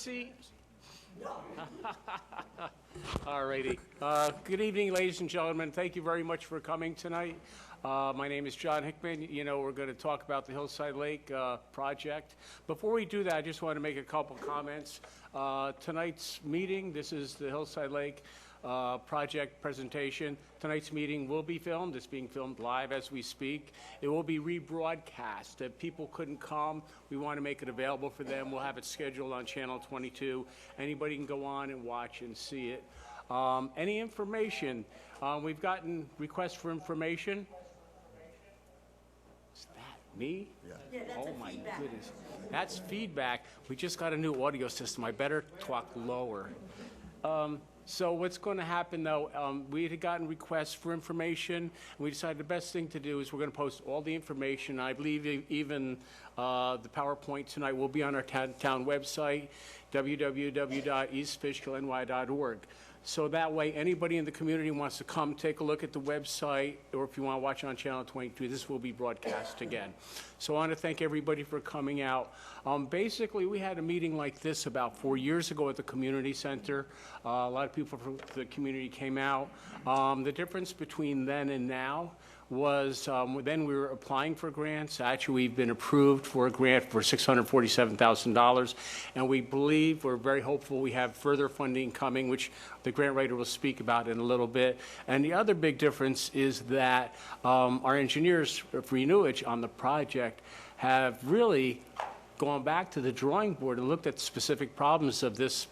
See? All righty. Good evening, ladies and gentlemen. Thank you very much for coming tonight. My name is John Hickman. You know, we're going to talk about the Hillside Lake project. Before we do that, I just want to make a couple comments. Tonight's meeting, this is the Hillside Lake project presentation. Tonight's meeting will be filmed. It's being filmed live as we speak. It will be rebroadcast. If people couldn't come, we want to make it available for them. We'll have it scheduled on Channel 22. Anybody can go on and watch and see it. Any information? We've gotten requests for information. Is that me? Yeah, that's oh my goodness. That's feedback. We just got a new audio system. I better talk lower. So what's going to happen, though, we had gotten requests for information, and we decided the best thing to do is we're going to post all the information. I believe even the PowerPoint tonight will be on our town website, www.eastfishkillny.org. So that way, anybody in the community wants to come take a look at the website, or if you want to watch on Channel 22, this will be broadcast again. So I want to thank everybody for coming out. Basically, we had a meeting like this about 4 years ago at the community center. A lot of people from the community came out. The difference between then and now was then we were applying for grants. Actually, we've been approved for a grant for $647,000, and we believe, we're very hopeful, we have further funding coming, which the grant writer will speak about in a little bit. And the other big difference is that our engineers for Renewage on the project have really gone back to the drawing board and looked at specific problems of this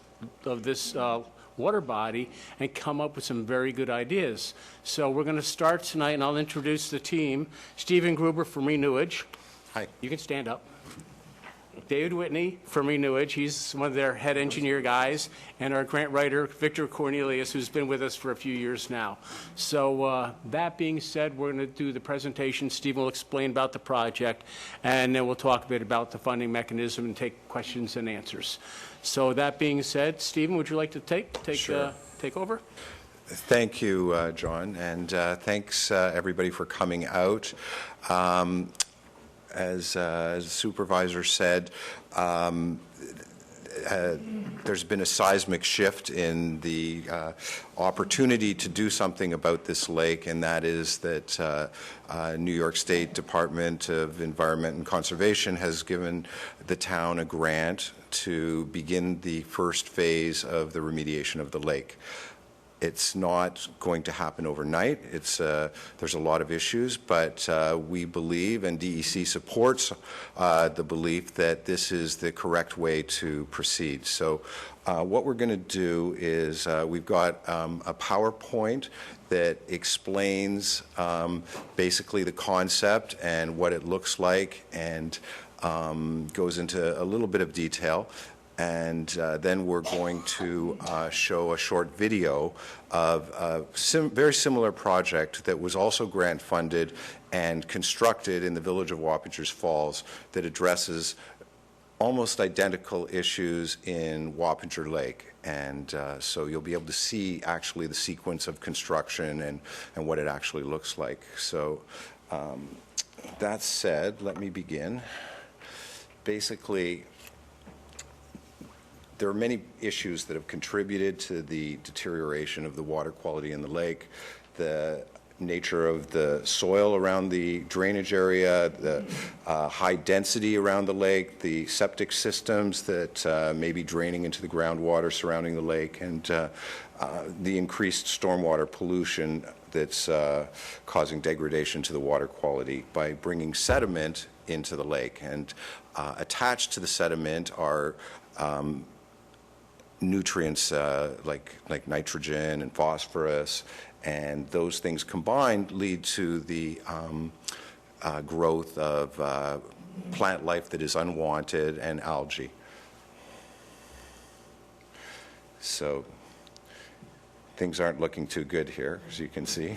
water body and come up with some very good ideas. So we're going to start tonight, and I'll introduce the team. Stephen Gruber from Renewage. Hi. You can stand up. David Whitney from Renewage. He's one of their head engineer guys. And our grant writer, Victor Cornelius, who's been with us for a few years now. So that being said, we're going to do the presentation. Stephen will explain about the project, and then we'll talk a bit about the funding mechanism and take questions and answers. So that being said, Stephen, would you like to take over? Thank you, John, and thanks everybody for coming out. As the supervisor said, there's been a seismic shift in the opportunity to do something about this lake, and that is that New York State Department of Environment and Conservation has given the town a grant to begin the first phase of the remediation of the lake. It's not going to happen overnight. There's a lot of issues, but we believe, and DEC supports the belief that this is the correct way to proceed. So what we're going to do is we've got a PowerPoint that explains basically the concept and what it looks like, and goes into a little bit of detail. And then we're going to show a short video of a very similar project that was also grant funded and constructed in the village of Wappingers Falls that addresses almost identical issues in Wappinger Lake. And so you'll be able to see actually the sequence of construction and what it actually looks like. So that said, let me begin. Basically, there are many issues that have contributed to the deterioration of the water quality in the lake. The nature of the soil around the drainage area, the high density around the lake, the septic systems that may be draining into the groundwater surrounding the lake, and the increased stormwater pollution that's causing degradation to the water quality by bringing sediment into the lake. And attached to the sediment are nutrients like nitrogen and phosphorus, and those things combined lead to the growth of plant life that is unwanted and algae. So things aren't looking too good here, as you can see.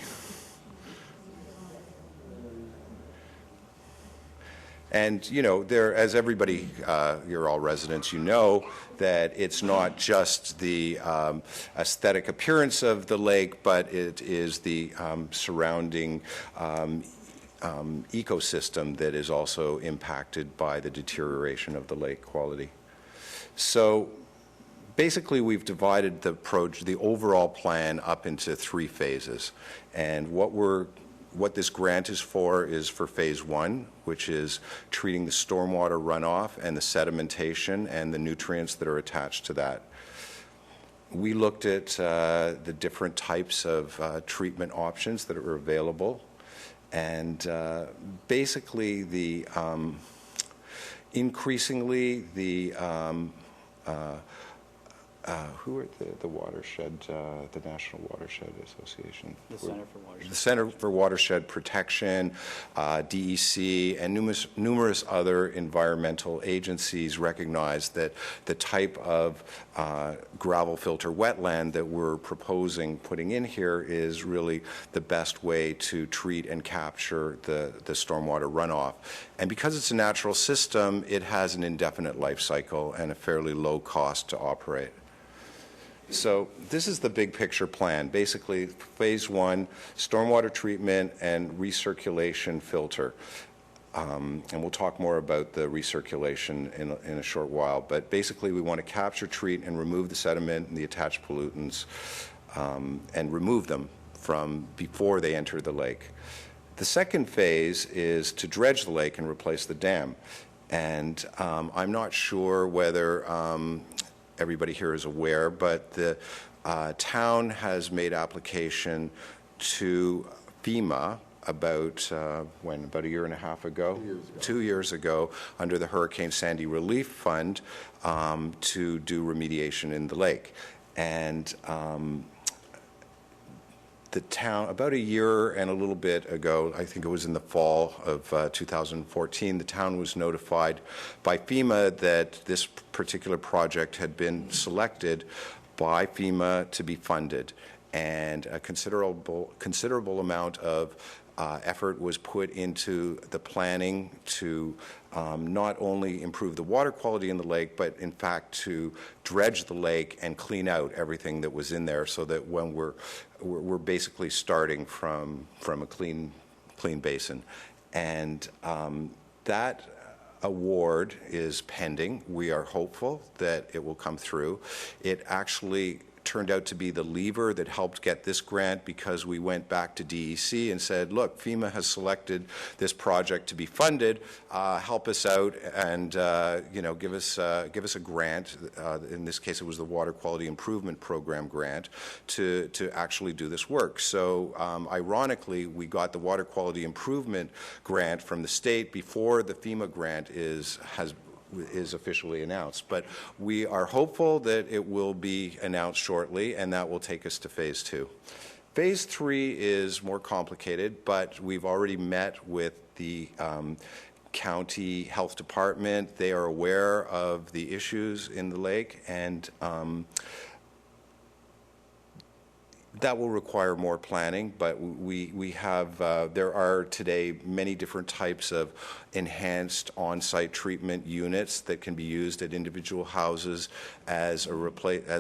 And, you know, as everybody, you're all residents, you know that it's not just the aesthetic appearance of the lake, but it is the surrounding ecosystem that is also impacted by the deterioration of the lake quality. So Basically, we've divided the overall plan up into 3 phases. And what this grant is for phase 1, which is treating the stormwater runoff and the sedimentation and the nutrients that are attached to that. We looked at the different types of treatment options that are available, and basically increasingly who are the watershed, the National Watershed Association? The Center for Watershed. The Center for Watershed Protection, DEC, and numerous other environmental agencies recognize that the type of gravel filter wetland that we're proposing putting in here is really the best way to treat and capture the stormwater runoff. And because it's a natural system, it has an indefinite life cycle and a fairly low cost to operate. So this is the big picture plan. Basically, phase 1, stormwater treatment and recirculation filter. And we'll talk more about the recirculation in a short while. But basically, we want to capture, treat, and remove the sediment and the attached pollutants and remove them from before they enter the lake. The second phase is to dredge the lake and replace the dam. And I'm not sure whether everybody here is aware, but the town has made application to FEMA about a year and a half ago? 2 years ago, under the Hurricane Sandy Relief Fund to do remediation in the lake. And the town, about a year and a little bit ago, I think it was in the fall of 2014, the town was notified by FEMA that this particular project had been selected by FEMA to be funded, and a considerable amount of effort was put into the planning to not only improve the water quality in the lake, but in fact to dredge the lake and clean out everything that was in there, so that when we're basically starting from a clean basin. And that award is pending. We are hopeful that it will come through. It actually turned out to be the lever that helped get this grant, because we went back to DEC and said, look, FEMA has selected this project to be funded, help us out and give us a grant. In this case, it was the Water Quality Improvement Program grant to actually do this work. So ironically, we got the Water Quality Improvement grant from the state before the FEMA grant is officially announced. But we are hopeful that it will be announced shortly, and that will take us to phase 2. Phase 3 is more complicated, but we've already met with the county health department. They are aware of the issues in the lake, and that will require more planning, but we have, there are today many different types of enhanced on-site treatment units that can be used at individual houses as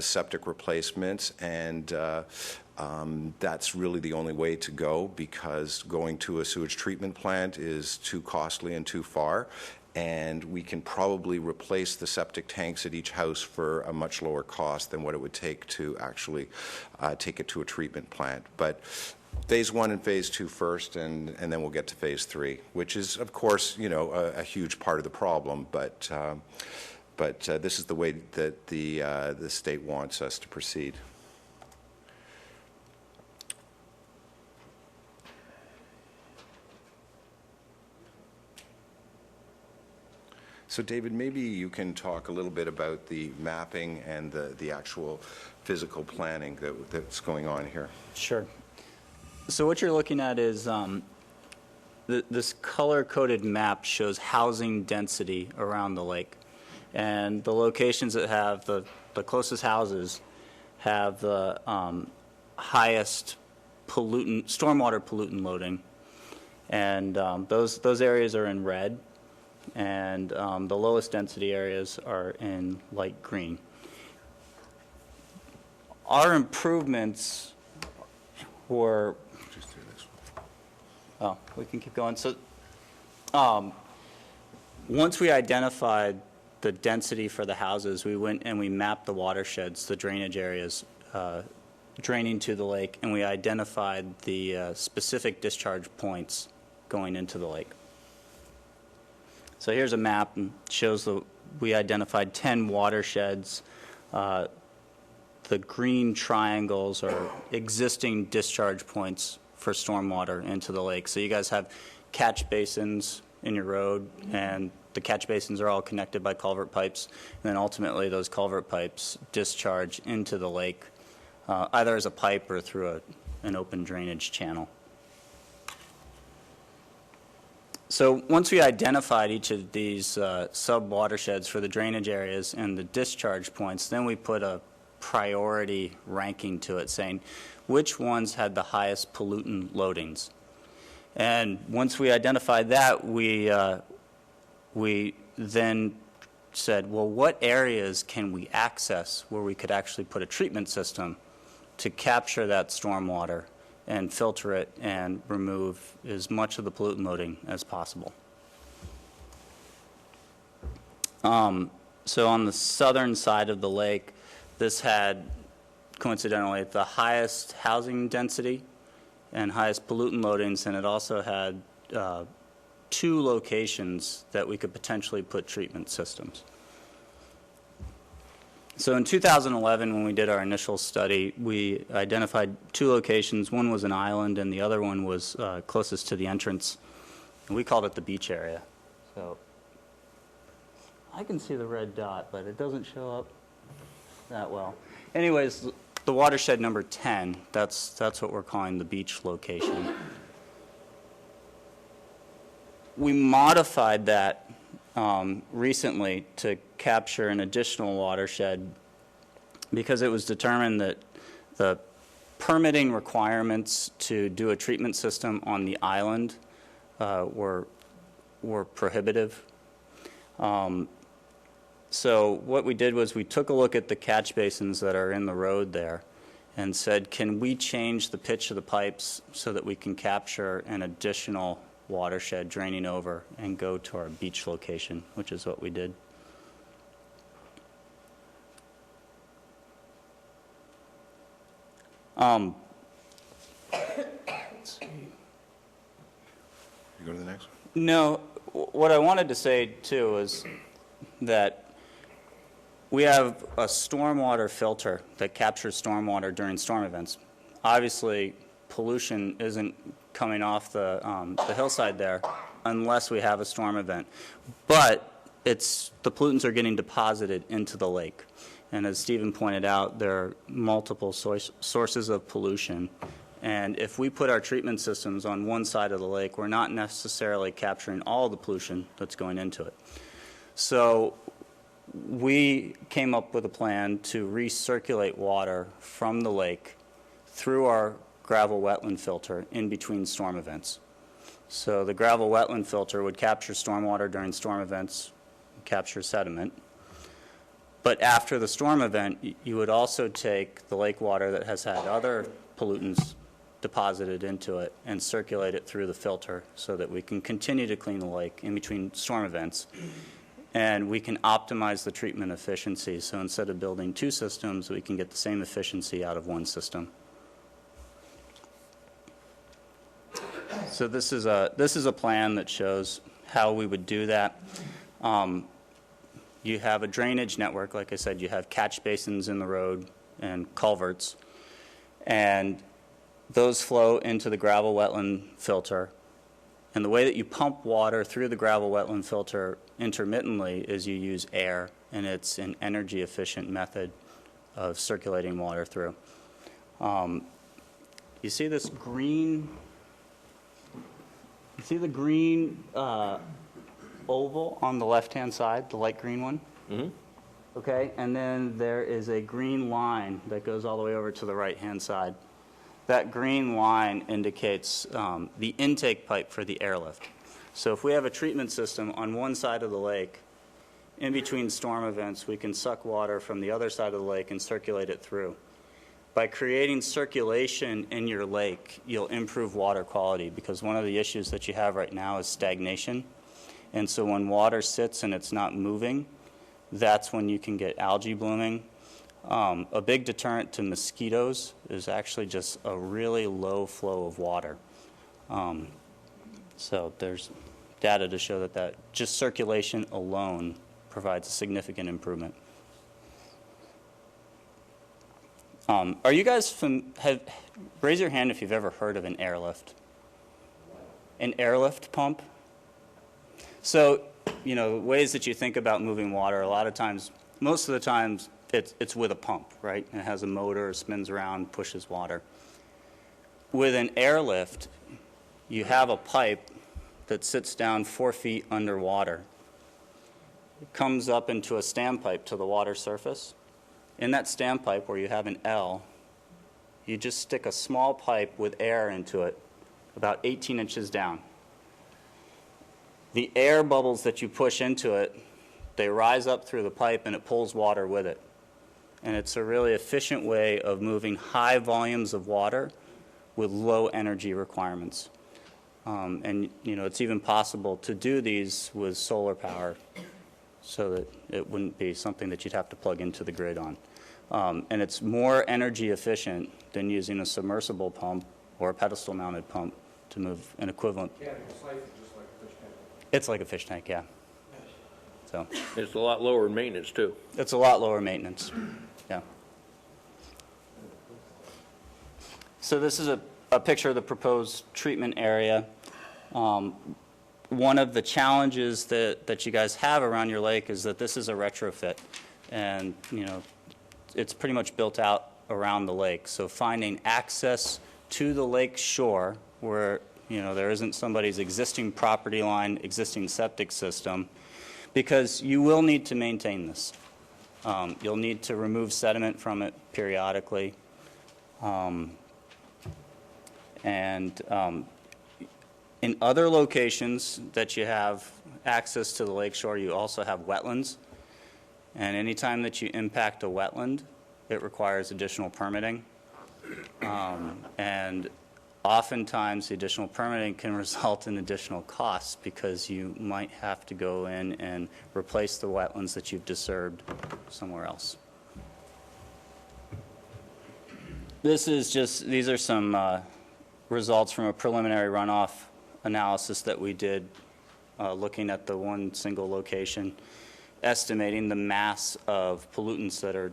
septic replacements, and that's really the only way to go, because going to a sewage treatment plant is too costly and too far. And we can probably replace the septic tanks at each house for a much lower cost than what it would take to actually take it to a treatment plant. But phase 1 and phase 2 first, and then we'll get to phase 3, which is, of course, a huge part of the problem. But this is the way that the state wants us to proceed. So, David, maybe you can talk a little bit about the mapping and the actual physical planning that's going on here. Sure. So what you're looking at is this color-coded map shows housing density around the lake. And the locations that have the closest houses have the highest stormwater pollutant loading. And those areas are in red. And the lowest density areas are in light green. Our improvements were, we can keep going. So once we identified the density for the houses, we went and we mapped the watersheds, the drainage areas draining to the lake, and we identified the specific discharge points going into the lake. So here's a map and shows we identified 10 watersheds. The green triangles are existing discharge points for stormwater into the lake. So you guys have catch basins in your road, and the catch basins are all connected by culvert pipes, and then ultimately those culvert pipes discharge into the lake, either as a pipe or through an open drainage channel. So once we identified each of these sub-watersheds for the drainage areas and the discharge points, then we put a priority ranking to it, saying which ones had the highest pollutant loadings. And once we identified that, we then said, well, what areas can we access where we could actually put a treatment system to capture that stormwater and filter it and remove as much of the pollutant loading as possible. So on the southern side of the lake, this had, coincidentally, the highest housing density and highest pollutant loadings, and it also had 2 locations that we could potentially put treatment systems. So in 2011, when we did our initial study, we identified 2 locations. One was an island, and the other one was closest to the entrance, and we called it the beach area. So I can see the red dot, but it doesn't show up that well. Anyways, the watershed number 10, that's what we're calling the beach location. We modified that recently to capture an additional watershed because it was determined that the permitting requirements to do a treatment system on the island were prohibitive. So what we did was we took a look at the catch basins that are in the road there and said, can we change the pitch of the pipes so that we can capture an additional watershed draining over and go to our beach location, which is what we did. Let's see. You go to the next one? No, what I wanted to say too is that we have a stormwater filter that captures stormwater during storm events. Obviously, pollution isn't coming off the hillside there unless we have a storm event. But the pollutants are getting deposited into the lake. And as Stephen pointed out, there are multiple sources of pollution. And if we put our treatment systems on one side of the lake, we're not necessarily capturing all the pollution that's going into it. So we came up with a plan to recirculate water from the lake through our gravel wetland filter in between storm events. So the gravel wetland filter would capture stormwater during storm events, capture sediment. But after the storm event, you would also take the lake water that has had other pollutants deposited into it and circulate it through the filter so that we can continue to clean the lake in between storm events. And we can optimize the treatment efficiency. So instead of building 2 systems, we can get the same efficiency out of 1 system. So this is a plan that shows how we would do that. You have a drainage network. Like I said, you have catch basins in the road and culverts. And those flow into the gravel wetland filter. And the way that you pump water through the gravel wetland filter intermittently is you use air, and it's an energy efficient method of circulating water through. You see this green, you see the green oval on the left-hand side, the light green one? Mm-hmm. Okay, and then there is a green line that goes all the way over to the right-hand side. That green line indicates the intake pipe for the airlift. So if we have a treatment system on one side of the lake, in between storm events, we can suck water from the other side of the lake and circulate it through. By creating circulation in your lake, you'll improve water quality because one of the issues that you have right now is stagnation. And so when water sits and it's not moving, that's when you can get algae blooming. A big deterrent to mosquitoes is actually just a really low flow of water. So there's data to show that just circulation alone provides a significant improvement. Are you guys raise your hand if you've ever heard of an airlift? An airlift pump? So, you know, ways that you think about moving water, a lot of times, most of the times, it's with a pump, right? And it has a motor, spins around, pushes water. With an airlift, you have a pipe that sits down 4 feet underwater. It comes up into a standpipe to the water surface. In that standpipe where you have an L, you just stick a small pipe with air into it, about 18 inches down. The air bubbles that you push into it, they rise up through the pipe and it pulls water with it. And it's a really efficient way of moving high volumes of water with low energy requirements. And you know, it's even possible to do these with solar power so that it wouldn't be something that you'd have to plug into the grid on. And it's more energy efficient than using a submersible pump or a pedestal mounted pump to move an equivalent. Yeah, it's just like a fish tank. It's like a fish tank, yeah. So It's a lot lower in maintenance, too. it's a lot lower maintenance, yeah. So this is a picture of the proposed treatment area. One of the challenges that you guys have around your lake is that this is a retrofit, and you know, it's pretty much built out around the lake. So finding access to the lake shore where, you know, there isn't somebody's existing property line, existing septic system, because you will need to maintain this. You'll need to remove sediment from it periodically. In other locations that you have access to the lake shore, you also have wetlands. And anytime that you impact a wetland, it requires additional permitting. And oftentimes, the additional permitting can result in additional costs because you might have to go in and replace the wetlands that you've disturbed somewhere else. These are some results from a preliminary runoff analysis that we did looking at the one single location, estimating the mass of pollutants that are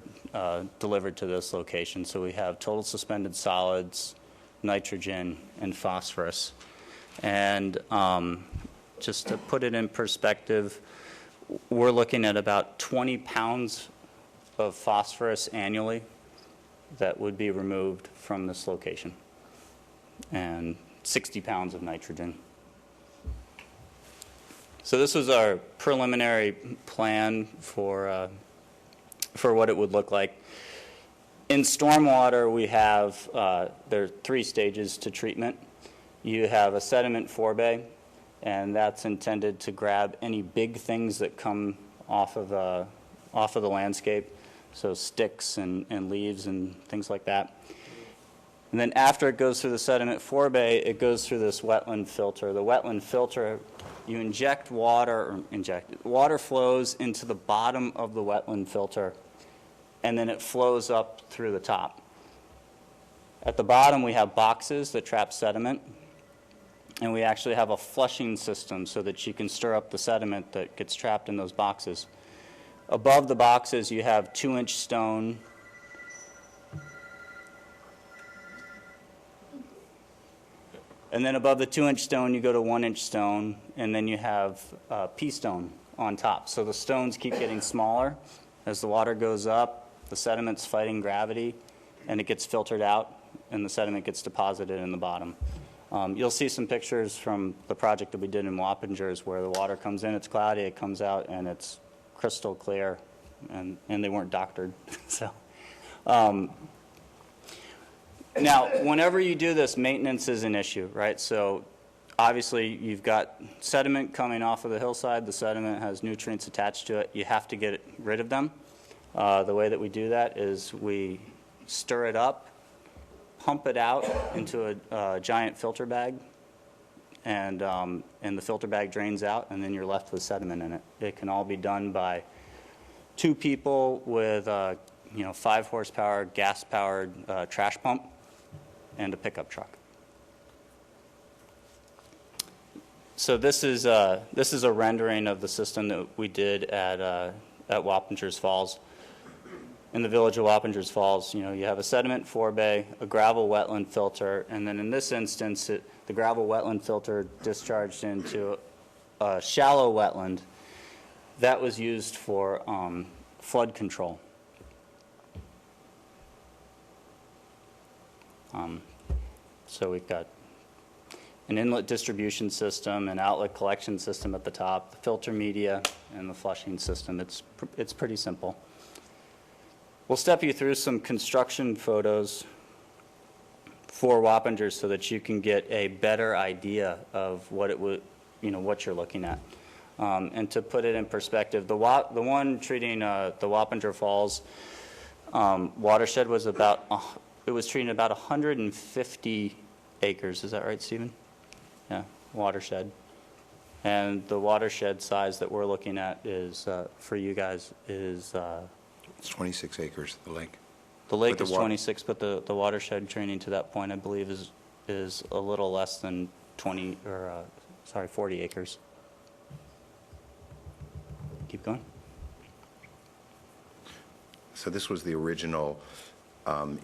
delivered to this location. So we have total suspended solids, nitrogen, and phosphorus. And just to put it in perspective, we're looking at about 20 pounds of phosphorus annually that would be removed from this location, and 60 pounds of nitrogen. So this was our preliminary plan for what it would look like. In stormwater, we have, there are 3 stages to treatment. You have a sediment forebay, and that's intended to grab any big things that come off of the landscape, so sticks and leaves and things like that. And then after it goes through the sediment forebay, it goes through this wetland filter. The wetland filter, you inject water, water flows into the bottom of the wetland filter, and then it flows up through the top. At the bottom, we have boxes that trap sediment, and we actually have a flushing system so that you can stir up the sediment that gets trapped in those boxes. Above the boxes, you have 2-inch stone. And then above the 2-inch stone, you go to 1-inch stone, and then you have pea stone on top. So the stones keep getting smaller. As the water goes up, the sediment's fighting gravity, and it gets filtered out, and the sediment gets deposited in the bottom. You'll see some pictures from the project that we did in Wappingers where the water comes in, it's cloudy, it comes out, and it's crystal clear, and they weren't doctored. So. Now, whenever you do this, maintenance is an issue, right? So obviously, you've got sediment coming off of the hillside. The sediment has nutrients attached to it. You have to get rid of them. The way that we do that is we stir it up, pump it out into a giant filter bag, and the filter bag drains out, and then you're left with sediment in it. It can all be done by 2 people with, 5 horsepower, gas-powered trash pump, and a pickup truck. So this is a rendering of the system that we did at Wappingers Falls. In the village of Wappingers Falls, you have a sediment forebay, a gravel wetland filter, and then in this instance, the gravel wetland filter discharged into a shallow wetland that was used for flood control. So we've got an inlet distribution system, an outlet collection system at the top, the filter media, and the flushing system. It's pretty simple. We'll step you through some construction photos for Wappingers so that you can get a better idea of what it would, what you're looking at. And to put it in perspective, the one treating the Wappinger Falls watershed was it was treating about 150 acres. Is that right, Stephen? Yeah, watershed. And the watershed size that we're looking at is, for you guys, is... It's 26 acres, the lake. The lake is 26, but the watershed training to that point, I believe, is a little less than 40 acres. Keep going. So this was the original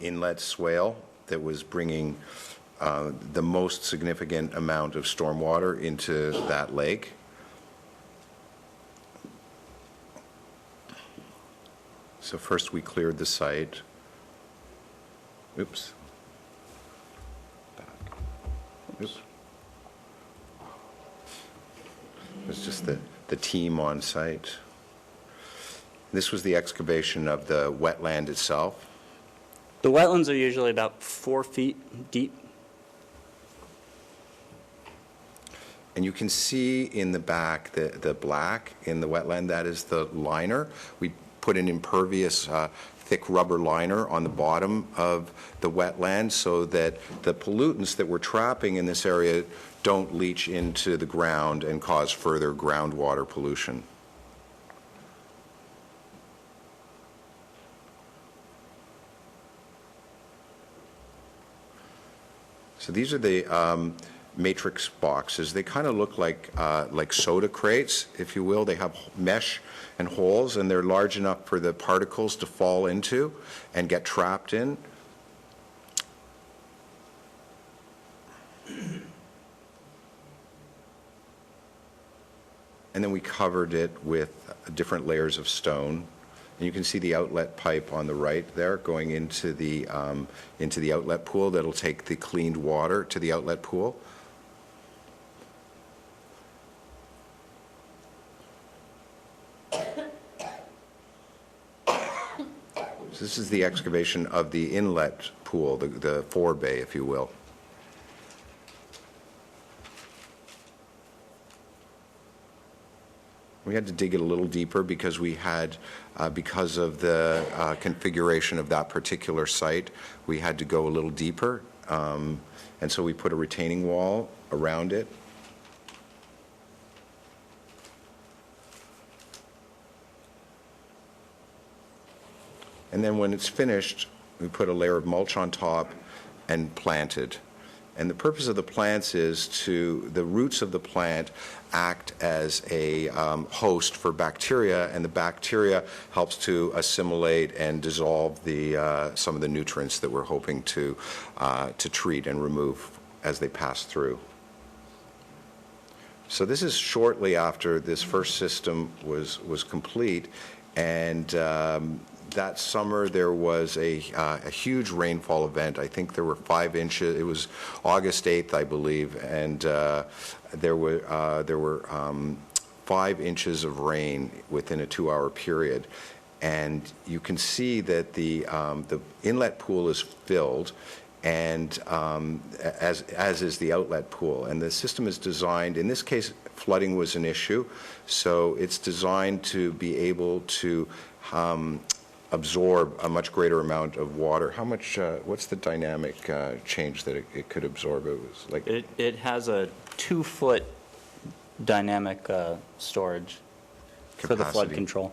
inlet swale that was bringing the most significant amount of stormwater into that lake. So first we cleared the site. Oops. Back. Oops. It was just the team on site. This was the excavation of the wetland itself. The wetlands are usually about 4 feet deep. And you can see in the back the black in the wetland, that is the liner. We put an impervious thick rubber liner on the bottom of the wetland so that the pollutants that we're trapping in this area don't leach into the ground and cause further groundwater pollution. So these are the matrix boxes. They kind of look like soda crates, if you will. They have mesh and holes, and they're large enough for the particles to fall into and get trapped in. And then we covered it with different layers of stone. And you can see the outlet pipe on the right there going into the outlet pool that'll take the cleaned water to the outlet pool. So this is the excavation of the inlet pool, the forebay, if you will. We had to dig it a little deeper because we had, because of the configuration of that particular site, we had to go a little deeper. And so we put a retaining wall around it. And then when it's finished, we put a layer of mulch on top and planted. And the purpose of the plants is the roots of the plant act as a host for bacteria, and the bacteria helps to assimilate and dissolve some of the nutrients that we're hoping to treat and remove as they pass through. So this is shortly after this first system was complete, and that summer there was a huge rainfall event. I think there were 5 inches. It was August 8th, I believe, and there were 5 inches of rain within a 2-hour period. And you can see that the inlet pool is filled, and as is the outlet pool. And the system is designed, in this case, flooding was an issue, so it's designed to be able to absorb a much greater amount of water. How much, what's the dynamic change that it could absorb? It was like it has a 2-foot dynamic storage capacity for the flood control.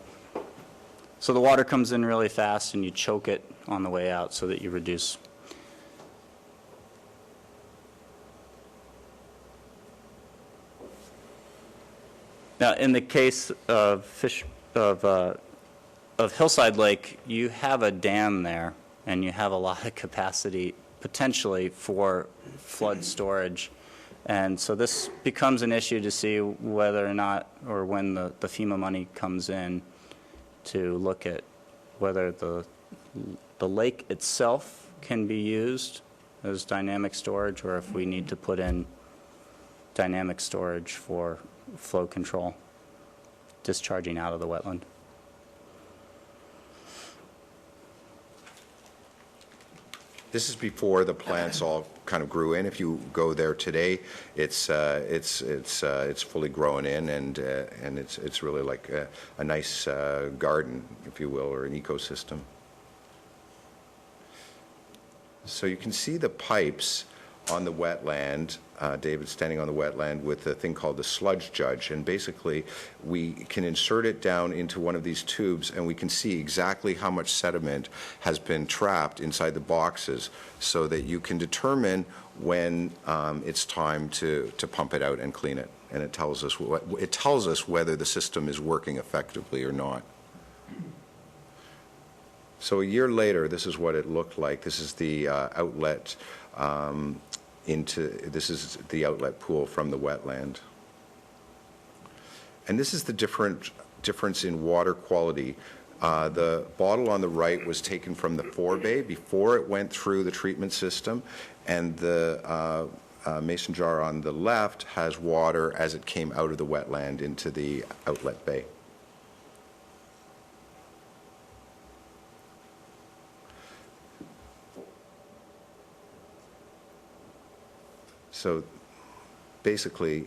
So the water comes in really fast and you choke it on the way out so that you reduce. Now, in the case of Hillside Lake, you have a dam there, and you have a lot of capacity potentially for flood storage. And so this becomes an issue to see whether or not, or when the FEMA money comes in, to look at whether the lake itself can be used as dynamic storage, or if we need to put in dynamic storage for flow control, discharging out of the wetland. This is before the plants all kind of grew in. If you go there today, it's fully grown in, and it's really like a nice garden, if you will, or an ecosystem. So you can see the pipes on the wetland. David's standing on the wetland with a thing called the sludge judge, and basically we can insert it down into one of these tubes, and we can see exactly how much sediment has been trapped inside the boxes, so that you can determine when it's time to pump it out and clean it. And it tells us whether the system is working effectively or not. So a year later, this is what it looked like. This is the outlet this is the outlet pool from the wetland. And this is the difference in water quality. The bottle on the right was taken from the forebay before it went through the treatment system, and the mason jar on the left has water as it came out of the wetland into the outlet bay. So basically,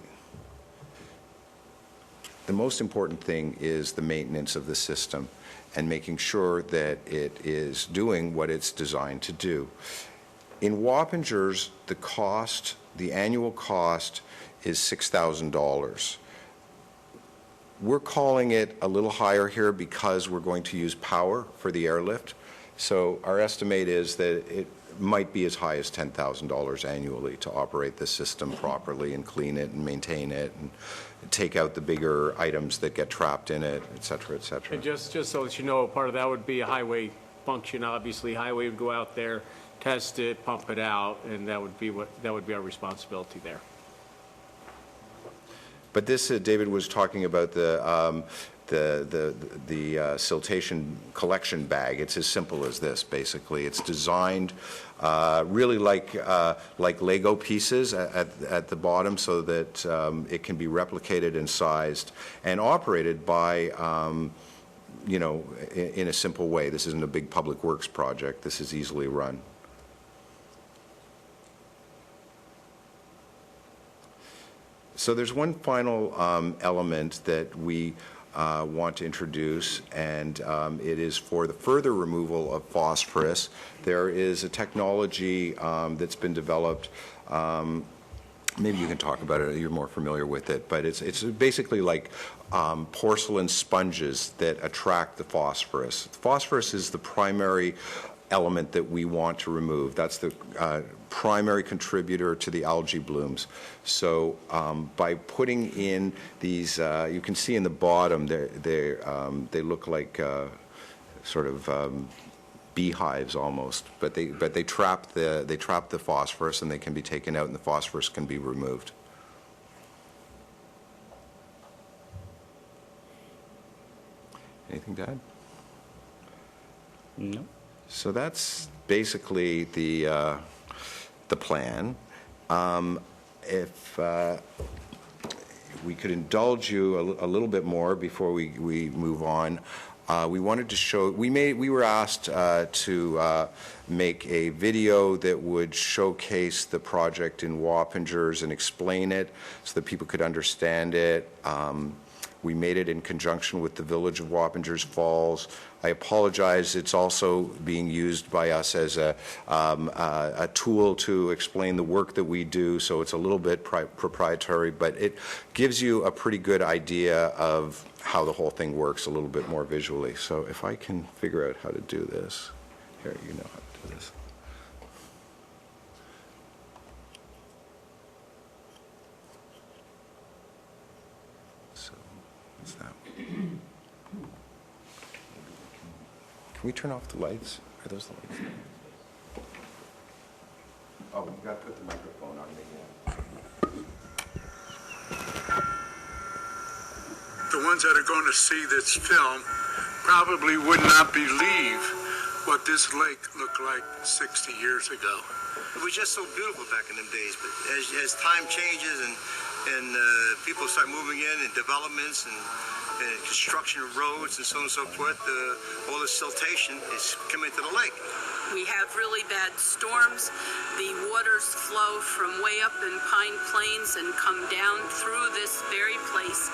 the most important thing is the maintenance of the system and making sure that it is doing what it's designed to do. In Wappingers, the annual cost is $6,000. We're calling it a little higher here because we're going to use power for the airlift. So our estimate is that it might be as high as $10,000 annually to operate the system properly and clean it and maintain it and take out the bigger items that get trapped in it, et cetera, et cetera. And just so that you know, part of that would be a highway function. Obviously, highway would go out there, test it, pump it out, and that would be our responsibility there. But this, David was talking about the siltation collection bag. It's as simple as this, basically. It's designed really like Lego pieces at the bottom, so that it can be replicated and sized and operated by, in a simple way. This isn't a big public works project. This is easily run. So there's one final element that we want to introduce, and it is for the further removal of phosphorus. There is a technology that's been developed. Maybe you can talk about it, you're more familiar with it, but it's basically like porcelain sponges that attract the phosphorus. Phosphorus is the primary element that we want to remove. That's the primary contributor to the algae blooms. So by putting in these, you can see in the bottom, they look like sort of beehives almost, but they trap the phosphorus, and they can be taken out, and the phosphorus can be removed. Anything to add? No. So that's basically the plan. If we could indulge you a little bit more before we move on, we wanted to show. We were asked to make a video that would showcase the project in Wappingers and explain it so that people could understand it. We made it in conjunction with the Village of Wappingers Falls. I apologize, it's also being used by us as a tool to explain the work that we do, so it's a little bit proprietary, but it gives you a pretty good idea of how the whole thing works a little bit more visually. So if I can figure out how to do this. Here, you know how to do this. So, what's that? Can we turn off the lights? Are those the lights? Oh, you got to put the microphone on me. The ones that are going to see this film probably would not believe what this lake looked like 60 years ago. It was just so beautiful back in them days, but as time changes and people start moving in and developments and construction of roads and so on and so forth, all this siltation is coming to the lake. We have really bad storms. The waters flow from way up in Pine Plains and come down through this very place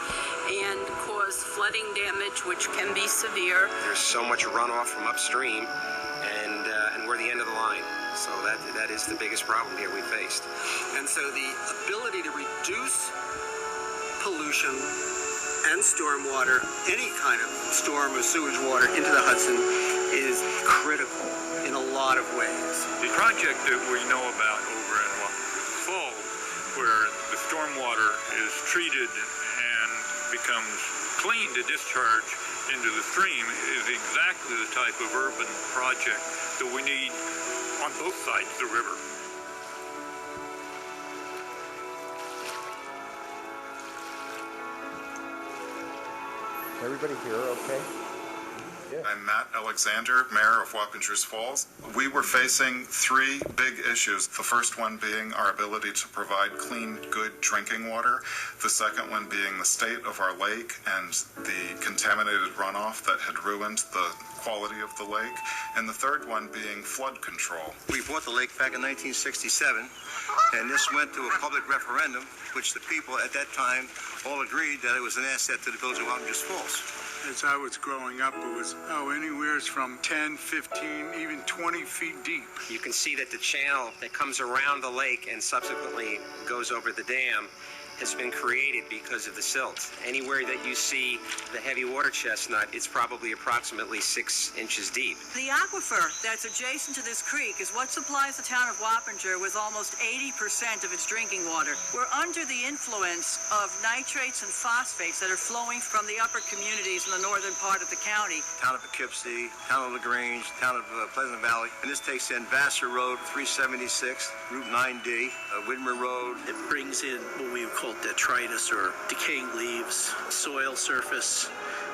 and cause flooding damage, which can be severe. There's so much runoff from upstream, and we're the end of the line. So that is the biggest problem here we faced. And so the ability to reduce pollution and stormwater, any kind of storm or sewage water into the Hudson is critical in a lot of ways. The project that we know about over in Wappingers Falls, where the stormwater is treated and becomes clean to discharge into the stream, is exactly the type of urban project that we need on both sides of the river. Everybody here okay? I'm Matt Alexander, Mayor of Wappingers Falls. We were facing three big issues. The first one being our ability to provide clean, good drinking water. The second one being the state of our lake and the contaminated runoff that had ruined the quality of the lake. And the third one being flood control. We bought the lake back in 1967, and this went to a public referendum, which the people at that time all agreed that it was an asset to the Village of Wappingers Falls. As I was growing up, it was anywhere from 10, 15, even 20 feet deep. You can see that the channel that comes around the lake and subsequently goes over the dam has been created because of the silt. Anywhere that you see the heavy water chestnut, it's probably approximately 6 inches deep. The aquifer that's adjacent to this creek is what supplies the town of Wappinger with almost 80% of its drinking water. We're under the influence of nitrates and phosphates that are flowing from the upper communities in the northern part of the county. Town of Poughkeepsie, town of LaGrange, town of Pleasant Valley, and this takes in Vassar Road, 376, Route 9D, Widmer Road. It brings in what we would call detritus or decaying leaves, soil surface,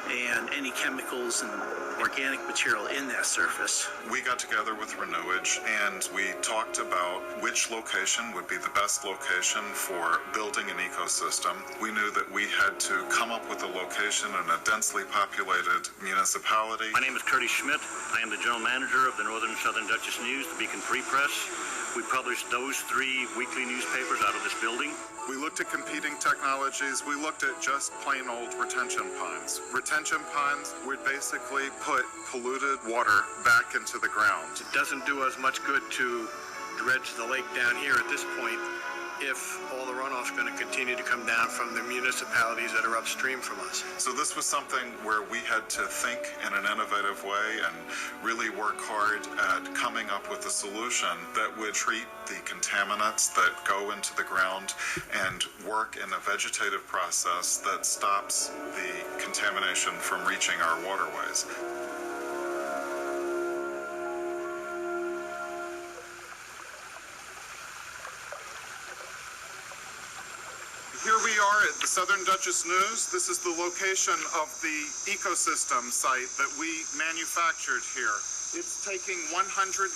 and any chemicals and organic material in that surface. We got together with Renewage and we talked about which location would be the best location for building an ecosystem. We knew that we had to come up with a location in a densely populated municipality. My name is Curtis Schmidt. I am the general manager of the Northern and Southern Dutchess News, the Beacon Free Press. We publish those 3 weekly newspapers out of this building. We looked at competing technologies. We looked at just plain old retention ponds. Retention ponds would basically put polluted water back into the ground. It doesn't do us much good to dredge the lake down here at this point if all the runoff's going to continue to come down from the municipalities that are upstream from us. So this was something where we had to think in an innovative way and really work hard at coming up with a solution that would treat the contaminants that go into the ground and work in a vegetative process that stops the contamination from reaching our waterways. Here we are at the Southern Dutchess News. This is the location of the ecosystem site that we manufactured here. It's taking 140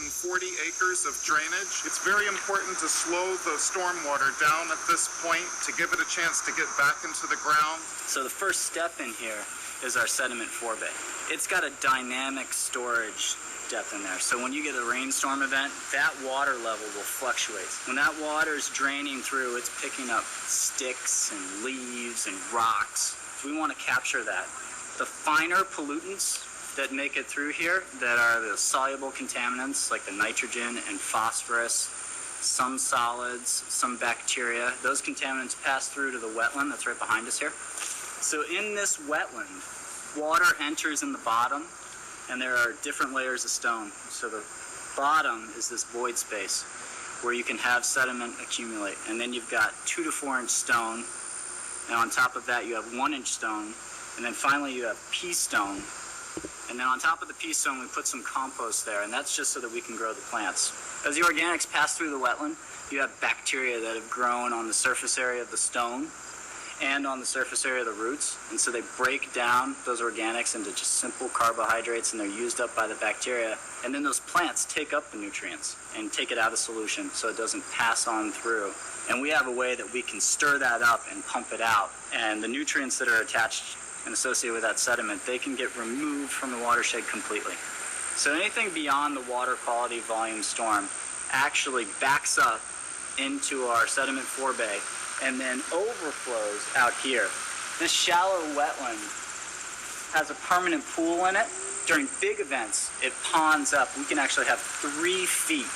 acres of drainage. It's very important to slow the stormwater down at this point to give it a chance to get back into the ground. So the first step in here is our sediment forebay. It's got a dynamic storage depth in there. So when you get a rainstorm event, that water level will fluctuate. When that water is draining through, it's picking up sticks and leaves and rocks we want to capture that. The finer pollutants that make it through here, that are the soluble contaminants like the nitrogen and phosphorus, some solids, some bacteria, those contaminants pass through to the wetland that's right behind us here. So in this wetland, water enters in the bottom, and there are different layers of stone. So the bottom is this void space where you can have sediment accumulate, and then you've got 2 to 4 inch stone, and on top of that you have 1 inch stone, and then finally you have pea stone, and then on top of the pea stone we put some compost there, and that's just so that we can grow the plants. As the organics pass through the wetland, you have bacteria that have grown on the surface area of the stone and on the surface area of the roots, and so they break down those organics into just simple carbohydrates, and they're used up by the bacteria, and then those plants take up the nutrients and take it out of solution so it doesn't pass on through. And we have a way that we can stir that up and pump it out, and the nutrients that are attached and associated with that sediment, they can get removed from the watershed completely. So anything beyond the water quality volume storm actually backs up into our sediment forebay and then overflows out here. This shallow wetland has a permanent pool in it. During big events, it ponds up. We can actually have 3 feet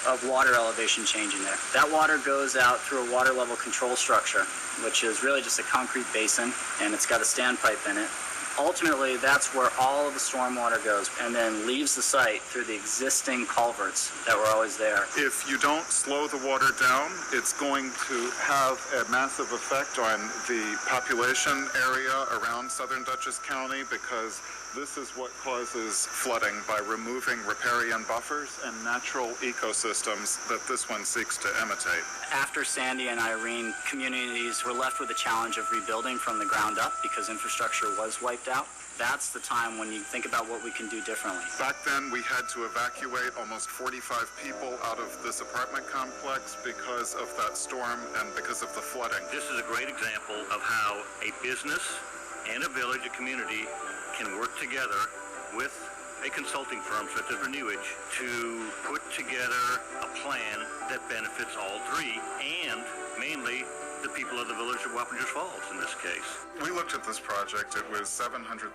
of water elevation change in there. That water goes out through a water level control structure, which is really just a concrete basin, and it's got a standpipe in it. Ultimately, that's where all of the stormwater goes and then leaves the site through the existing culverts that were always there. If you don't slow the water down, it's going to have a massive effect on the population area around southern Dutchess County, because this is what causes flooding by removing riparian buffers and natural ecosystems that this one seeks to imitate. After Sandy and Irene, communities were left with the challenge of rebuilding from the ground up because infrastructure was wiped out. That's the time when you think about what we can do differently. Back then, we had to evacuate almost 45 people out of this apartment complex because of that storm and because of the flooding. This is a great example of how a business and a village, a community, can work together with a consulting firm such as Renewage to put together a plan that benefits all 3, and mainly the people of the village of Wappingers Falls in this case. We looked at this project. It was $700,000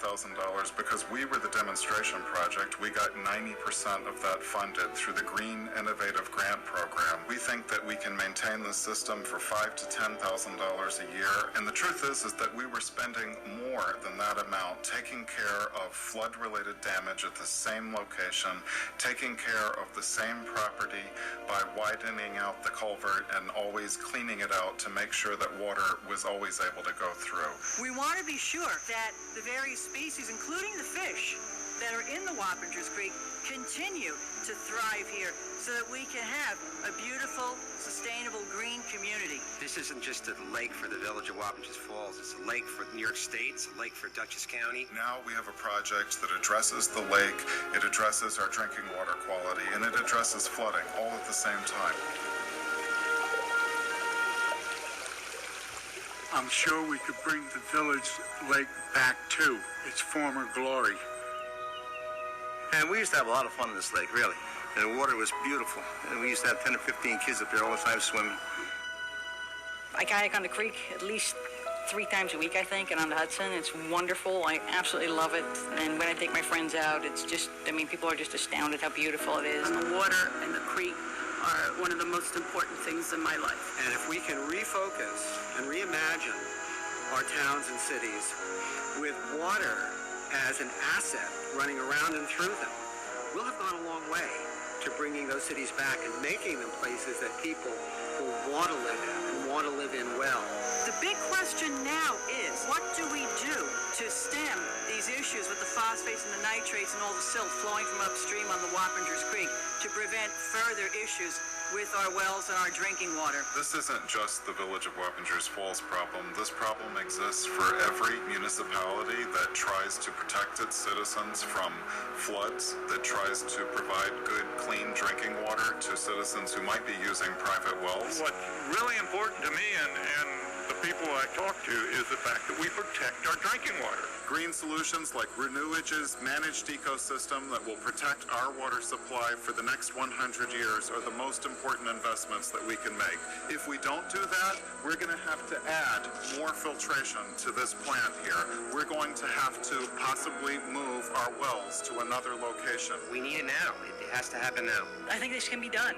because we were the demonstration project. We got 90% of that funded through the Green Innovative Grant Program. We think that we can maintain the system for $5,000 to $10,000 a year. And the truth is that we were spending more than that amount taking care of flood-related damage at the same location, taking care of the same property by widening out the culvert and always cleaning it out to make sure that water was always able to go through. We want to be sure that the various species, including the fish that are in the Wappingers Creek, continue to thrive here so that we can have a beautiful, sustainable, green community. This isn't just a lake for the village of Wappingers Falls. It's a lake for New York State. It's a lake for Dutchess County. Now we have a project that addresses the lake, it addresses our drinking water quality, and it addresses flooding all at the same time. I'm sure we could bring the village lake back to its former glory. And we used to have a lot of fun in this lake, really. And the water was beautiful. And we used to have 10 or 15 kids up there all the time swimming. I kayak on the creek at least 3 times a week, I think, and on the Hudson. It's wonderful. I absolutely love it. And when I take my friends out, it's just, I mean, people are just astounded how beautiful it is. And the water and the creek are one of the most important things in my life. And if we can refocus and reimagine our towns and cities with water as an asset running around and through them, we'll have gone a long way to bringing those cities back and making them places that people will want to live in and want to live in well. The big question now is, what do we do to stem these issues with the phosphates and the nitrates and all the silt flowing from upstream on the Wappingers Creek to prevent further issues with our wells and our drinking water? This isn't just the village of Wappingers Falls problem. This problem exists for every municipality that tries to protect its citizens from floods, that tries to provide good, clean drinking water to citizens who might be using private wells. What's really important to me, and the people I talk to is the fact that we protect our drinking water. Green solutions like Renewage's managed ecosystem that will protect our water supply for the next 100 years are the most important investments that we can make. If we don't do that, we're going to have to add more filtration to this plant here. We're going to have to possibly move our wells to another location. We need it now. It has to happen now. I think this can be done,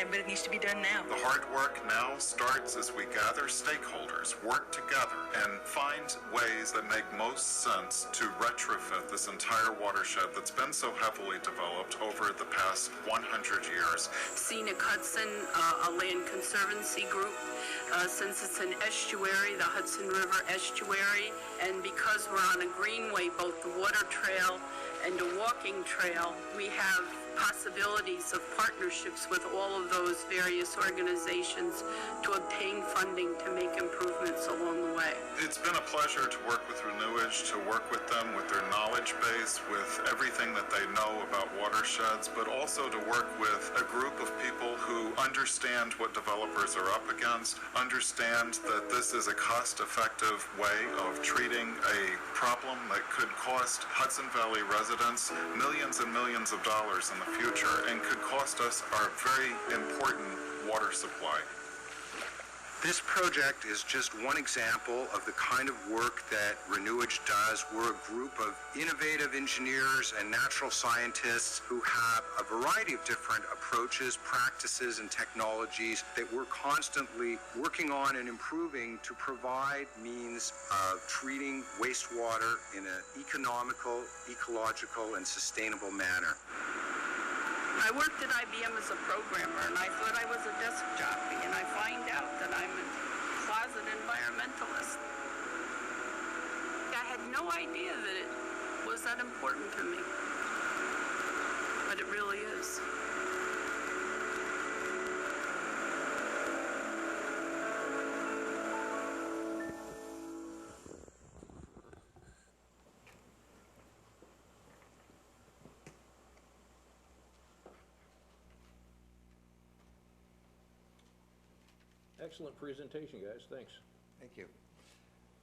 but it needs to be done now. The hard work now starts as we gather stakeholders, work together, and find ways that make most sense to retrofit this entire watershed that's been so heavily developed over the past 100 years. Scenic Hudson, a land conservancy group. Since it's an estuary, the Hudson River estuary, and because we're on a greenway, both the water trail and a walking trail, we have possibilities of partnerships with all of those various organizations to obtain funding to make improvements along the way. It's been a pleasure to work with Renewage, to work with them with their knowledge base, with everything that they know about watersheds, but also to work with a group of people who understand what developers are up against, understand that this is a cost-effective way of treating a problem that could cost Hudson Valley residents millions and millions of dollars in the future and could cost us our very important water supply. This project is just one example of the kind of work that Renewage does. We're a group of innovative engineers and natural scientists who have a variety of different approaches, practices, and technologies that we're constantly working on and improving to provide means of treating wastewater in an economical, ecological, and sustainable manner. I worked at IBM as a programmer, and I thought I was a desk jockey, and I find out that I'm a closet environmentalist. I had no idea that it was that important to me, but it really is. Excellent presentation, guys. Thanks. Thank you.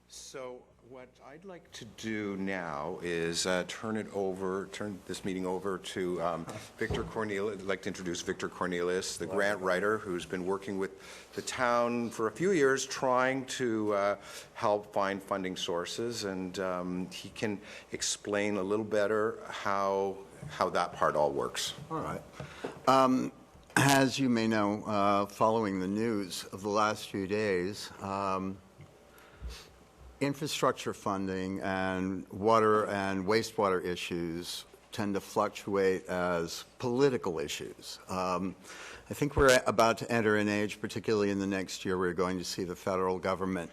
So what I'd like to do now is turn this meeting over to Victor Cornelius. I'd like to introduce Victor Cornelius, the grant writer who's been working with the town for a few years trying to help find funding sources, and he can explain a little better how that part all works. All right. As you may know, following the news of the last few days, infrastructure funding and water and wastewater issues tend to fluctuate as political issues. I think we're about to enter an age, particularly in the next year, we're going to see the federal government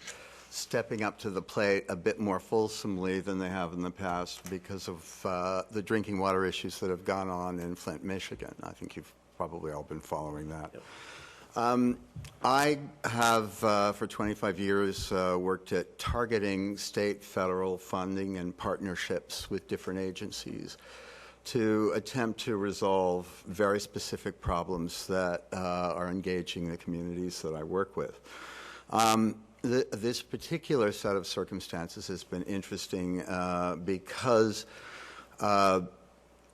stepping up to the plate a bit more fulsomely than they have in the past because of the drinking water issues that have gone on in Flint, Michigan. I think you've probably all been following that. Yep. I have, for 25 years, worked at targeting state, federal funding and partnerships with different agencies to attempt to resolve very specific problems that are engaging the communities that I work with. This particular set of circumstances has been interesting because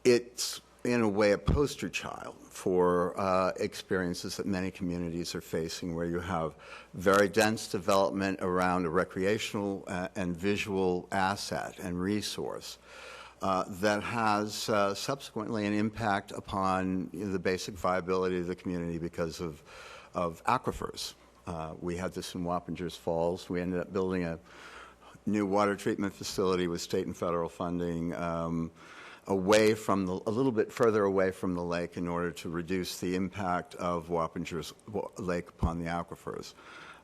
it's in a way a poster child for experiences that many communities are facing, where you have very dense development around a recreational and visual asset and resource that has subsequently an impact upon the basic viability of the community because of aquifers. We had this in Wappingers Falls. We ended up building a new water treatment facility with state and federal funding away from a little bit further away from the lake in order to reduce the impact of Wappingers Lake upon the aquifers.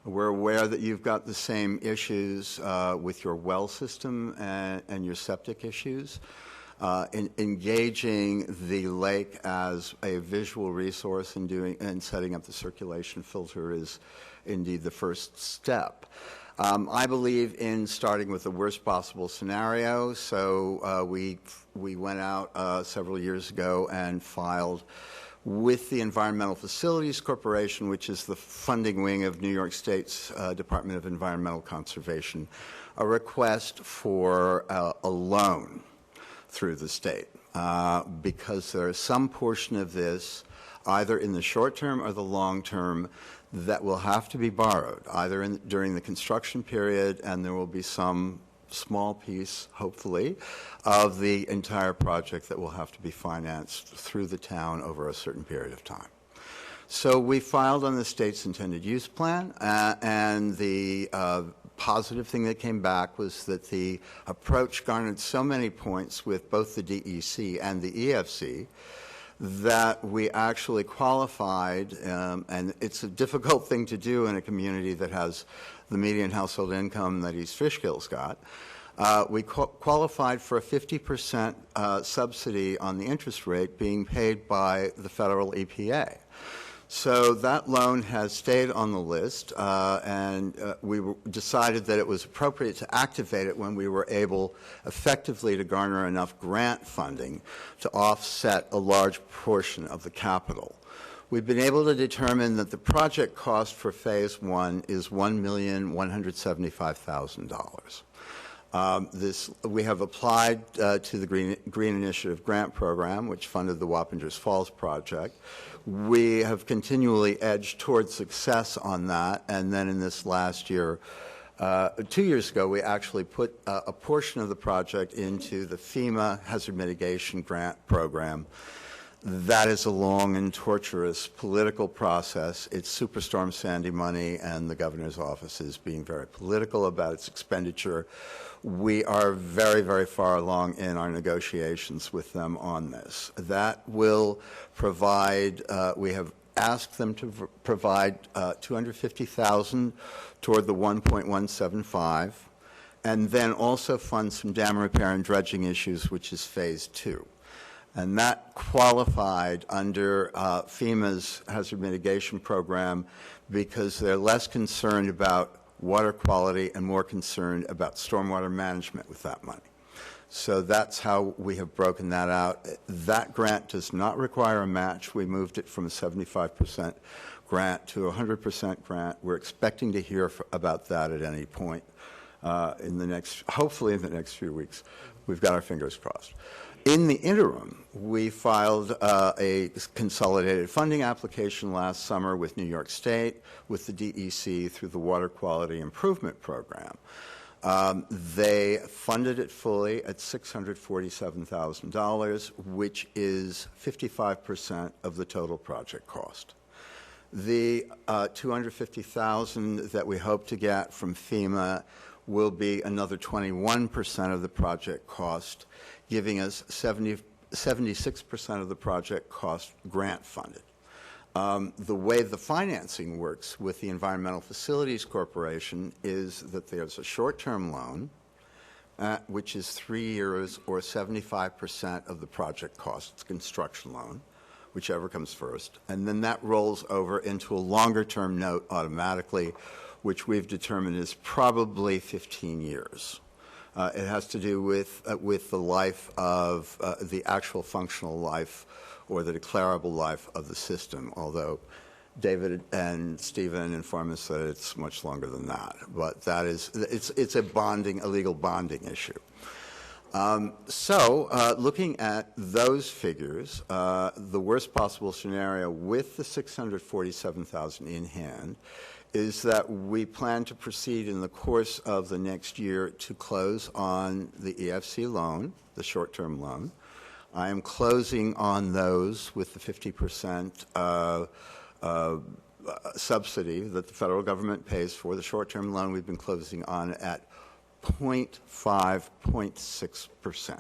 We're aware that you've got the same issues with your well system and your septic issues. Engaging the lake as a visual resource and setting up the circulation filter is indeed the first step. I believe in starting with the worst possible scenario, so we went out several years ago and filed with the Environmental Facilities Corporation, which is the funding wing of New York State's Department of Environmental Conservation, a request for a loan through the state, because there is some portion of this, either in the short term or the long term, that will have to be borrowed, either during the construction period, and there will be some small piece, hopefully, of the entire project that will have to be financed through the town over a certain period of time. So we filed on the state's intended use plan, and the positive thing that came back was that the approach garnered so many points with both the DEC and the EFC that we actually qualified, and it's a difficult thing to do in a community that has the median household income that East Fishkill's got. We qualified for a 50% subsidy on the interest rate being paid by the federal EPA. So that loan has stayed on the list, and we decided that it was appropriate to activate it when we were able effectively to garner enough grant funding to offset a large portion of the capital. We've been able to determine that the project cost for Phase 1 is $1,175,000. We have applied to the Green Initiative Grant Program, which funded the Wappingers Falls project. We have continually edged towards success on that, and then in this last year, 2 years ago, we actually put a portion of the project into the FEMA Hazard Mitigation Grant Program. That is a long and torturous political process. It's Superstorm Sandy money, and the governor's office is being very political about its expenditure. We are very, very far along in our negotiations with them on this. That will provide, we have asked them to provide $250,000 toward the 1.175, and then also fund some dam repair and dredging issues, which is Phase 2. And that qualified under FEMA's hazard mitigation program because they're less concerned about water quality and more concerned about stormwater management with that money. So that's how we have broken that out. That grant does not require a match. We moved it from a 75% grant to a 100% grant. We're expecting to hear about that at any point in the next, hopefully in the next few weeks. We've got our fingers crossed. In the interim, we filed a consolidated funding application last summer with New York State, with the DEC through the Water Quality Improvement Program. They funded it fully at $647,000, which is 55% of the total project cost. The $250,000 that we hope to get from FEMA will be another 21% of the project cost, giving us 76% of the project cost grant funded. The way the financing works with the Environmental Facilities Corporation is that there's a short-term loan, which is 3 years or 75% of the project cost. It's a construction loan, whichever comes first. And then that rolls over into a longer-term note automatically, which we've determined is probably 15 years. It has to do with the life of the actual functional life or the declarable life of the system, although David and Stephen inform us that it's much longer than that. But that is, it's a legal bonding issue. Looking at those figures, the worst possible scenario with the $647,000 in hand is that we plan to proceed in the course of the next year to close on the EFC loan, the short-term loan. I am closing on those with the 50% subsidy that the federal government pays for. The short-term loan we've been closing on at 0.5, 0.6%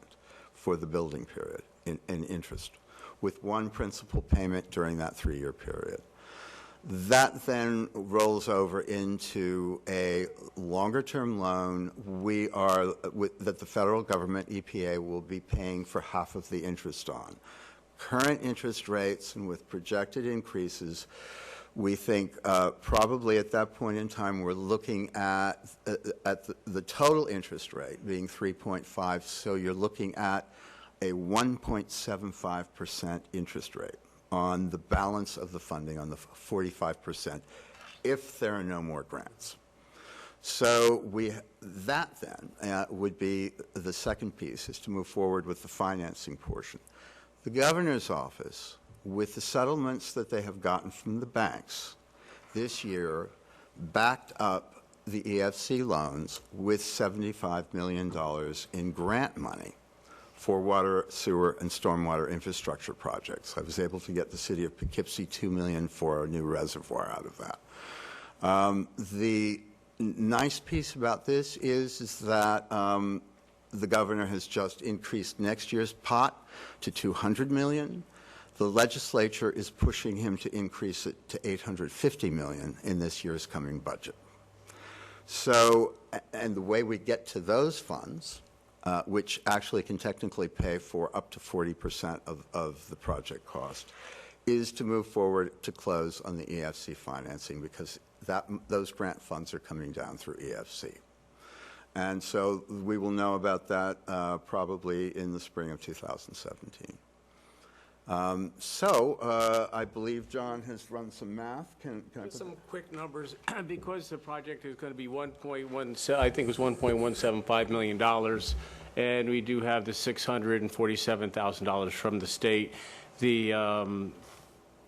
for the building period in interest, with one principal payment during that 3-year period. That then rolls over into a longer-term loan that the federal government, EPA, will be paying for half of the interest on. Current interest rates, and with projected increases, we think probably at that point in time we're looking at the total interest rate being 3.5, so you're looking at a 1.75% interest rate on the balance of the funding, on the 45%, if there are no more grants. So that then would be the second piece, is to move forward with the financing portion. The governor's office, with the settlements that they have gotten from the banks this year, backed up the EFC loans with $75 million in grant money for water, sewer, and stormwater infrastructure projects. I was able to get the city of Poughkeepsie $2 million for a new reservoir out of that. The nice piece about this is that the governor has just increased next year's pot to $200 million. The legislature is pushing him to increase it to $850 million in this year's coming budget. So, and the way we get to those funds, which actually can technically pay for up to 40% of the project cost, is to move forward to close on the EFC financing, because those grant funds are coming down through EFC. And so we will know about that probably in the spring of 2017. I believe John has run some math. Can I put some quick numbers? Because the project is going to be I think it was $1.175 million, and we do have the $647,000 from the state.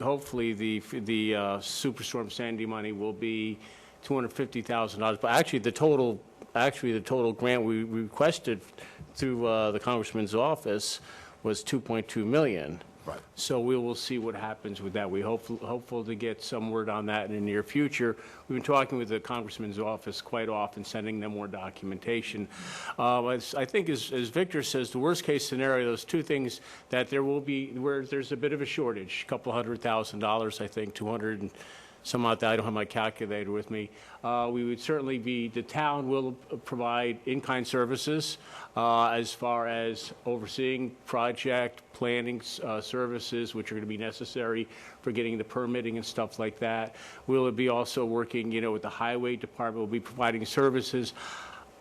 Hopefully the Superstorm Sandy money will be $250,000, but actually the total grant we requested through the Congressman's office was $2.2 million. Right. So we will see what happens with that. We hopeful to get some word on that in the near future. We've been talking with the Congressman's office quite often, sending them more documentation. I think, as Victor says, the worst case scenario, those two things that there will be, where there's a bit of a shortage, a couple $100,000, I think, 200 and some odd, I don't have my calculator with me. We would certainly the town will provide in-kind services as far as overseeing project planning services, which are going to be necessary for getting the permitting and stuff like that. We'll be also working, with the highway department. We'll be providing services.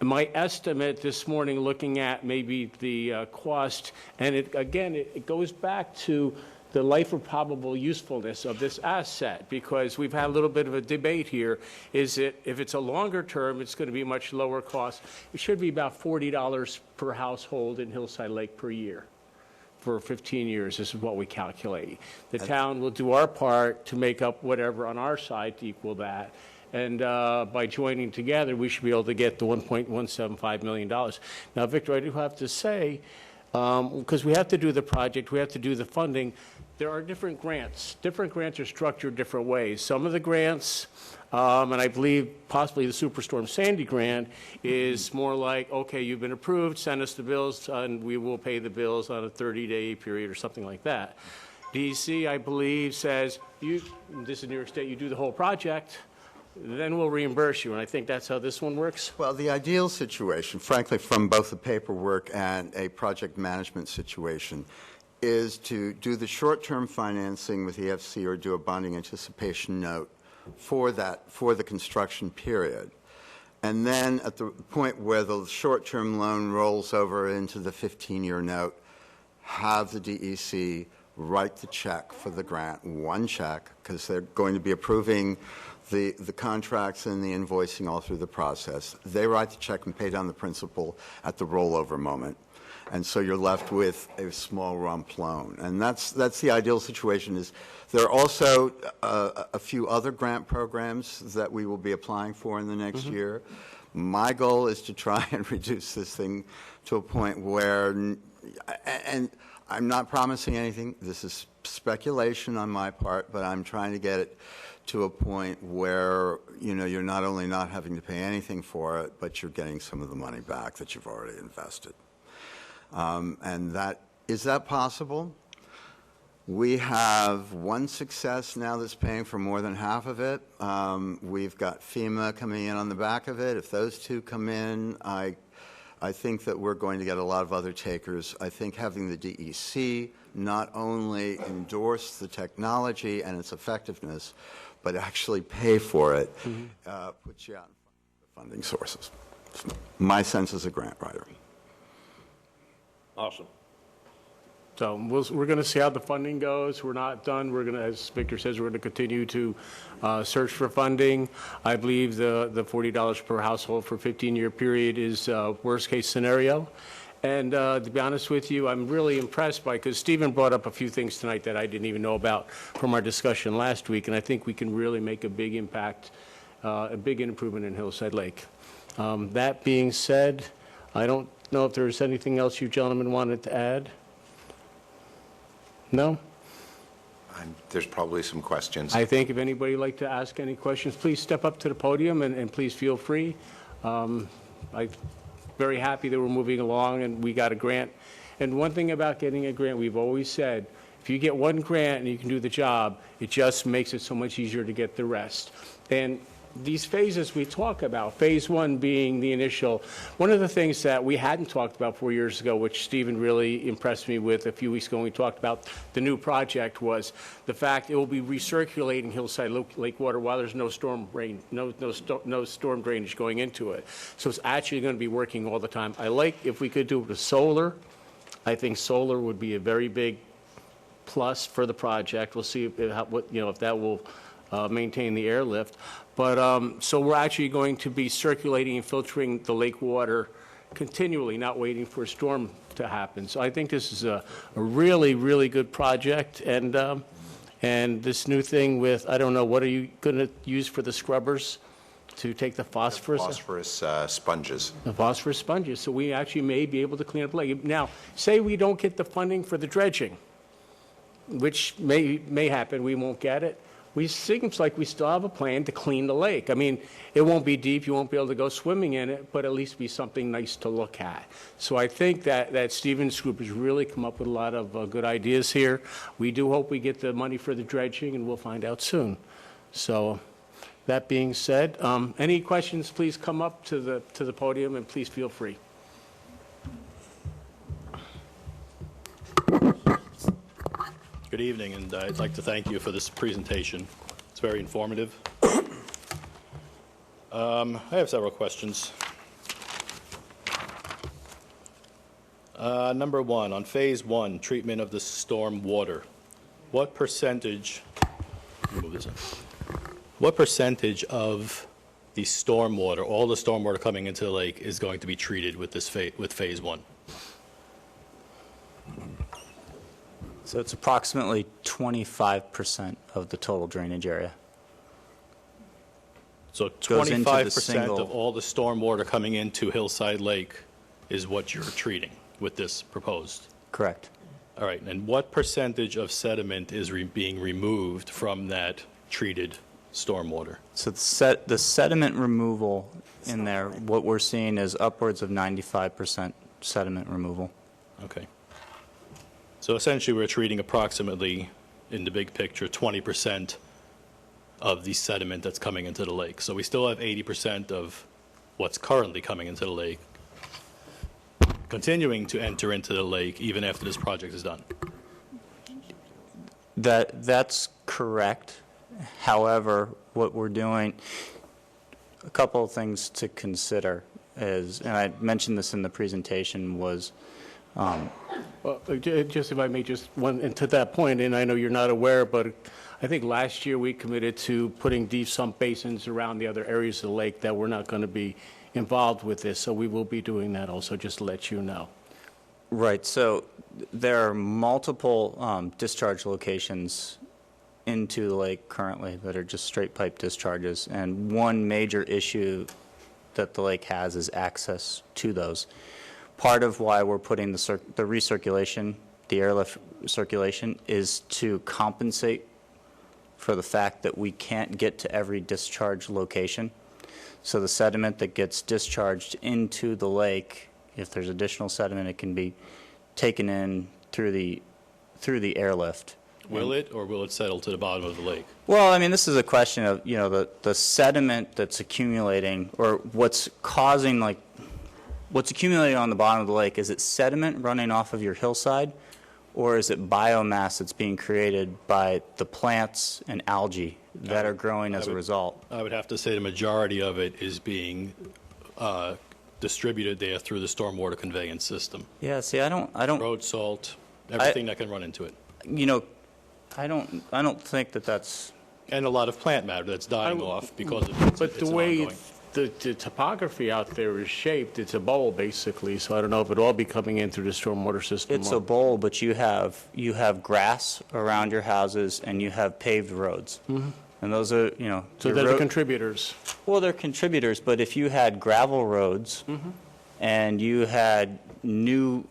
My estimate this morning, looking at maybe the cost, and it goes back to the life of probable usefulness of this asset, because we've had a little bit of a debate here. If it's a longer term, it's going to be much lower cost. It should be about $40 per household in Hillside Lake per year for 15 years. This is what we calculate. The town will do our part to make up whatever on our side to equal that. And by joining together, we should be able to get the $1.175 million. Now, Victor, I do have to say, because we have to do the project, we have to do the funding, there are different grants. Different grants are structured different ways. Some of the grants, and I believe possibly the Superstorm Sandy grant, is more like, okay, you've been approved, send us the bills, and we will pay the bills on a 30-day period or something like that. DC, I believe, says, this is New York State, you do the whole project, then we'll reimburse you, and I think that's how this one works. Well, the ideal situation, frankly, from both the paperwork and a project management situation, is to do the short-term financing with EFC or do a bonding anticipation note for the construction period. And then at the point where the short-term loan rolls over into the 15-year note, have the DEC write the check for the grant, one check, because they're going to be approving the contracts and the invoicing all through the process. They write the check and pay down the principal at the rollover moment. And so you're left with a small rump loan. And that's the ideal situation. There are also a few other grant programs that we will be applying for in the next year. My goal is to try and reduce this thing to a point where, and I'm not promising anything, this is speculation on my part, but I'm trying to get it to a point where, you're not only not having to pay anything for it, but you're getting some of the money back that you've already invested. And is that possible? We have one success now that's paying for more than half of it. We've got FEMA coming in on the back of it. If those two come in, I think that we're going to get a lot of other takers. I think having the DEC not only endorse the technology and its effectiveness, but actually pay for it, puts you out in front of the funding sources. My sense as a grant writer. Awesome. So we're going to see how the funding goes. We're not done. We're going to, as Victor says, we're going to continue to search for funding. I believe the $40 per household for a 15-year period is worst-case scenario. And to be honest with you, I'm really impressed by, because Stephen brought up a few things tonight that I didn't even know about from our discussion last week, and I think we can really make a big impact, a big improvement in Hillside Lake. That being said, I don't know if there's anything else you gentlemen wanted to add. No? There's probably some questions. I think if anybody would like to ask any questions, please step up to the podium and please feel free. I'm very happy that we're moving along and we got a grant. And one thing about getting a grant, we've always said, if you get one grant and you can do the job, it just makes it so much easier to get the rest. And these phases we talk about, phase one being the initial, one of the things that we hadn't talked about 4 years ago, which Stephen really impressed me with a few weeks ago when we talked about the new project, was the fact it will be recirculating Hillside Lake water while there's no storm rain, no storm drainage going into it. So it's actually going to be working all the time. I like if we could do it with solar. I think solar would be a very big plus for the project. We'll see if that will maintain the airlift. But so we're actually going to be circulating and filtering the lake water continually, not waiting for a storm to happen. So I think this is a really, really good project. And this new thing with, I don't know, what are you going to use for the scrubbers to take the phosphorus? Phosphorus sponges. The phosphorus sponges. So we actually may be able to clean up the lake. Now, say we don't get the funding for the dredging, which may happen. We won't get it. Seems like we still have a plan to clean the lake. I mean, it won't be deep, you won't be able to go swimming in it, but at least be something nice to look at. So I think that Stephen's group has really come up with a lot of good ideas here. We do hope we get the money for the dredging, and we'll find out soon. So that being said, any questions, please come up to the podium, and please feel free. Good evening, and I'd like to thank you for this presentation. It's very informative. I have several questions. Number one, on phase one, treatment of the storm water. What percentage, of the storm water, all the storm water coming into the lake, is going to be treated with with phase one? So it's approximately 25% of the total drainage area. So 25% of all the storm water coming into Hillside Lake is what you're treating with this proposed? Correct. All right, and what percentage of sediment is being removed from that treated stormwater? So the sediment removal in there, what we're seeing is upwards of 95% sediment removal. Okay. So essentially, we're treating approximately, in the big picture, 20% of the sediment that's coming into the lake. So we still have 80% of what's currently coming into the lake continuing to enter into the lake even after this project is done. That's correct. However, what we're doing, a couple of things to consider is, and I mentioned this in the presentation, was well, just if I may, just one, and to that point, and I know you're not aware, but I think last year we committed to putting deep sump basins around the other areas of the lake that we're not going to be involved with this, so we will be doing that also, just to let you know. Right, so there are multiple discharge locations into the lake currently that are just straight pipe discharges, and one major issue that the lake has is access to those. Part of why we're putting the recirculation, the airlift circulation, is to compensate for the fact that we can't get to every discharge location. So the sediment that gets discharged into the lake, if there's additional sediment, it can be taken in through the airlift. Will it, or will it settle to the bottom of the lake? Well, I mean, this is a question of, you know, the sediment that's accumulating, or what's causing, like, what's accumulating on the bottom of the lake. Is it sediment running off of your hillside, or is it biomass that's being created by the plants and algae that are growing as a result? I would have to say the majority of it is being distributed there through the stormwater conveyance system. Yeah, see, I don't. Road salt, everything that can run into it. You know, I don't think that that's... And a lot of plant matter that's dying off because of But it's the an way ongoing. the topography out there is shaped, it's a bowl, basically, so I don't know if it'll all be coming in through the stormwater system. It's a bowl, but you have grass around your houses, and you have paved roads. And those are, you know... So your they're the road- contributors. Well, they're contributors, but if you had gravel roads and you had new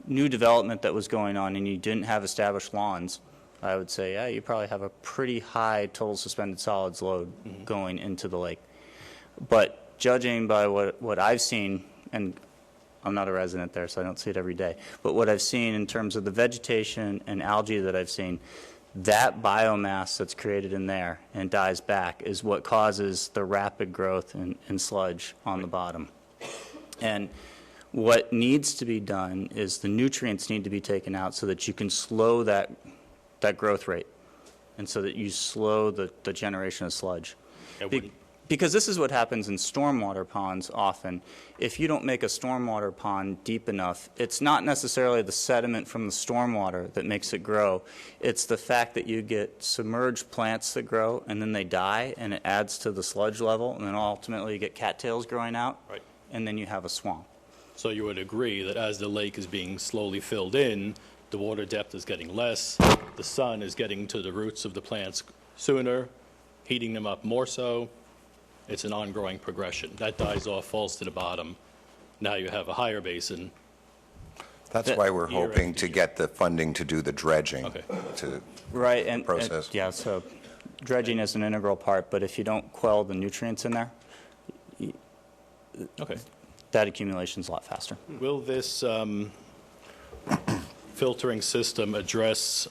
development that was going on and you didn't have established lawns, I would say, yeah, you probably have a pretty high total suspended solids load going into the lake. But judging by what I've seen, and I'm not a resident there, so I don't see it every day, but what I've seen in terms of the vegetation and algae that I've seen, that biomass that's created in there and dies back is what causes the rapid growth in sludge on the bottom. And what needs to be done is the nutrients need to be taken out so that you can slow that growth rate, and so that you slow the generation of sludge. Because this is what happens in stormwater ponds often. If you don't make a stormwater pond deep enough, it's not necessarily the sediment from the stormwater that makes it grow. It's the fact that you get submerged plants that grow and then they die, and it adds to the sludge level, and then ultimately you get cattails growing out, and then you have a swamp. So you would agree that as the lake is being slowly filled in, the water depth is getting less, the sun is getting to the roots of the plants sooner, heating them up more so. It's an ongoing progression. That dies off, falls to the bottom. Now you have a higher basin. That's why we're hoping to get the funding to do the dredging to Right, and process. yeah, so dredging is an integral part, but if you don't quell the nutrients in there, that accumulation's a lot faster. Will this filtering system address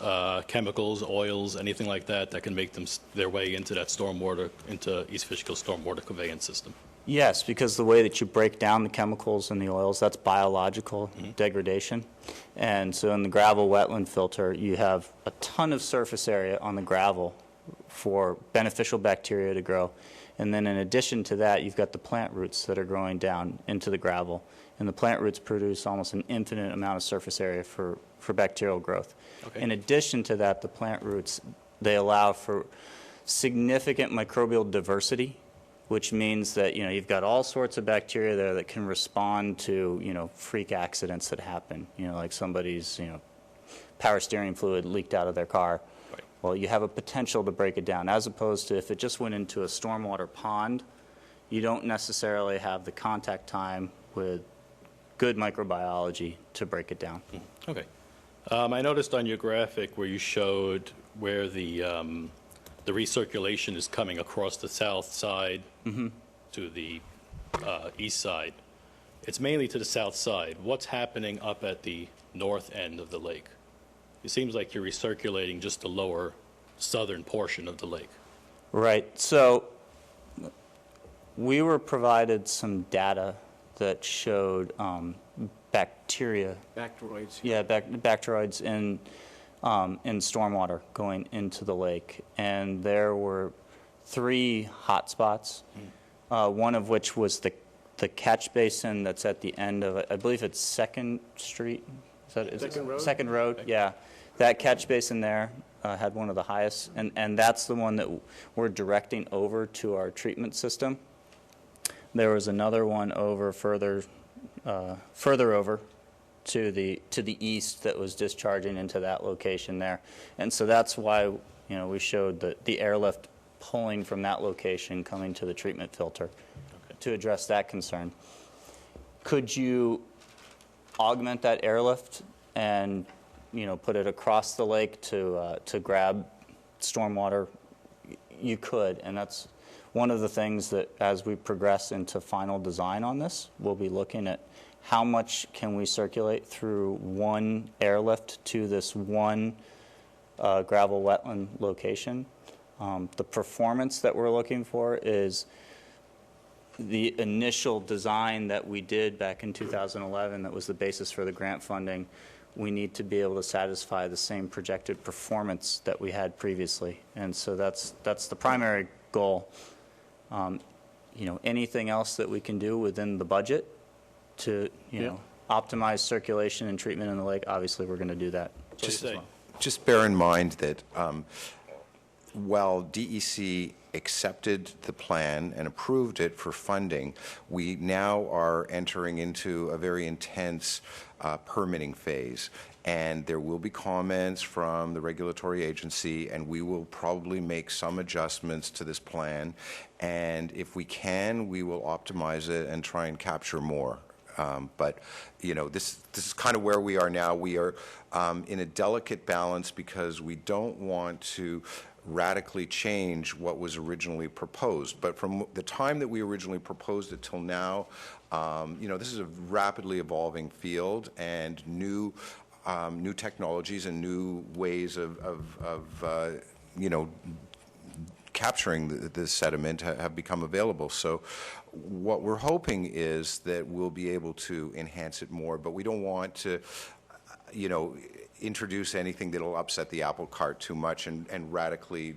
chemicals, oils, anything like that that can make them their way into that stormwater, into East Fishkill stormwater conveyance system? Yes, because the way that you break down the chemicals and the oils, that's biological degradation. And so in the gravel wetland filter, you have a ton of surface area on the gravel for beneficial bacteria to grow. And then in addition to that, you've got the plant roots that are growing down into the gravel. And the plant roots produce almost an infinite amount of surface area for bacterial growth. In addition to that, the plant roots, they allow for significant microbial diversity, which means that, you know, you've got all sorts of bacteria there that can respond to, you know, freak accidents that happen, you know, like somebody's, you know, power steering fluid leaked out of their car. Well, you have a potential to break it down, as opposed to if it just went into a stormwater pond, you don't necessarily have the contact time with good microbiology to break it down. Okay. I noticed on your graphic where you showed where the recirculation is coming across the south side to the east side. It's mainly to the south side. What's happening up at the north end of the lake? It seems like you're recirculating just the lower southern portion of the lake. Right. So we were provided some data that showed bacteria. Bacteroids. Yeah, bacteroids in stormwater going into the lake. And there were 3 hot spots, one of which was the catch basin that's at the end of, I believe it's 2nd Street. Is Second Road? Second Road, yeah. That catch basin there had one of the highest, and that's the one that we're directing over to our treatment system. There was another one over further over to the east that was discharging into that location there. And so that's why, you know, we showed the airlift pulling from that location coming to the treatment filter to address that concern. Could you augment that airlift and, you know, put it across the lake to grab stormwater? You could, and that's one of the things that as we progress into final design on this, we'll be looking at how much can we circulate through one airlift to this one gravel wetland location. The performance that we're looking for is the initial design that we did back in 2011 that was the basis for the grant funding. We need to be able to satisfy the same projected performance that we had previously. And so that's the primary goal. You know, anything else that we can do within the budget to, you know, optimize circulation and treatment in the lake, obviously we're going to do that. Just bear in mind that while DEC accepted the plan and approved it for funding, we now are entering into a very intense permitting phase. And there will be comments from the regulatory agency, and we will probably make some adjustments to this plan. And if we can, we will optimize it and try and capture more. But, you know, this is kind of where we are now. We are in a delicate balance because we don't want to radically change what was originally proposed. But from the time that we originally proposed it till now, you know, this is a rapidly evolving field, and new technologies and new ways of you know, capturing the sediment have become available. So what we're hoping is that we'll be able to enhance it more, but we don't want to, you know, introduce anything that'll upset the apple cart too much and radically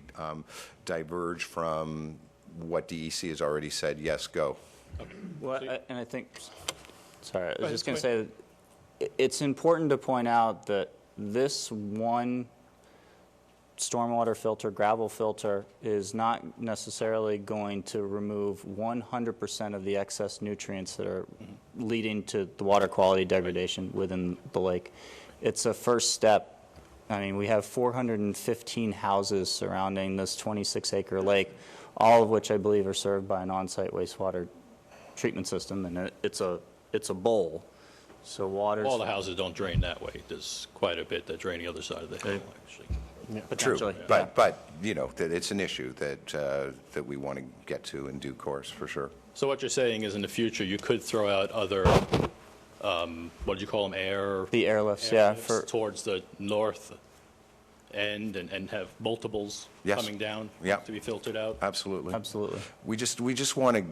diverge from what DEC has already said, yes, go. Okay. Well, and I think, sorry, I was just going to say that it's important to point out that this one stormwater filter, gravel filter, is not necessarily going to remove 100% of the excess nutrients that are leading to the water quality degradation within the lake. It's a first step. I mean, we have 415 houses surrounding this 26-acre lake, all of which I believe are served by an on-site wastewater treatment system, and it's a bowl. So water. All the houses don't drain that way. There's quite a bit that drain the other side of the hill, actually. Yeah, True, yeah. but you know, that it's an issue that we want to get to in due course, for sure. So what you're saying is in the future you could throw out other, what do you call them, The airlifts, yeah. Towards the north end and have multiples coming down to be filtered out? Absolutely. Absolutely. We just want to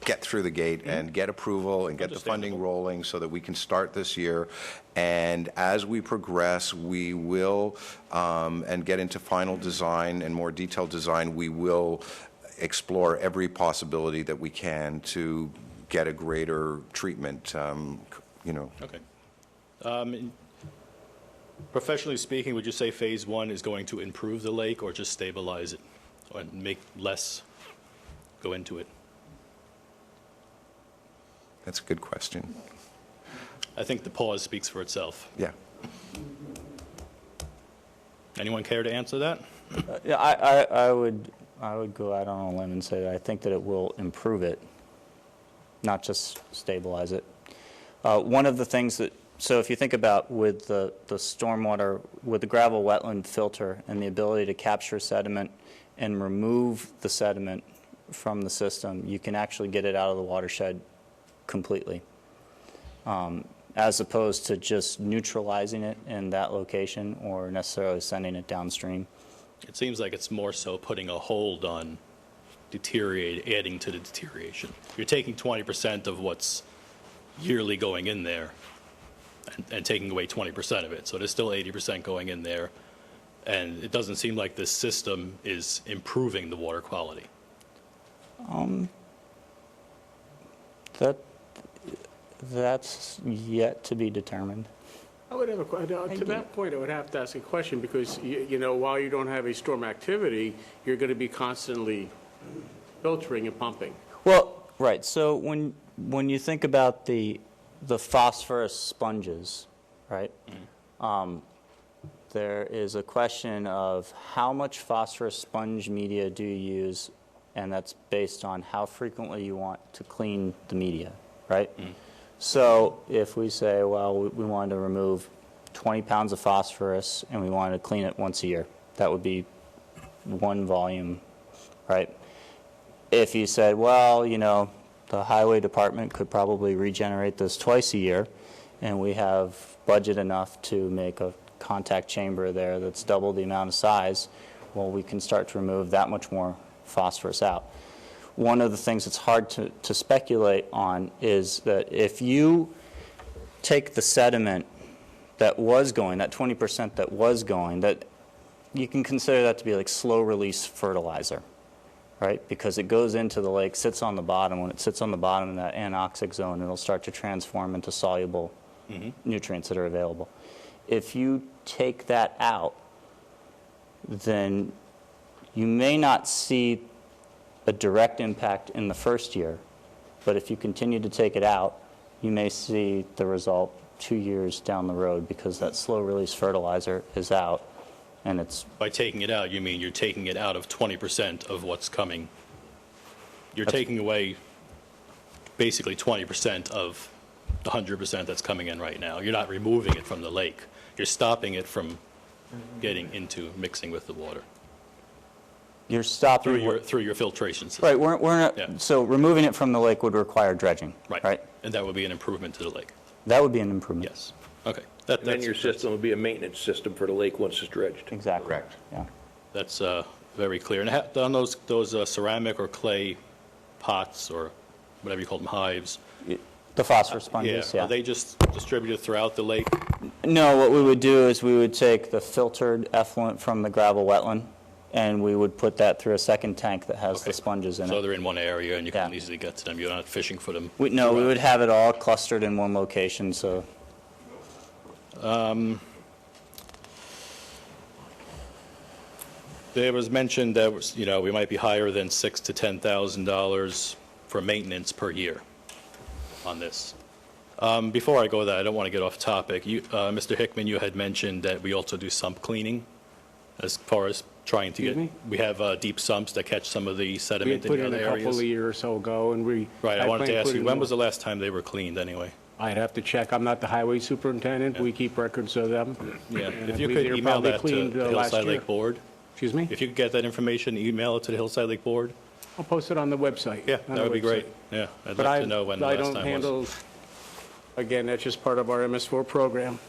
get through the gate and get approval and get the funding rolling so that we can start this year. And as we progress, we will, and get into final design and more detailed design, we will explore every possibility that we can to get a greater treatment, you know. Okay. Professionally speaking, would you say phase one is going to improve the lake or just stabilize it and make less go into it? That's a good question. I think the pause speaks for itself. Yeah. Anyone care to answer that? Yeah, I would go out on a limb and say that I think that it will improve it, not just stabilize it. One of the things that, so if you think about with the stormwater, with the gravel wetland filter and the ability to capture sediment and remove the sediment from the system, you can actually get it out of the watershed completely, as opposed to just neutralizing it in that location or necessarily sending it downstream. It seems like it's more so putting a hold on adding to the deterioration. You're taking 20% of what's yearly going in there and taking away 20% of it. So there's still 80% going in there. And it doesn't seem like this system is improving the water quality. That's yet to be determined. I would have to that point, I would have to ask a question because, you know, while you don't have a storm activity, you're going to be constantly filtering and pumping. Well, right. So when you think about the phosphorus sponges, right, there is a question of how much phosphorus sponge media do you use, and that's based on how frequently you want to clean the media, right? So if we say, well, we wanted to remove 20 pounds of phosphorus and we wanted to clean it once a year, that would be one volume, right? If you said, well, you know, the highway department could probably regenerate this twice a year, and we have budget enough to make a contact chamber there that's double the amount of size, well, we can start to remove that much more phosphorus out. One of the things that's hard to speculate on is that if you take the sediment that was going, that 20% that was going, that you can consider that to be like slow release fertilizer, right? Because it goes into the lake, sits on the bottom. When it sits on the bottom in that anoxic zone, it'll start to transform into soluble nutrients that are available. If you take that out, then you may not see a direct impact in the first year, but if you continue to take it out, you may see the result 2 years down the road because that slow-release fertilizer is out, and it's... By taking it out, you mean you're taking it out of 20% of what's coming. You're taking away basically 20% of the 100% that's coming in right now. You're not removing it from the lake. You're stopping it from getting into mixing with the water. You're stopping... Through your filtration system. Right, we're not, Yeah. so removing it from the lake would require dredging, right? And that would be an improvement to the lake. That would be an improvement. Yes. Okay. And then your system would be a maintenance system for the lake once it's dredged. Exactly. Correct. Yeah. That's very clear. And on those ceramic or clay pots or whatever you call them, hives. The phosphorus sponges, yeah. Are they just distributed throughout the lake? No, what we would do is we would take the filtered effluent from the gravel wetland, and we would put that through a second tank that has the sponges in it. So they're in one area and you can easily get to them. You're not fishing for them. No, we would have it all clustered in one location, so... There was mentioned that, we might be higher than $6,000 to $10,000 for maintenance per year on this. Before I go there, I don't want to get off topic. Mr. Hickman, you had mentioned that we also do sump cleaning as far as trying to get... We have deep sumps that catch some of the sediment in We the put other in a areas. couple of years or so ago, and we... Right, I wanted to ask you, when was the... the last time they were cleaned anyway? I'd have to check. I'm not the highway superintendent. We keep records of them. Yeah, And if I you believe could they were email probably that to cleaned, the last Hillside year. Lake Board. Excuse me? If you could get that information, email it to the Hillside Lake Board. I'll post it on the website. Yeah, on that the would be great. website. Yeah, I'd But like to know when the I last don't time handle, was. again, that's just part of our MS4 program.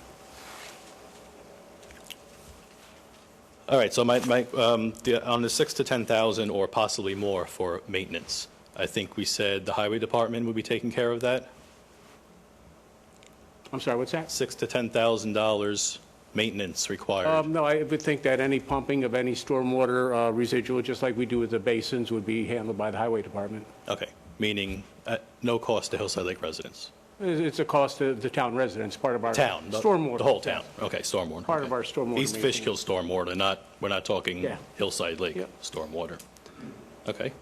All right, so on the 6 to 10,000 or possibly more for maintenance, I think we said the highway department would be taking care of that. I'm sorry, what's that? $6,000 to $10,000 maintenance required. No, I would think that any pumping of any stormwater residual, just like we do with the basins, would be handled by the highway department. Okay, meaning at no cost to Hillside Lake residents. It's a cost to the town residents, part of our Town, stormwater. the whole town. Okay, stormwater. Part of our stormwater. East maintenance. Fishkill stormwater, we're not talking Yeah. Hillside Lake Yep. stormwater. Okay.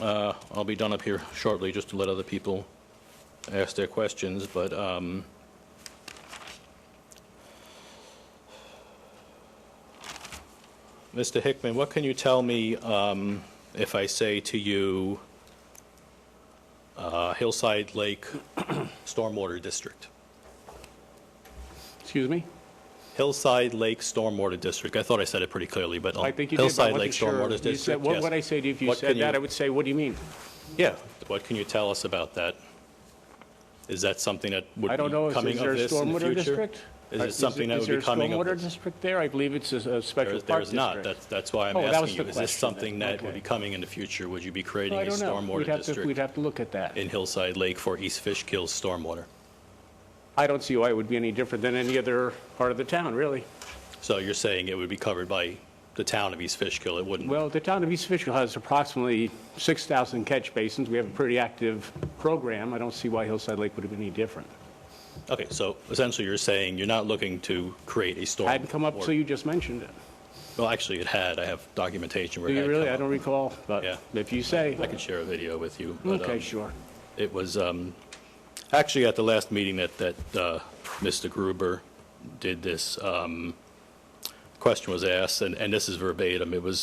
I'll be done up here shortly, just to let other people ask their questions, but Mr. Hickman, what can you tell me if I say to you Hillside Lake Stormwater District? Excuse me? Hillside Lake Stormwater District. I thought I said it pretty clearly, but I think you did, but I Hillside wasn't Lake sure. Stormwater You said- District, What yes. would I say to you if you What said can that? I would say, what do you mean? Yeah, what can you tell us about that? Is that something that would I don't know, be coming is there of a this in the stormwater future? district? Is it something that would be coming Is of there a stormwater this? district there? I believe it's a special park There's not. district. That's why I'm Oh, that was asking the you. Is this question something then. that would Okay. be coming in the future? Would you be creating I a don't know. stormwater district We'd have to look at that. in Hillside Lake for East Fishkill stormwater? I don't see why it would be any different than any other part of the town, really. So you're saying it would be covered by the town of East Fishkill? It wouldn't? Well, the town of East Fishkill has approximately 6,000 catch basins. We have a pretty active program. I don't see why Hillside Lake would have been any different. Okay, so essentially you're saying you're not looking to create a storm. Hadn't come up until you just mentioned it. Well, actually it had. I have documentation where Do it you had really? come I up. don't recall, but Yeah. if you say. I can share a video with you. But, Okay, sure. It was actually at the last meeting that Mr. Gruber did this. Question was asked, and this is verbatim. It was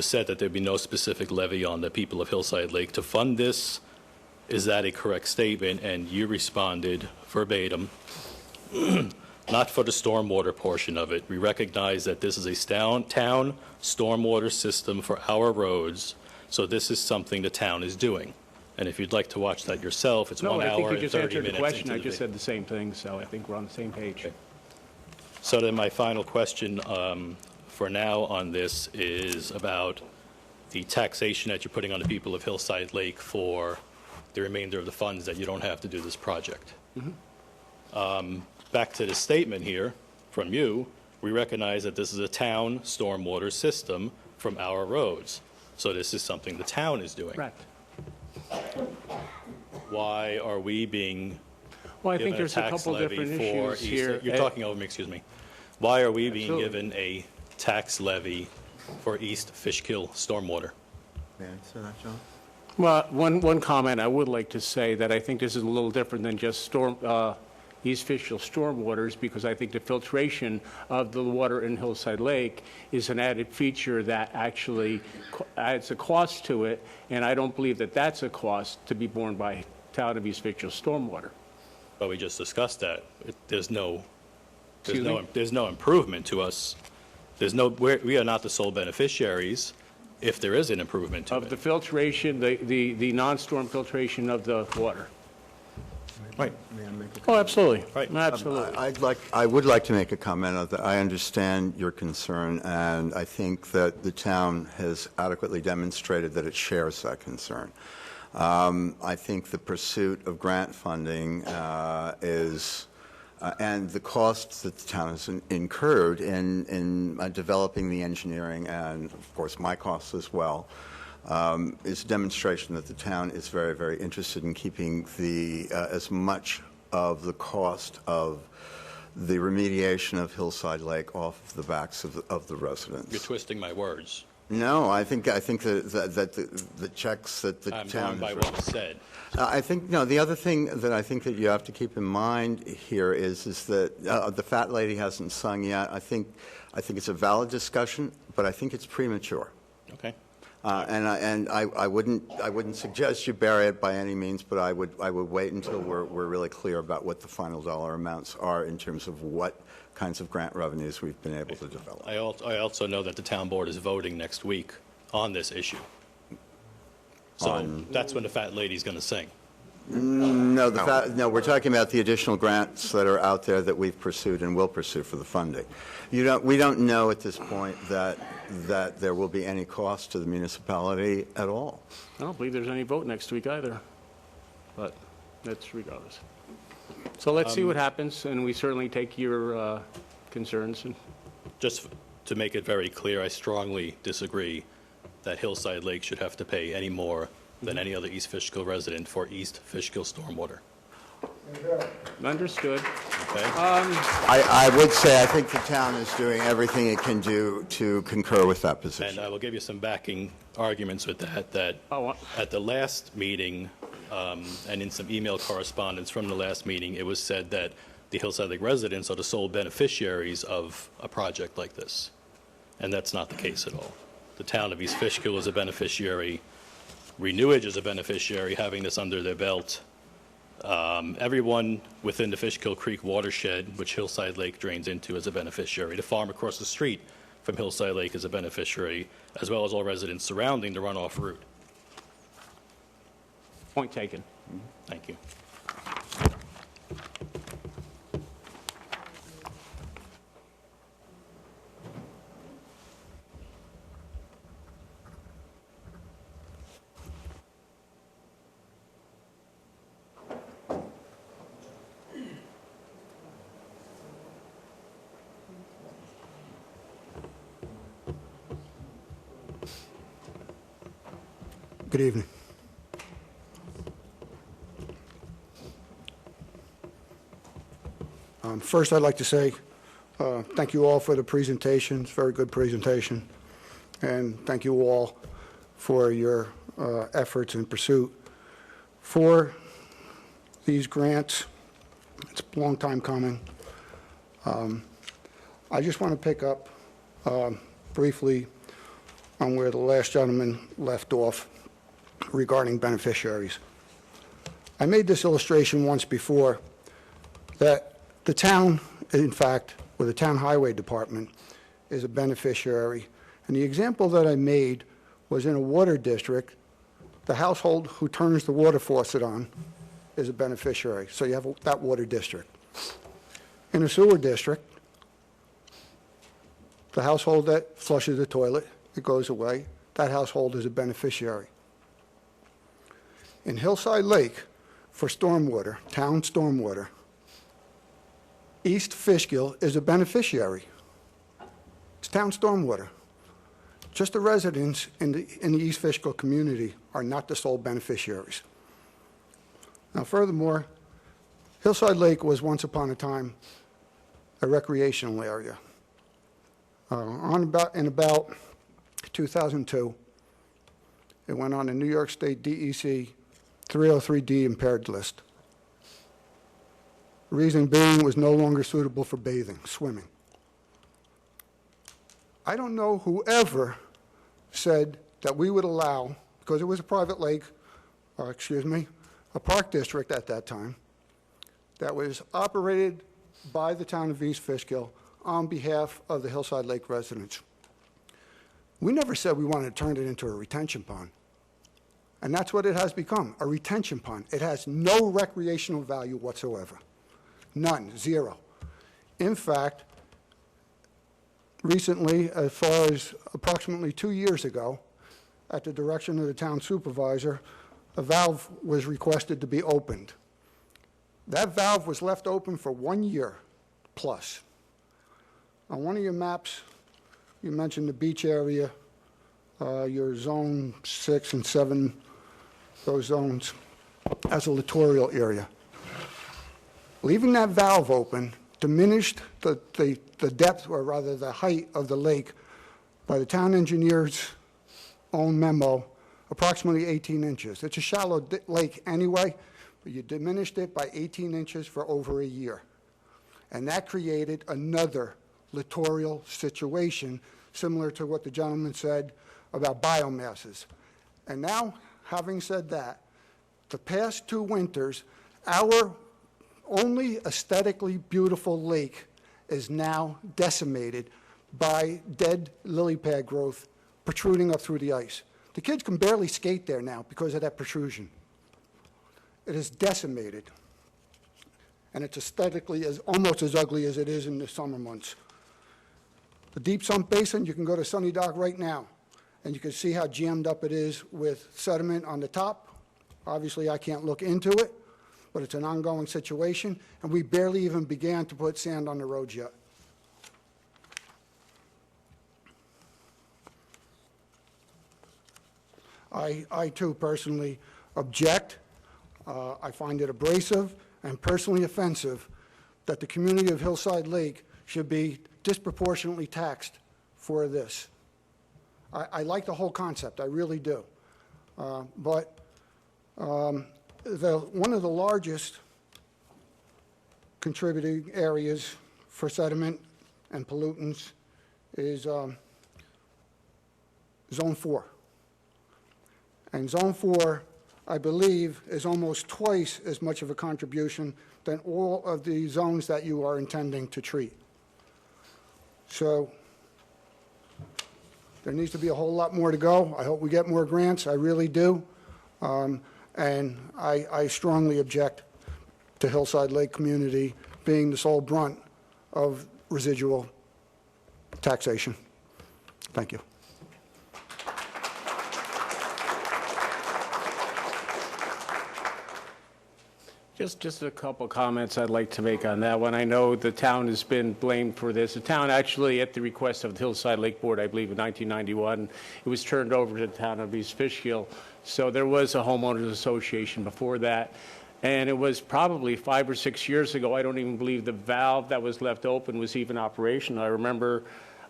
said that there'd be no specific levy on the people of Hillside Lake to fund this. Is that a correct statement? And you responded verbatim, not for the stormwater portion of it. We recognize that this is a town stormwater system for our roads, so this is something the town is doing. And if you'd like to watch that yourself, it's 1 No, I hour think you and just 30 answered minutes the question. into I the just video. said the same thing, so I think we're on the same page. So then my final question for now on this is about the taxation that you're putting on the people of Hillside Lake for the remainder of the funds that you don't have to do this project. Back to the statement here from you, we recognize that this is a town stormwater system from our roads. So this is something the town is doing. Correct. Why are we being Well, I think given there's a tax couple levy different for issues East- here. You're talking over me, excuse me. Why are we being Absolutely. given a tax levy for East Fishkill stormwater? May I answer that, John? Well, one comment I would like to say that I think this is a little different than just East Fishkill stormwaters, because I think the filtration of the water in Hillside Lake is an added feature that actually adds a cost to it, and I don't believe that that's a cost to be borne by town of East Fishkill stormwater. But we just discussed that. There's no improvement to us. We are not the sole beneficiaries if there is an improvement to Of it. the filtration, the non-storm filtration of the water. Right. May I make a Oh, absolutely. Right. Absolutely. I would like to make a comment on that. I understand your concern, and I think that the town has adequately demonstrated that it shares that concern. I think the pursuit of grant funding and the costs that the town has incurred in developing the engineering, and of course my costs as well, is a demonstration that the town is very, very interested in keeping as much of the cost of the remediation of Hillside Lake off of the backs of the residents. You're twisting my words. No, I think that the checks that the I'm town going by has what was said. I think, no, the other thing that I think that you have to keep in mind here is that the fat lady hasn't sung yet. I think it's a valid discussion, but I think it's premature. Okay. And I wouldn't suggest you bury it by any means, but I would wait until we're really clear about what the final dollar amounts are in terms of what kinds of grant revenues we've been able to develop. I also know that the town board is voting next week on this issue. So that's when the fat lady's going to sing. No, we're talking about the additional grants that are out there that we've pursued and will pursue for the funding. We don't know at this point that there will be any cost to the municipality at all. I don't believe there's any vote next week either, but that's regardless. So let's see what happens, and we certainly take your concerns. Just to make it very clear, I strongly disagree that Hillside Lake should have to pay any more than any other East Fishkill resident for East Fishkill stormwater. Understood. Okay? I would say I think the town is doing everything it can do to concur with that position. And I will give you some backing arguments with that at the last meeting, and in some email correspondence from the last meeting, it was said that the Hillside Lake residents are the sole beneficiaries of a project like this. And that's not the case at all. The town of East Fishkill is a beneficiary. Renewage is a beneficiary, having this under their belt. Everyone within the Fishkill Creek watershed, which Hillside Lake drains into, is a beneficiary. The farm across the street from Hillside Lake is a beneficiary, as well as all residents surrounding the runoff route. Point taken. Thank you. Good evening. First, I'd like to say thank you all for the presentations, very good presentation, and thank you all for your efforts in pursuit for these grants. It's a long time coming. I just want to pick up briefly on where the last gentleman left off regarding beneficiaries. I made this illustration once before that the town, in fact, or the town highway department is a beneficiary. And the example that I made was in a water district, the household who turns the water faucet on is a beneficiary. So you have that water district. In a sewer district, the household that flushes the toilet, it goes away, that household is a beneficiary. In Hillside Lake, for stormwater, town stormwater, East Fishkill is a beneficiary. It's town stormwater. Just the residents in the East Fishkill community are not the sole beneficiaries. Now, furthermore, Hillside Lake was once upon a time a recreational area. In about 2002, it went on the New York State DEC 303D impaired list. The reason being it was no longer suitable for bathing, swimming. I don't know whoever said that we would allow, because it was a private lake, a park district at that time, that was operated by the town of East Fishkill on behalf of the Hillside Lake residents. We never said we wanted to turn it into a retention pond. And that's what it has become, a retention pond. It has no recreational value whatsoever. None, zero. In fact, recently, as far as approximately 2 years ago, at the direction of the town supervisor, a valve was requested to be opened. That valve was left open for 1 year plus. On one of your maps, you mentioned the beach area, your zone 6 and 7, those zones, as a littoral area. Leaving that valve open diminished the depth, or rather the height of the lake by the town engineer's own memo, approximately 18 inches. It's a shallow lake anyway, but you diminished it by 18 inches for over a year. And that created another littoral situation, similar to what the gentleman said about biomasses. And now, having said that, the past 2 winters, our only aesthetically beautiful lake is now decimated by dead lily pad growth protruding up through the ice. The kids can barely skate there now because of that protrusion. It is decimated, and it's aesthetically almost as ugly as it is in the summer months. The deep sump basin, you can go to Sunny Dock right now, and you can see how jammed up it is with sediment on the top. Obviously, I can't look into it, but it's an ongoing situation, and we barely even began to put sand on the roads yet. I too personally object. I find it abrasive and personally offensive that the community of Hillside Lake should be disproportionately taxed for this. I like the whole concept, I really do. But one of the largest contributing areas for sediment and pollutants is Zone 4. And Zone 4, I believe, is almost twice as much of a contribution than all of the zones that you are intending to treat. So there needs to be a whole lot more to go. I hope we get more grants, I really do. And I strongly object to Hillside Lake community being the sole brunt of residual taxation. Thank you. Just a couple comments I'd like to make on that one. I know the town has been blamed for this. The town actually, at the request of the Hillside Lake Board, I believe in 1991, it was turned over to the town of East Fishkill. So there was a homeowners association before that. And it was probably 5 or 6 years ago. I don't even believe the valve that was left open was even operational. I remember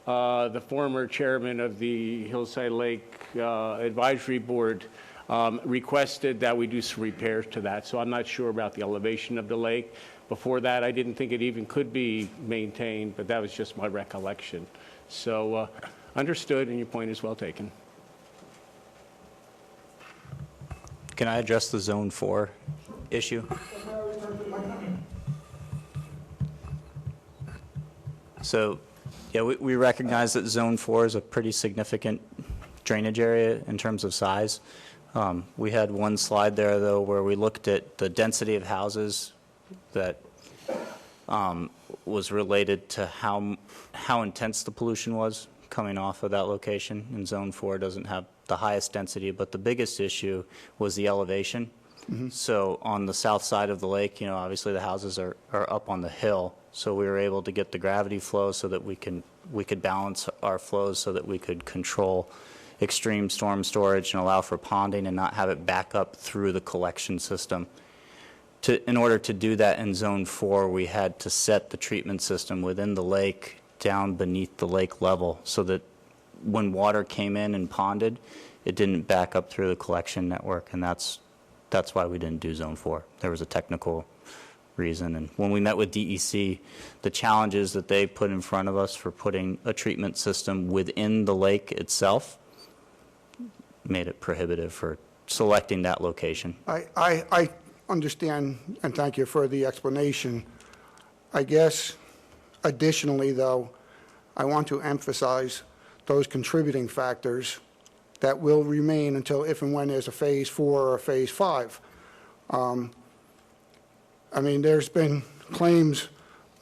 the former chairman of the Hillside Lake Advisory Board requested that we do some repairs to that. So I'm not sure about the elevation of the lake. Before that, I didn't think it even could be maintained, but that was just my recollection. So understood, and your point is well taken. Can I address the Zone 4 issue? So, yeah, we recognize that Zone 4 is a pretty significant drainage area in terms of size. We had one slide there, though, where we looked at the density of houses that was related to how intense the pollution was coming off of that location. And Zone 4 doesn't have the highest density, but the biggest issue was the elevation. Mm-hmm. So on the south side of the lake, you know, obviously the houses are up on the hill, so we were able to get the gravity flow so that we could balance our flows so that we could control extreme storm storage and allow for ponding and not have it back up through the collection system. in order to do that in Zone 4, we had to set the treatment system within the lake down beneath the lake level so that when water came in and ponded, it didn't back up through the collection network, and that's why we didn't do Zone 4. There was a technical reason, and when we met with DEC, the challenges that they put in front of us for putting a treatment system within the lake itself made it prohibitive for selecting that location. I understand, and thank you for the explanation. I guess additionally, though, I want to emphasize those contributing factors that will remain until if and when there's a Phase 4 or a Phase 5. I mean, there's been claims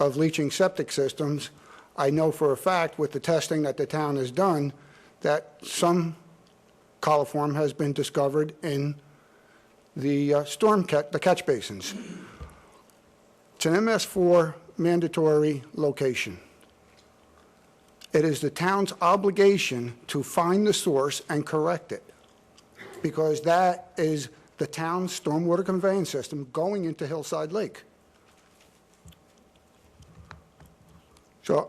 of leaching septic systems. I know for a fact with the testing that the town has done that some coliform has been discovered in the the catch basins. It's an MS4 mandatory location. It is the town's obligation to find the source and correct it, because that is the town's stormwater conveyance system going into Hillside Lake. So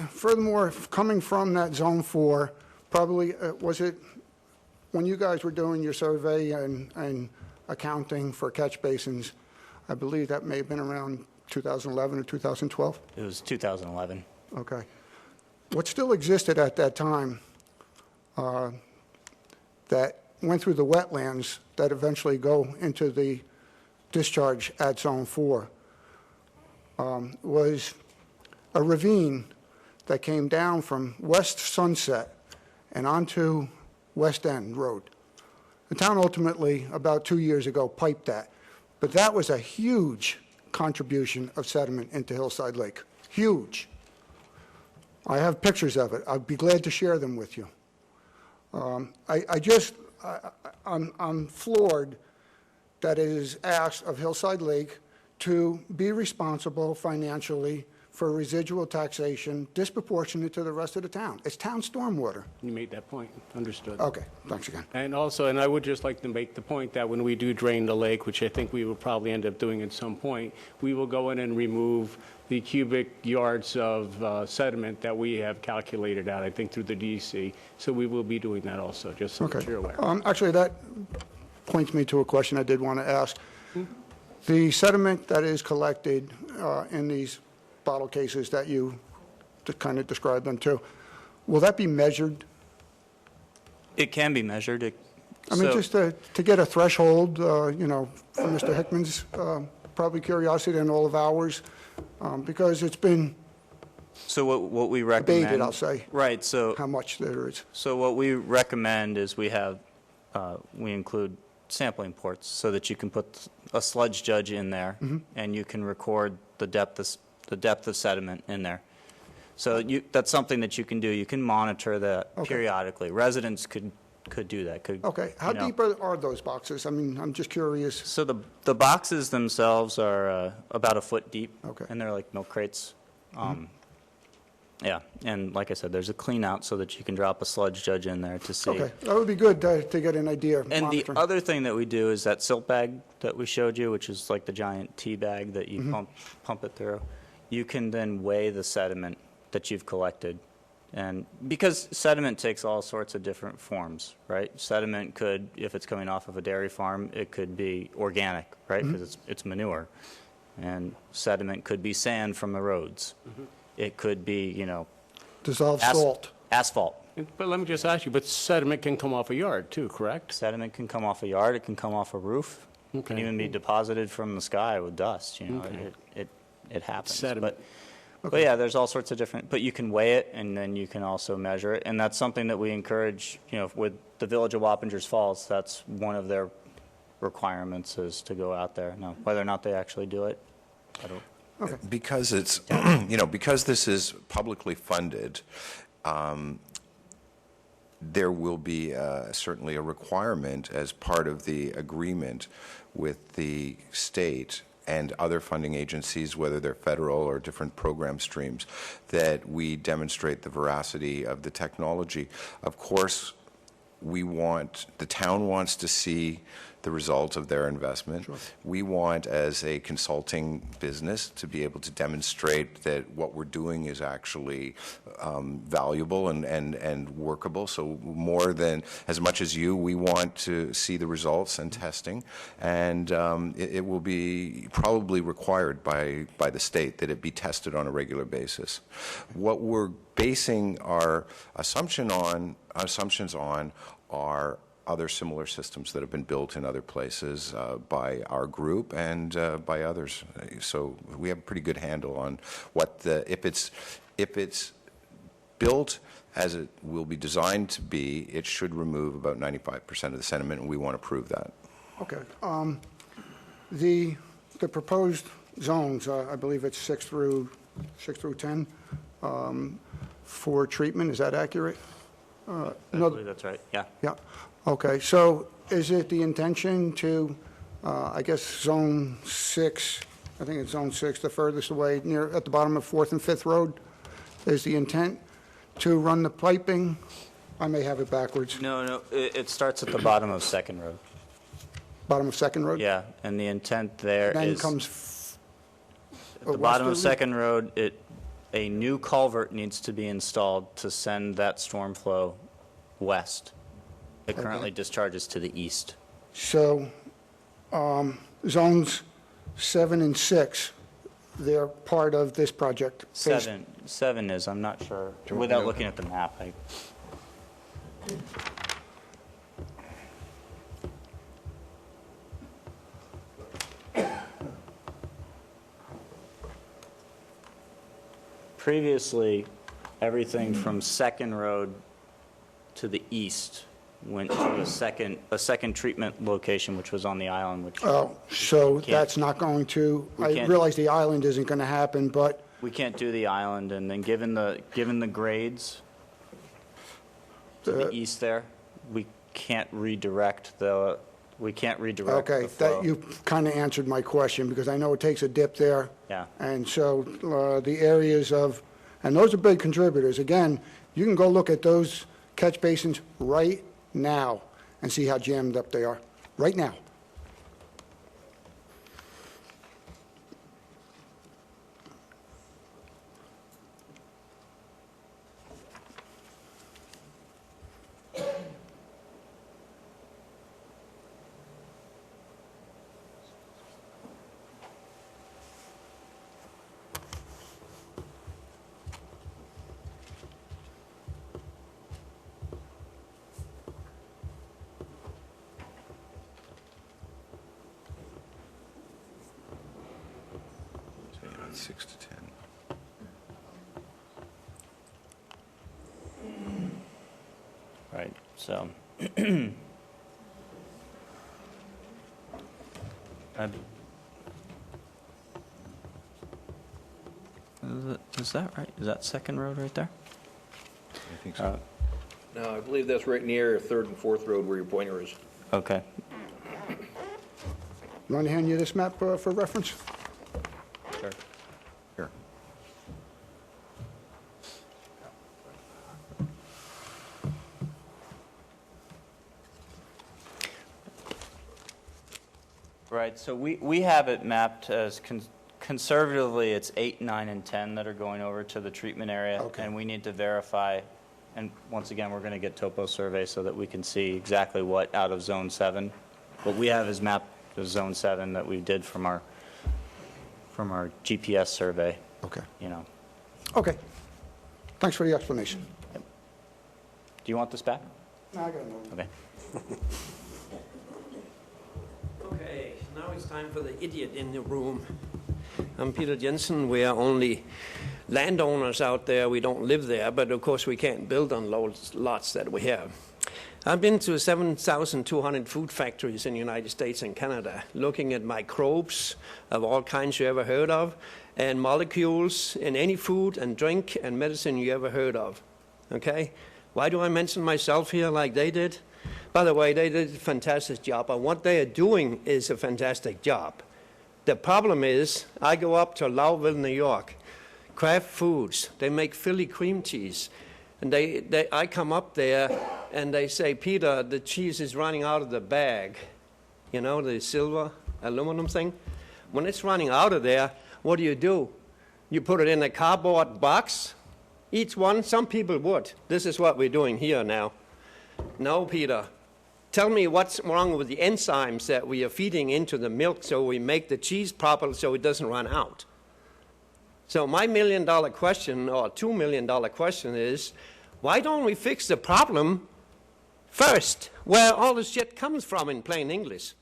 furthermore, coming from that Zone 4, probably, was it when you guys were doing your survey and accounting for catch basins, I believe that may have been around 2011 or 2012? It was 2011. Okay. What still existed at that time that went through the wetlands that eventually go into the discharge at Zone 4 was a ravine that came down from West Sunset and onto West End Road. The town ultimately, about 2 years ago, piped that. But that was a huge contribution of sediment into Hillside Lake. Huge. I have pictures of it. I'd be glad to share them with you. I'm floored that it is asked of Hillside Lake to be responsible financially for residual taxation disproportionate to the rest of the town. It's town stormwater. You made that point. Understood. Okay, thanks again. And also, and I would just like to make the point that when we do drain the lake, which I think we will probably end up doing at some point, we will go in and remove the cubic yards of sediment that we have calculated out, I think, through the DEC. So we will be doing that also, just so that you're aware. Actually, that points me to a question I did want to ask. The sediment that is collected in these bottle cases that you kind of described them to, will that be measured? It can be measured. I mean, just to get a threshold, you know, for Mr. Hickman's probably curiosity and all of ours, because it's been So what we recommend... debated, I'll say. Right, so... How much there is. So what we recommend is we include sampling ports so that you can put a sludge judge in there and you can record the depth of sediment in there. So that's something that you can do. You can monitor that periodically. Residents could do that. Okay. How deep are those boxes? I mean, I'm just curious. So the boxes themselves are about a foot deep, and they're like milk crates. Yeah, and like I said, there's a clean out so that you can drop a sludge judge in there to see. Okay, that would be good to get an idea. And the other thing that we do is that silt bag that we showed you, which is like the giant tea bag that you pump it through. You can then weigh the sediment that you've collected. And because sediment takes all sorts of different forms, right? Sediment could, if it's coming off of a dairy farm, it could be organic, right? Because it's manure. And sediment could be sand from the roads. It could be, you know... Dissolved salt. Asphalt. But let me just ask you, but sediment can come off a yard too, correct? Sediment can come off a yard. It can come off a roof. It can even be deposited from the sky with dust, you know. It happens. Sediment. But yeah, there's all sorts of different, but you can weigh it and then you can also measure it. And that's something that we encourage, you know, with the Village of Wappingers Falls, that's one of their requirements is to go out there. Now, whether or not they actually do it, I don't. Because it's, you know, because this is publicly funded, there will be certainly a requirement as part of the agreement with the state and other funding agencies, whether they're federal or different program streams, that we demonstrate the veracity of the technology. Of course, the town wants to see the result of their investment. Sure. We want, as a consulting business, to be able to demonstrate that what we're doing is actually valuable and workable. So more than, as much as you, we want to see the results and testing. And it will be probably required by the state that it be tested on a regular basis. What we're basing our assumptions on are other similar systems that have been built in other places by our group and by others. So we have a pretty good handle on what if it's built as it will be designed to be, it should remove about 95% of the sediment, and we want to prove that. Okay. The proposed zones, I believe it's 6 through 10, for treatment, is that accurate? I believe that's right, yeah. Yeah. Okay, so is it the intention to, I guess, Zone 6, I think it's Zone 6, the furthest away, at the bottom of 4th and 5th Road, is the intent to run the piping? I may have it backwards. No, it starts at the bottom of 2nd Road. Bottom of 2nd Road? Yeah, and the intent there Then is... comes at the bottom of 2nd Road, a new culvert needs to be installed to send that storm flow west. It currently discharges to the east. So, zones 7 and 6, they're part of this project? Seven is, I'm not sure, without looking at the map. Previously, everything from 2nd Road to the east went to a second treatment location, which was on the island, which... Oh, so that's not going to, I realize the island isn't going to happen, but... We can't do the island, and then given the grades to the east there, we can't redirect the Okay, flow. you kind of answered my question, because I know it takes a dip there. Yeah. And so the areas of, and those are big contributors. Again, you can go look at those catch basins right now and see how jammed up they are, right now. About 6 to 10. Right, so... Is that right? Is that 2nd Road right there? I think so. No, I believe that's right near 3rd and 4th Road where your pointer is. Okay. You want to hand you this map for reference? Sure. Here. Right, so we have it mapped as conservatively, it's 8, 9, and 10 that are going over to the treatment area. Okay. And we need to verify, and once again, we're going to get topo survey so that we can see exactly what out of Zone 7. What we have is mapped as Zone 7 that we did from our GPS survey. Okay. You know. Okay. Thanks for the explanation. Do you want this back? No, I got it. Okay. Okay, now it's time for the idiot in the room. I'm Peter Jensen. We are only landowners out there. We don't live there, but of course we can't build on lots that we have. I've been to 7,200 food factories in the United States and Canada, looking at microbes of all kinds you ever heard of, and molecules in any food and drink and medicine you ever heard of. Okay? Why do I mention myself here like they did? By the way, they did a fantastic job, and what they are doing is a fantastic job. The problem is, I go up to Lowville, New York, Kraft Foods, they make Philly cream cheese. And I come up there and they say, Peter, the cheese is running out of the bag. You know, the silver aluminum thing. When it's running out of there, what do? You put it in a cardboard box, each one. Some people would. This is what we're doing here now. No, Peter. Tell me what's wrong with the enzymes that we are feeding into the milk so we make the cheese properly so it doesn't run out. So my $1 million question, or $2 million question is, why don't we fix the problem first, where all the shit comes from in plain English?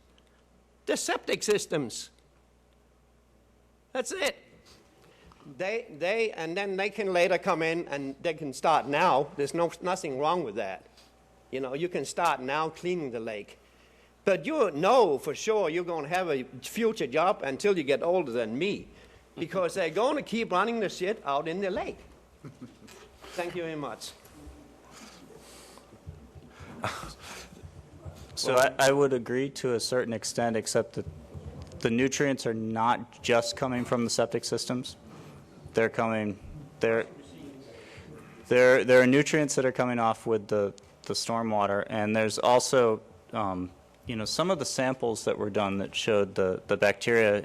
The septic systems. That's it. And then they can later come in and they can start now. There's nothing wrong with that. You know, you can start now cleaning the lake. But you know for sure you're going to have a future job until you get older than me, because they're going to keep running the shit out in the lake. Thank you very much. So I would agree to a certain extent, except that the nutrients are not just coming from the septic systems. There are nutrients that are coming off with the stormwater, and there's also, you know, some of the samples that were done that showed the bacteria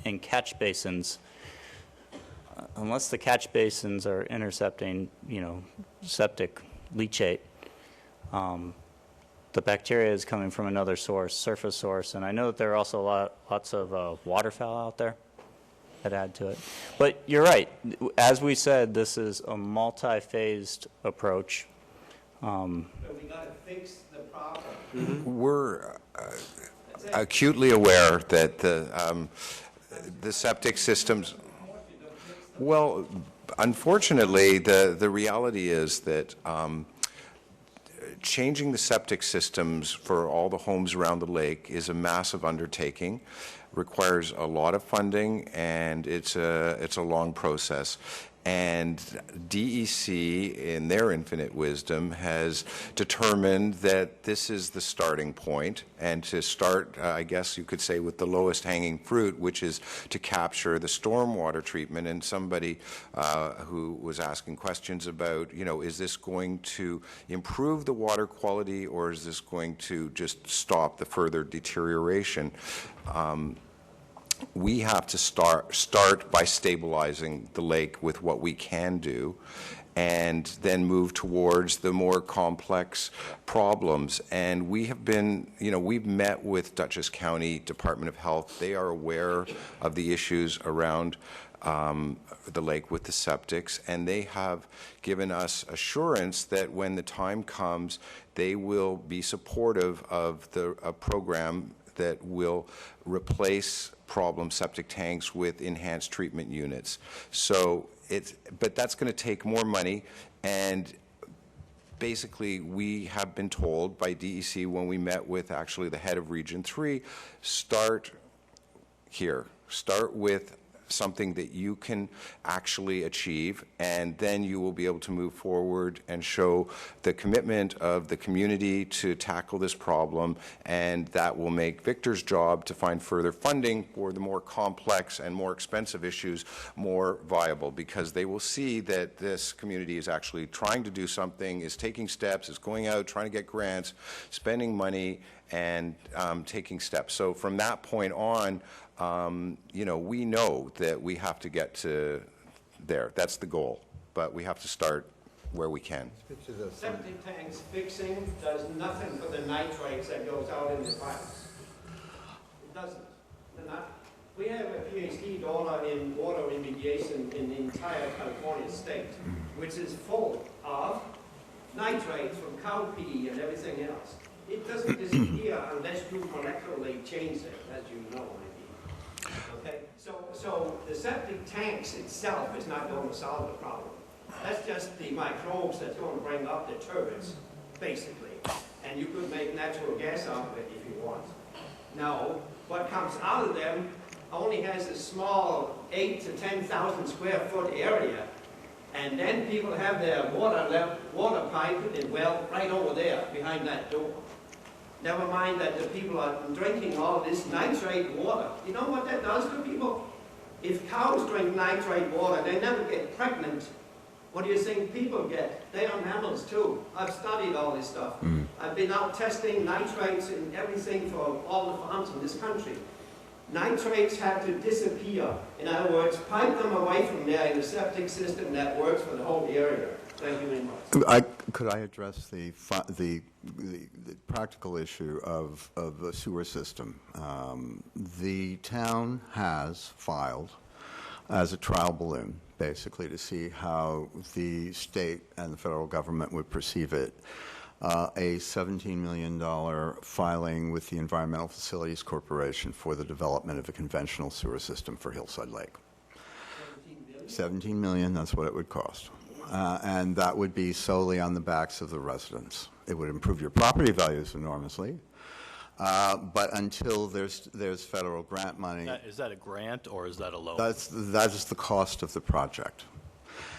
in catch basins. Unless the catch basins are intercepting, you know, septic leachate, the bacteria is coming from another source, surface source, and I know that there are also lots of waterfowl out there that add to it. But you're right. As we said, this is a multi-phased approach. But we got to fix the problem. We're acutely aware that the septic systems. Well, unfortunately, the reality is that changing the septic systems for all the homes around the lake is a massive undertaking, requires a lot of funding, and it's a long process. And DEC, in their infinite wisdom, has determined that this is the starting point, and to start, I guess you could say, with the lowest hanging fruit, which is to capture the stormwater treatment. And somebody who was asking questions about, you know, is this going to improve the water quality, or is this going to just stop the further deterioration? We have to start by stabilizing the lake with what we can do, and then move towards the more complex problems. And we have been, you know, we've met with Dutchess County Department of Health. They are aware of the issues around the lake with the septics, and they have given us assurance that when the time comes, they will be supportive of a program that will replace problem septic tanks with enhanced treatment units. So but that's going to take more money, and basically we have been told by DEC when we met with actually the head of Region 3, start here. Start with something that you can actually achieve, and then you will be able to move forward and show the commitment of the community to tackle this problem, and that will make Victor's job to find further funding for the more complex and more expensive issues more viable, because they will see that this community is actually trying to do something, is taking steps, is going out, trying to get grants, spending money, and taking steps. So from that point on, you know, we know that we have to get to there. That's the goal. But we have to start where we can. Septic tanks fixing does nothing for the nitrates that goes out in the pipes. It doesn't. We have a PhD dollar in water remediation in the entire California state, which is full of nitrates from cow pee and everything else. It doesn't disappear unless you molecularly change it, as you know. Okay, so the septic tanks itself is not going to solve the problem. That's just the microbes that's going to bring up the turbines, basically. And you could make natural gas out of it if you want. Now, what comes out of them only has a small 8,000 to 10,000 square foot area. And then people have their water pipe and well right over there behind that door. Never mind that the people are drinking all this nitrate water. You know what that does to people? If cows drink nitrate water, they never get pregnant What do you think people get? They are mammals too. I've studied all this stuff. I've been out testing nitrates and everything for all the farms in this country. Nitrates have to disappear. In other words, pipe them away from there in a septic system that works for the whole area. Thank you very much. Could I address the practical issue of the sewer system? The town has filed as a trial balloon, basically, to see how the state and the federal government would perceive it, a $17 million filing with the Environmental Facilities Corporation for the development of a conventional sewer system for Hillside Lake. 17 million, that's what it would cost. And that would be solely on the backs of the residents. It would improve your property values enormously, but until there's federal grant money. Is that a grant or is that a loan? That is the cost of the project.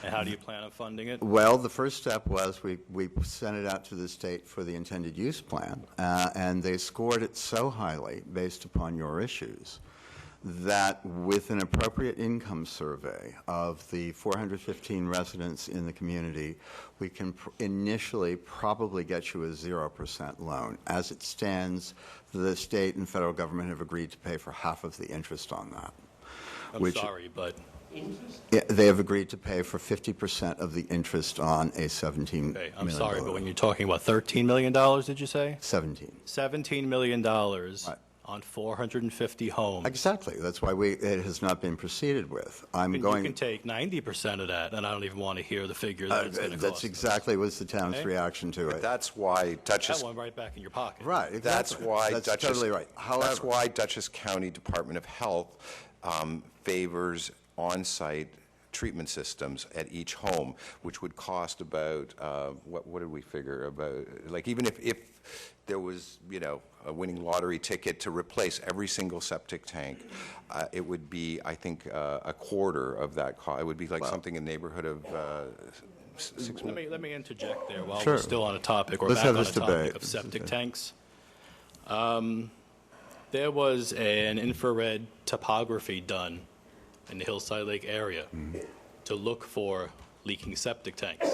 And how do you plan on funding it? Well, the first step was we sent it out to the state for the intended use plan, and they scored it so highly based upon your issues that with an appropriate income survey of the 415 residents in the community, we can initially probably get you a 0% loan. As it stands, the state and federal government have agreed to pay for half of the interest on that. I'm sorry, but... They have agreed to pay for 50% of the interest on a $17 million. I'm sorry, but when you're talking about $13 million, did you say? 17. $17 million on 450 homes. Exactly. That's why it has not been proceeded with. You can take 90% of that, and I don't even want to hear the figure that it's going to cost. That's exactly was the town's reaction to it. That's why Dutchess... That one right back in your pocket. Right, exactly. That's why That's totally right. However, that's why Dutchess County Department of Health favors on-site treatment systems at each home, which would cost about, what did we figure, about, like, even if there was, you know, a winning lottery ticket to replace every single septic tank, it would be, I think, a quarter of that cost. It would be like something in the neighborhood of $6 million. Let me interject there while Sure. we're still on a topic. We're Let's back have on this the topic debate. of septic tanks. There was an infrared topography done in the Hillside Lake area to look for leaking septic tanks.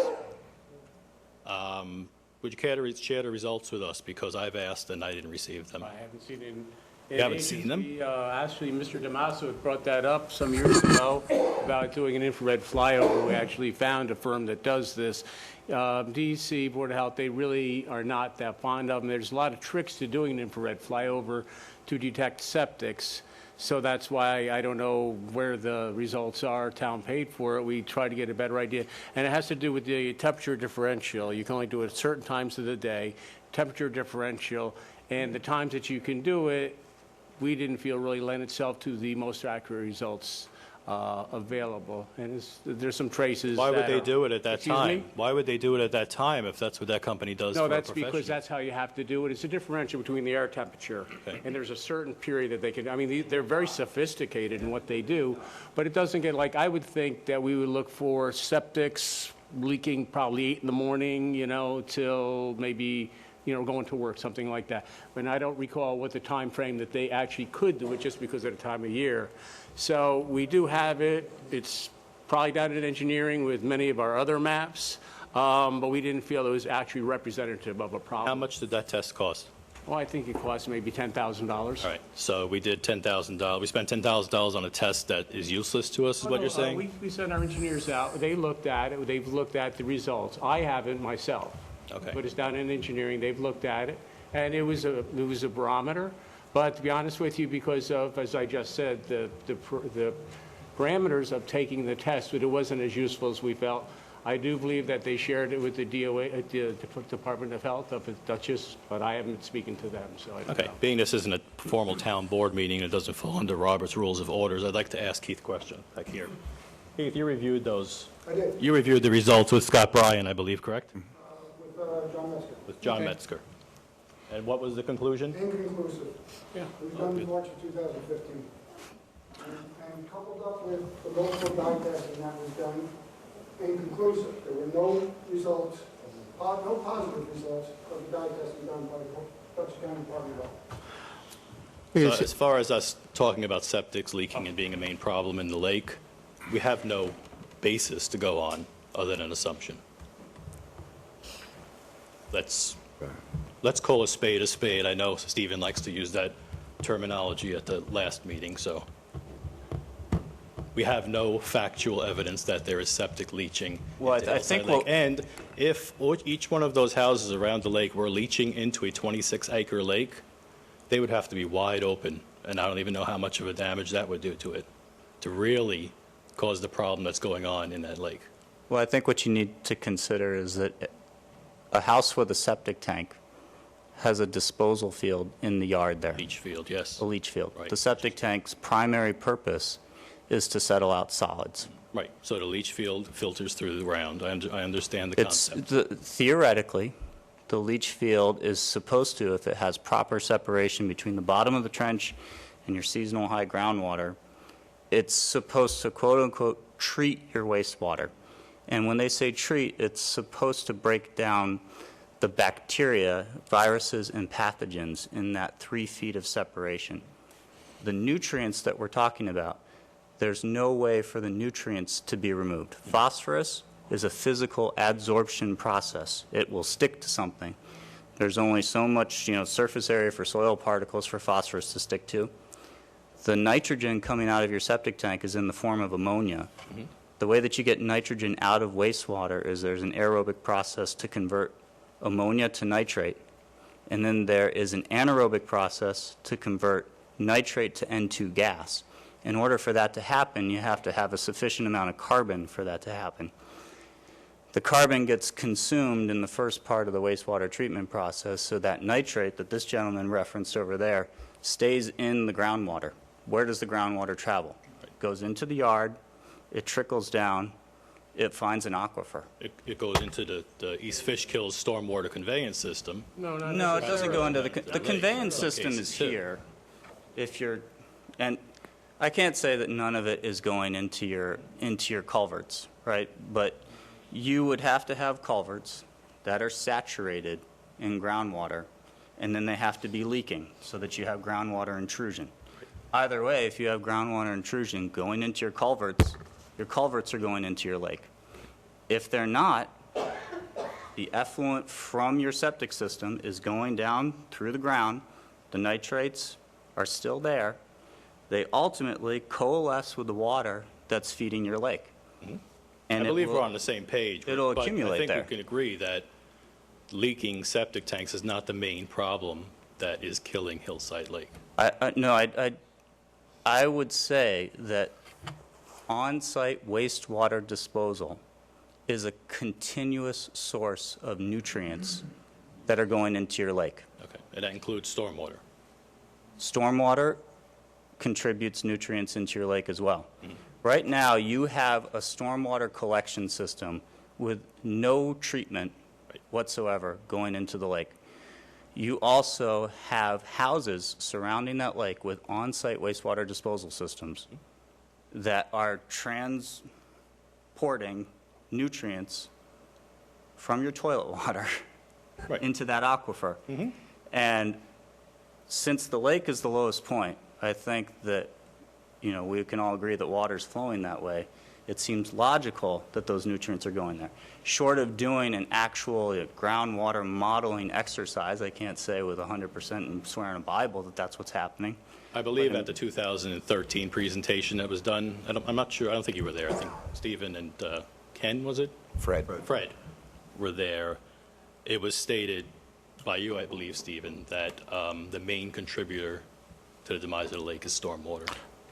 Would you care to share the results with us? Because I've asked and I didn't receive them. I haven't seen it. You haven't seen them? Actually, Mr. Damaso brought that up some years ago about doing an infrared flyover. We actually found a firm that does this. DC, Board of Health, they really are not that fond of them. There's a lot of tricks to doing an infrared flyover to detect septics. So that's why I don't know where the results are. Town paid for it. We try to get a better idea. And it has to do with the temperature differential. You can only do it at certain times of the day, temperature differential, and the times that you can do it, we didn't feel really lend itself to the most accurate results available. And there's some traces. Why would they do it at that Excuse time? me? Why would they do it at that time if that's what that company does for No, a that's professional? because that's how you have to do it. It's a differential between the air temperature. And there's a certain period that they can, I mean, they're very sophisticated in what they do, but it doesn't get, like, I would think that we would look for septics leaking probably 8 in the morning, you know, till maybe, you know, going to work, something like that. But I don't recall what the time frame that they actually could do it just because of the time of year. So we do have it. It's probably done in engineering with many of our other maps, but we didn't feel it was actually representative of a problem. How much did that test cost? Well, I think it cost maybe $10,000. All right, so we did $10,000. We spent $10,000 on a test that is useless to us, is what you're saying? We sent our engineers out. They looked at it. They've looked at the results. I haven't myself. Okay. But it's down in engineering. They've looked at it, and it was a barometer. But to be honest with you, because of, as I just said, the parameters of taking the test, but it wasn't as useful as we felt. I do believe that they shared it with the DOA, the Department of Health up at Dutchess, but I haven't been speaking to them, so I don't Okay, know. being this isn't a formal town board meeting, it doesn't fall under Robert's Rules of Orders, I'd like to ask Keith a question back here. Keith, you reviewed those. I did. You reviewed the results with Scott Bryan, I believe, correct? With John Metzger. With John Metzger. And what was the conclusion? Inconclusive. Yeah. It was done in March of 2015. And coupled up with the local dye testing that was done, inconclusive. There were no results, no positive results of the dye testing done by the Dutchess County Department of Health. So as far as us talking about septics leaking and being a main problem in the lake, we have no basis to go on other than an assumption. Let's call a spade a spade. I know Stephen likes to use that terminology at the last meeting, so we have no factual evidence that there is septic leaching. Well, into I Hillside think Lake. And if each one of those houses around the lake were leaching into a 26-acre lake, they would have to be wide open, and I don't even know how much of a damage that would do to it, to really cause the problem that's going on in that lake. Well, I think what you need to consider is that a house with a septic tank has a disposal field in the yard there. Leach field, yes. A leach field. Right. The septic tank's primary purpose is to settle out solids. Right, so the leach field filters through the ground. I understand the concept. Theoretically, the leach field is supposed to, if it has proper separation between the bottom of the trench and your seasonal high groundwater, it's supposed to, quote-unquote, treat your wastewater. And when they say treat, it's supposed to break down the bacteria, viruses, and pathogens in that 3 feet of separation. The nutrients that we're talking about, there's no way for the nutrients to be removed. Phosphorus is a physical adsorption process. It will stick to something. There's only so much, surface area for soil particles for phosphorus to stick to. The nitrogen coming out of your septic tank is in the form of ammonia. Mm-hmm. The way that you get nitrogen out of wastewater is there's an aerobic process to convert ammonia to nitrate, and then there is an anaerobic process to convert nitrate to N2 gas. In order for that to happen, you have to have a sufficient amount of carbon for that to happen. The carbon gets consumed in the first part of the wastewater treatment process, so that nitrate that this gentleman referenced over there stays in the groundwater. Where does the groundwater travel? It goes into the yard, it trickles down, it finds an aquifer. It goes into the East Fishkill stormwater conveyance system. No, it doesn't go into the conveyance system is here. And I can't say that none of it is going into your culverts, right? But you would have to have culverts that are saturated in groundwater, and then they have to be leaking so that you have groundwater intrusion. Either way, if you have groundwater intrusion going into your culverts are going into your lake. If they're not, the effluent from your septic system is going down through the ground. The nitrates are still there. They ultimately coalesce with the water that's feeding your lake. Mm-hmm. And I believe we're on the same page. It'll accumulate there. I there. think we can agree that leaking septic tanks is not the main problem that is killing Hillside Lake. I would say that on-site wastewater disposal is a continuous source of nutrients that are going into your lake. Okay, and that includes stormwater. Stormwater contributes nutrients into your lake as well. Mm-hmm. Right now, you have a stormwater collection system with no treatment whatsoever going into the lake. You also have houses surrounding that lake with on-site wastewater disposal systems that are transporting nutrients from your toilet water into that aquifer. Mm-hmm. And since the lake is the lowest point, I think that we can all agree that water's flowing that way. It seems logical that those nutrients are going there. Short of doing an actual groundwater modeling exercise, I can't say with 100% and swear on a Bible that that's what's happening. I believe at the 2013 presentation that was done, I'm not sure, I don't think you were there. I think Stephen and Ken, was it? Fred were there. It was stated by you, I believe, Stephen, that the main contributor to the demise of the lake is stormwater.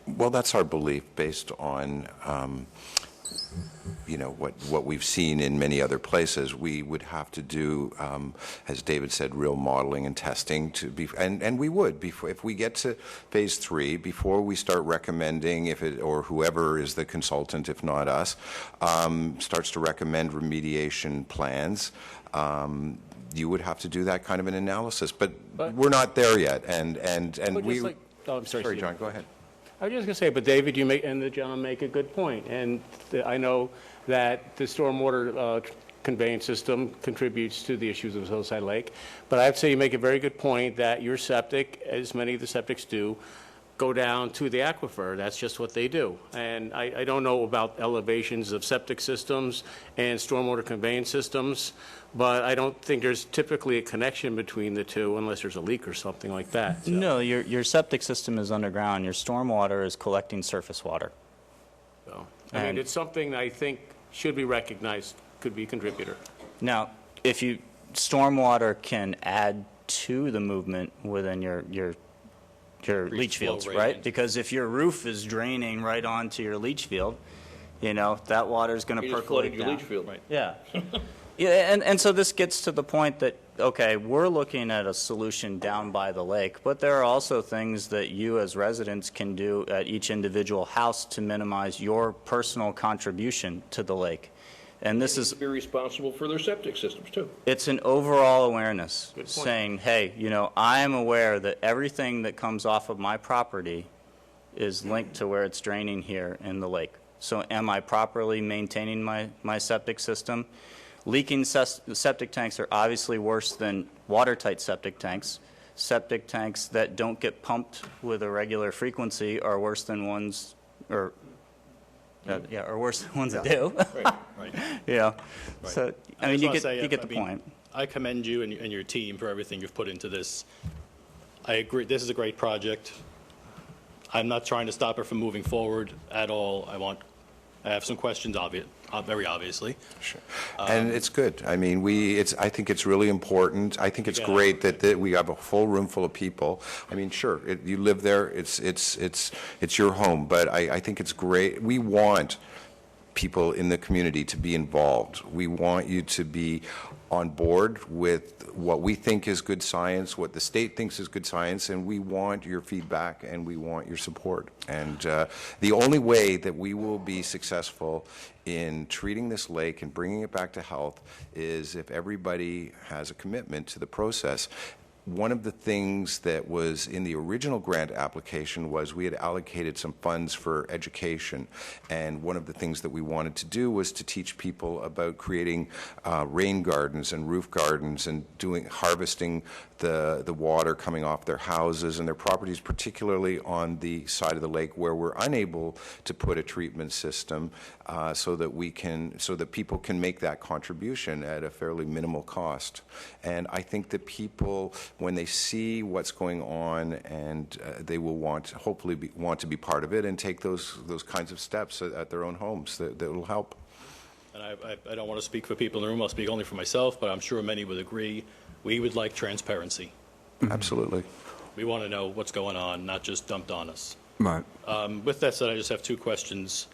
Well, that's our belief based on, what we've seen in many other places. We would have to do, as David said, real modeling and testing and we would, if we get to phase 3, before we start recommending, or whoever is the consultant, if not us, starts to recommend remediation plans, you would have to do that kind of an analysis. But we're not there yet, and we. I'm sorry, John, go ahead. I was just going to say, but David, you and the gentleman make a good point, and I know that the stormwater conveyance system contributes to the issues of Hillside Lake, but I have to say you make a very good point that your septic, as many of the septics do, go down to the aquifer. That's just what they do. And I don't know about elevations of septic systems and stormwater conveyance systems, but I don't think there's typically a connection between the two unless there's a leak or something like that. So- No, your septic system is underground. Your stormwater is collecting surface water. So, I mean, And- it's something that I think should be recognized, could be a contributor. Now, if stormwater can add to the movement within your leach flow fields, rate right? into- Because if your roof is draining right onto your leach field, that water is going to You just percolate flooded your down. leach field. Right. Yeah. Yeah, and so this gets to the point that, okay, we're looking at a solution down by the lake, but there are also things that you as residents can do at each individual house to minimize your personal contribution to the lake. And this is, Be responsible for their septic systems, too. it's an overall awareness, Good point. saying, hey, I am aware that everything that comes off of my property is linked to where it's draining here in the lake. So am I properly maintaining my septic system? Leaking septic tanks are obviously worse than watertight septic tanks. Septic tanks that don't get pumped with a regular frequency are worse than ones, or worse than ones that do. Right. Yeah. Right. So, I I mean, just you wanna get, say, you get I the mean, point. I commend you and your team for everything you've put into this. I agree, this is a great project. I'm not trying to stop it from moving forward at all. I have some questions, very obviously. Sure. And it's good. I mean, I think it's really important. I think it's Yeah. great that we have a full room full of people. I mean, sure, you live there, it's your home, but I think it's great. We want people in the community to be involved. We want you to be on board with what we think is good science, what the state thinks is good science, and we want your feedback and we want your support. And the only way that we will be successful in treating this lake and bringing it back to health is if everybody has a commitment to the process. One of the things that was in the original grant application was we had allocated some funds for education, and one of the things that we wanted to do was to teach people about creating rain gardens and roof gardens and harvesting the water coming off their houses and their properties, particularly on the side of the lake where we're unable to put a treatment system, so that people can make that contribution at a fairly minimal cost. And I think that people, when they see what's going on, and they will hopefully want to be part of it and take those kinds of steps at their own homes that will help. And I don't want to speak for people in the room, I'll speak only for myself, but I'm sure many would agree. We would like transparency. Absolutely. We want to know what's going on, not just dumped on us. Right. With that said, I just have two questions.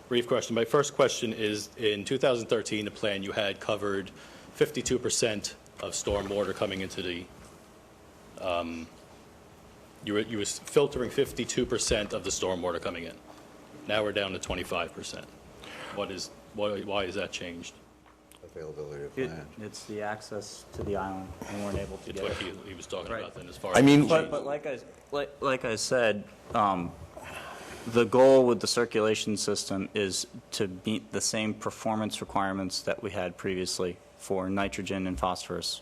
Brief question. My first question is, in 2013, the plan you had covered 52% of stormwater coming into the, you were filtering 52% of the stormwater coming in. Now we're down to 25%. Why is that changed? Availability of land. It's the access to the island. We weren't able to It's get what it. he was talking Right. about then, as far I as. mean- But like I said, the goal with the circulation system is to meet the same performance requirements that we had previously for nitrogen and phosphorus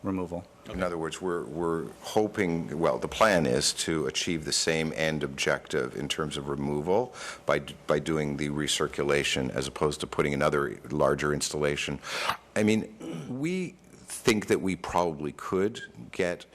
removal. In other words, we're hoping, well, the plan is to achieve the same end objective in terms of removal by doing the recirculation as opposed to putting another larger installation. I mean, we think that we probably could get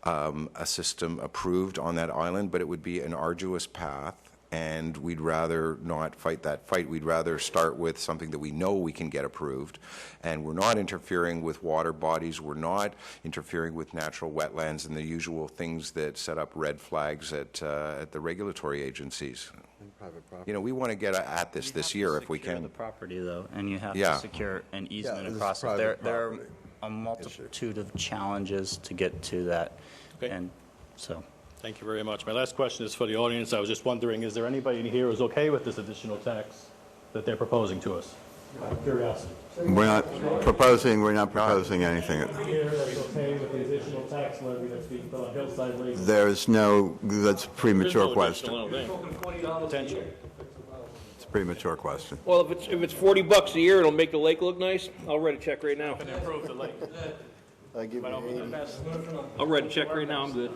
a system approved on that island, but it would be an arduous path. And we'd rather not fight that fight. We'd rather start with something that we know we can get approved. And we're not interfering with water bodies. We're not interfering with natural wetlands and the usual things that set up red flags at the regulatory agencies. Private property. We want to get at this year if we Secure can. the property, though, and you have Yeah. to secure an easement this is across it. private There are property a multitude of challenges to get to that. Okay. And so, Thank you very much. My last question is for the audience. I was just wondering, is there anybody in here who's okay with this additional tax that they're proposing to us? Out of curiosity. We're not proposing anything. Here that's okay with the additional tax levy that's being put on Hillside Lake? That's a premature question. Potential. It's a premature question. Well, if it's $40 a year, it'll make the lake look nice. I'll write a check right now. Can improve the lake. I give you I'll write a check right now. I'm good.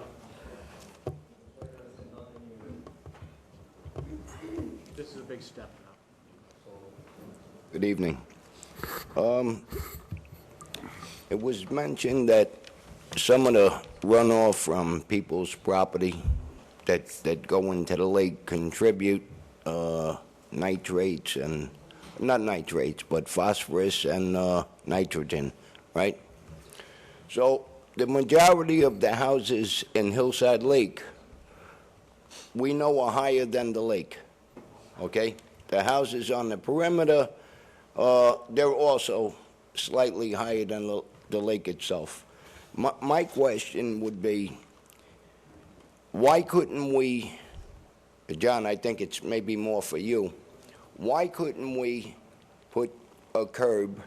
This is a big step now. Good evening. It was mentioned that some of the runoff from people's property that go into the lake contribute nitrates and, not nitrates, but phosphorus and nitrogen, right? So the majority of the houses in Hillside Lake, we know are higher than the lake, okay? The houses on the perimeter, they're also slightly higher than the lake itself. My question would be, why couldn't we, John, I think it's maybe more for you, why couldn't we put a curb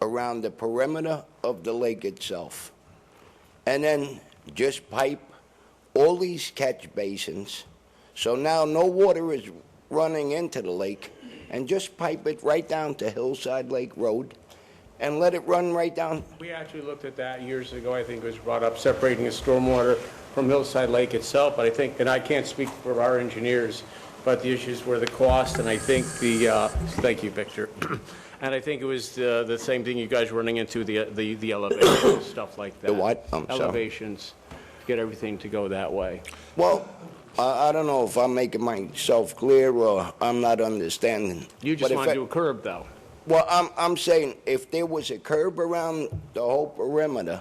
around the perimeter of the lake itself and then just pipe all these catch basins so now no water is running into the lake, and just pipe it right down to Hillside Lake Road and let it run right down? We actually looked at that years ago. I think it was brought up, separating the stormwater from Hillside Lake itself. But I think, and I can't speak for our engineers, but the issues were the cost, and I think thank you, Victor. And I think it was the same thing you guys were running into, the elevations, stuff like that. The what? I'm sorry. Elevations, to get everything to go that way. Well, I don't know if I'm making myself clear or I'm not understanding. You just want to do a curb, though. Well, I'm saying if there was a curb around the whole perimeter,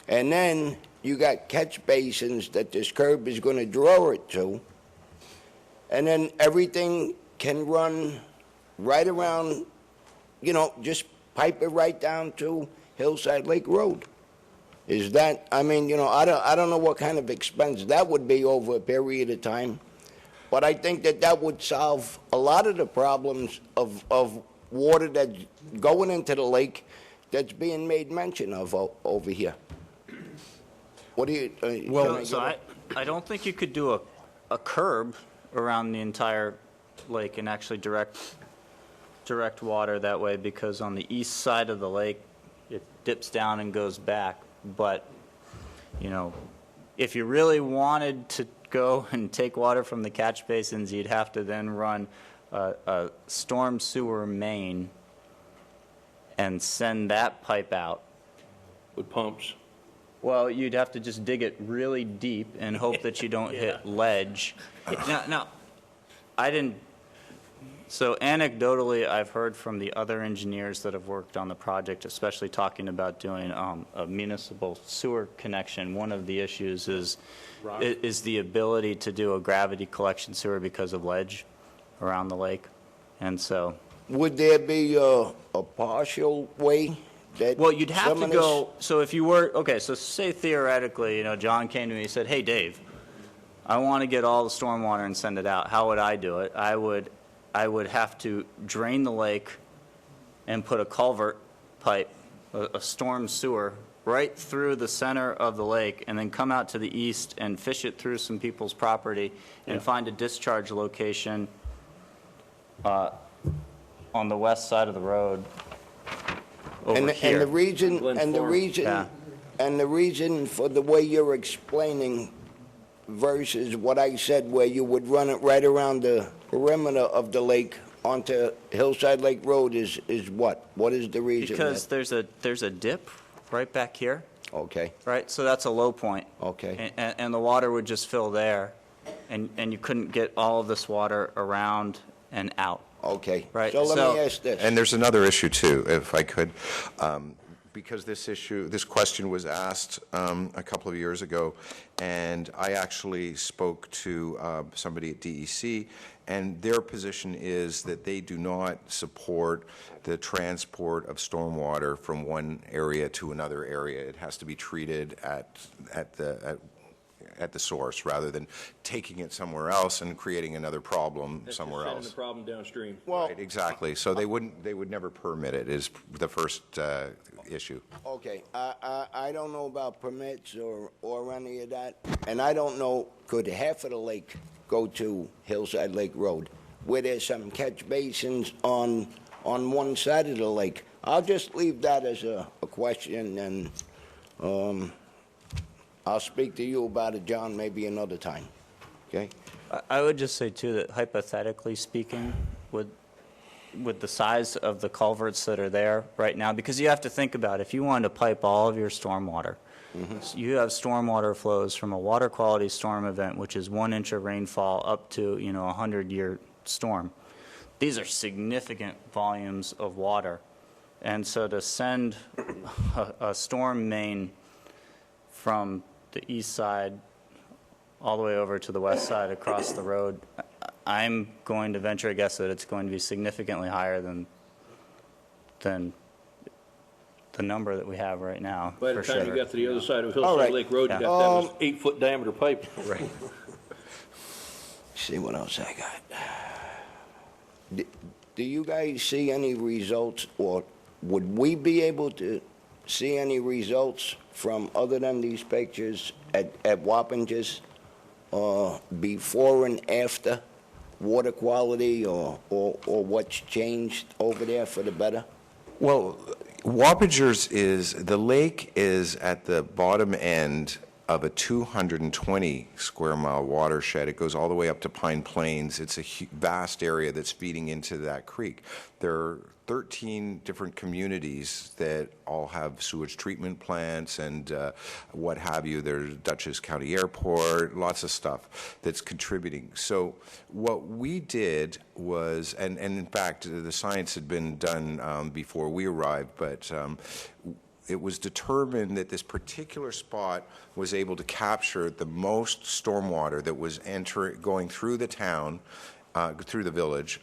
and then you got catch basins that this curb is going to draw it to, and then everything can run right around, you know, just pipe it right down to Hillside Lake Road. Is that, I mean, you know, I don't know what kind of expense that would be over a period of time, but I think that would solve a lot of the problems of water that's going into the lake that's being made mention of over here. What do you... Well, so I don't think you could do a curb around the entire lake and actually direct water that way, because on the east side of the lake, it dips down and goes back. But, you know, if you really wanted to go and take water from the catch basins, you'd have to then run a storm sewer main and send that pipe out. With pumps? Well, you'd have to just dig it really deep and hope that you don't hit ledge. Now, I didn't... So anecdotally, I've heard from the other engineers that have worked on the project, especially talking about doing a municipal sewer connection. One of the issues is the ability to do a gravity collection sewer because of ledge around the lake. And so... Would there be a partial way that... Well, you'd have to go... So if you were... Okay, so say theoretically, you know, John came to me and said, hey, Dave, I want to get all the stormwater and send it out. How would I do it? I would have to drain the lake and put a culvert pipe, a storm sewer, right through the center of the lake, and then come out to the east and fish it through some people's property and find a discharge location on the west side of the road over here. And the reason for the way you're explaining versus what I said, where you would run it right around the perimeter of the lake onto Hillside Lake Road is what? What is the reason? Because there's a dip right back here. Okay. Right, so that's a low point. Okay. And the water would just fill there, and you couldn't get all of this water around and out. Okay. Right. So let me ask this. And there's another issue too, if I could, because this question was asked a couple of years ago, and I actually spoke to somebody at DEC, and their position is that they do not support the transport of stormwater from one area to another area. It has to be treated at the source rather than taking it somewhere else and creating another problem somewhere else. Sending the problem downstream. Well, right, exactly. So they would never permit it is the first issue. Okay, I don't know about permits or any of that, and I don't know, could half of the lake go to Hillside Lake Road, where there's some catch basins on one side of the lake? I'll just leave that as a question, and I'll speak to you about it, John, maybe another time, okay? I would just say, too, that hypothetically speaking, with the size of the culverts that are there right now, because you have to think about, if you wanted to pipe all of your stormwater, so you have stormwater flows from a water quality storm event, which is 1 inch of rainfall, up to, a 100-year storm. These are significant volumes of water. And so to send a storm main from the east side all the way over to the west side across the road, I'm going to venture a guess that it's going to be significantly higher than the number that we have right now. By the for time sure. you got to the other side of All Hillside right. Lake Road, you Yeah. got to have this 8-foot diameter pipe. Right. See what else I got. Do you guys see any results, or would we be able to see any results from, other than these pictures, at Wappingers, before and after water quality, or what's changed over there for the better? Well, Wappingers the lake is at the bottom end of a 220 square mile watershed. It goes all the way up to Pine Plains. It's a vast area that's feeding into that creek. There are 13 different communities that all have sewage treatment plants and what have you. There's Dutchess County Airport, lots of stuff that's contributing. So what we did was, and in fact, the science had been done before we arrived, but it was determined that this particular spot was able to capture the most stormwater that was going through the town, through the village,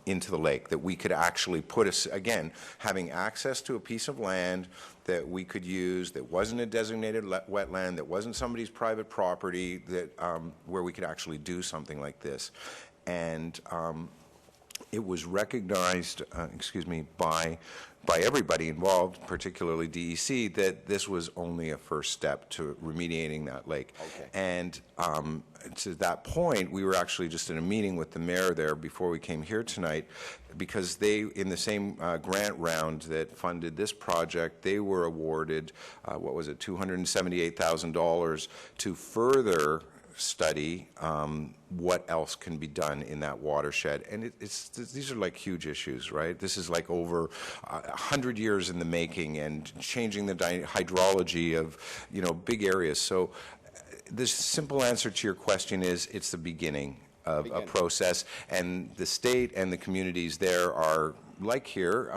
into the lake, that we could actually put again, having access to a piece of land that we could use, that wasn't a designated wetland, that wasn't somebody's private property, that where we could actually do something like this. And it was recognized, by everybody involved, particularly DEC, that this was only a first step to remediating that lake. Okay. And to that point, we were actually just in a meeting with the mayor there before we came here tonight, because they, in the same grant round that funded this project, they were awarded, what was it, $278,000 to further study what else can be done in that watershed. And these are like huge issues, right? This is like over 100 years in the making, and changing the hydrology of, big areas. So the simple answer to your question is, it's the beginning of a process, and the state and the communities there are, like here,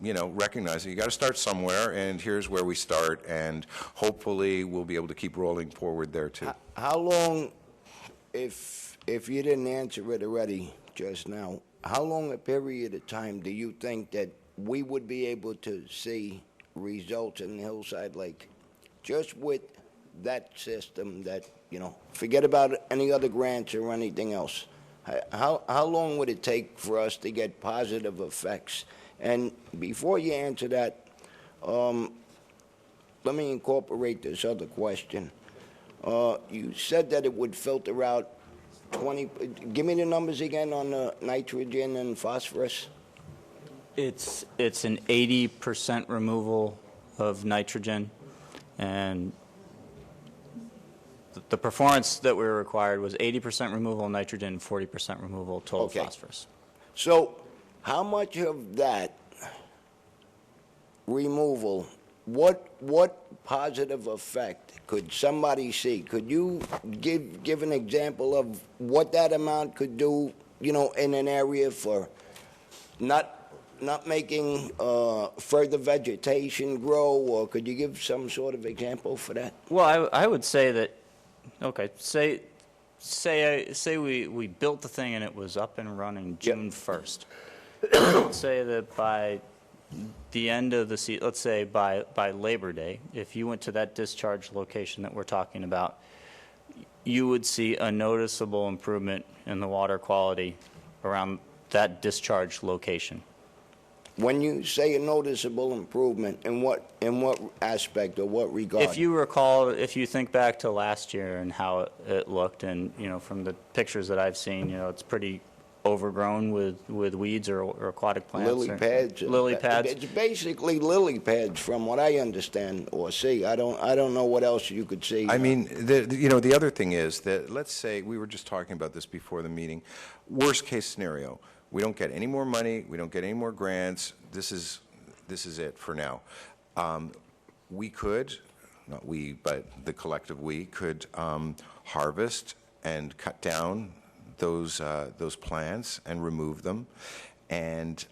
recognizing you got to start somewhere, and here's where we start, and hopefully we'll be able to keep rolling forward there too. How long, if you didn't answer it already just now, how long a period of time do you think that we would be able to see results in Hillside Lake, just with that system, that, forget about any other grants or anything else? How long would it take for us to get positive effects? And before you answer that, let me incorporate this other question. You said that it would filter out 20, give me the numbers again on the nitrogen and phosphorus. It's an 80% removal of nitrogen, and the performance that we were required was 80% removal of nitrogen, 40% removal of total phosphorus. So how much of that removal, what positive effect could somebody see? Could you give an example of what that amount could do, in an area for not making further vegetation grow, or could you give some sort of example for that? Well, I would say that, okay, say we built the thing and it was up and running June 1st. Let's say that by the end of the season, let's say by Labor Day, if you went to that discharge location that we're talking about, you would see a noticeable improvement in the water quality around that discharge location. When you say a noticeable improvement, in what aspect or what regard? If you recall, if you think back to last year and how it looked, and from the pictures that I've seen, it's pretty overgrown with weeds or aquatic plants. Lily pads. Lily pads. It's basically lily pads, from what I understand or see. I don't know what else you could see. I mean, the other thing is that, let's say, we were just talking about this before the meeting, worst case scenario, we don't get any more money, we don't get any more grants, this is it for now. We could, not we, but the collective we, could harvest and cut down those plants and remove them, and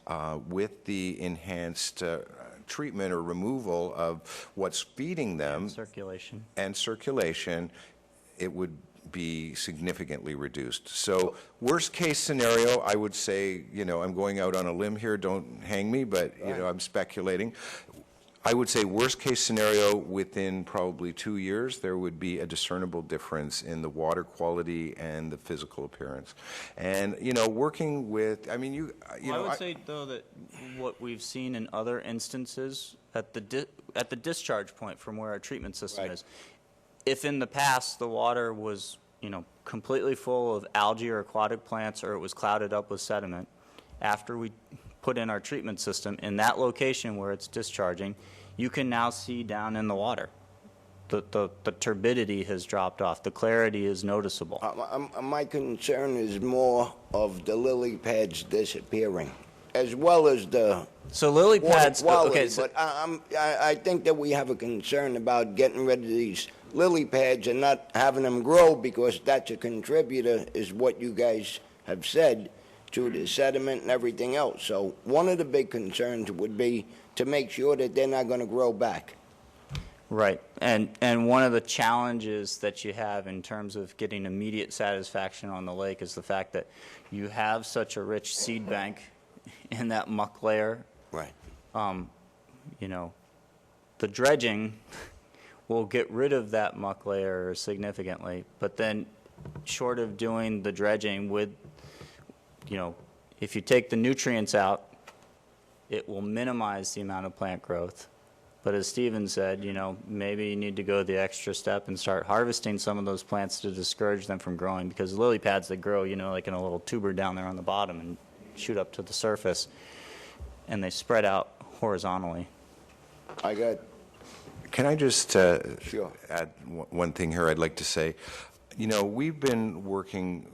with the enhanced treatment or removal of what's feeding them and circulation, it would be significantly reduced. So worst case scenario, I would say, I'm going out on a limb here, don't hang me, but I'm speculating. I would say worst case scenario, within probably 2 years, there would be a discernible difference in the water quality and the physical appearance. And, working with, I would say, though, that what we've seen in other instances at the discharge point from where our treatment system is, if in the past the water was, completely full of algae or aquatic plants, or it was clouded up with sediment, after we put in our treatment system in that location where it's discharging, you can now see down in the water. The turbidity has dropped off. The clarity is noticeable. My concern is more of the lily pads disappearing, as well as the lily pads. Quality, okay, but I think that we have a concern about getting rid of these lily pads and not having them grow, because that's a contributor, is what you guys have said, to the sediment and everything else. So one of the big concerns would be to make sure that they're not going to grow back. Right, and one of the challenges that you have in terms of getting immediate satisfaction on the lake is the fact that you have such a rich seed bank in that muck layer. Right. The dredging will get rid of that muck layer significantly, but then short of doing the dredging with, if you take the nutrients out, it will minimize the amount of plant growth. But as Stephen said, maybe you need to go the extra step and start harvesting some of those plants to discourage them from growing, because lily pads that grow, like in a little tuber down there on the bottom and shoot up to the surface, and they spread out horizontally. Can I just Sure. add one thing here I'd like to say? We've been working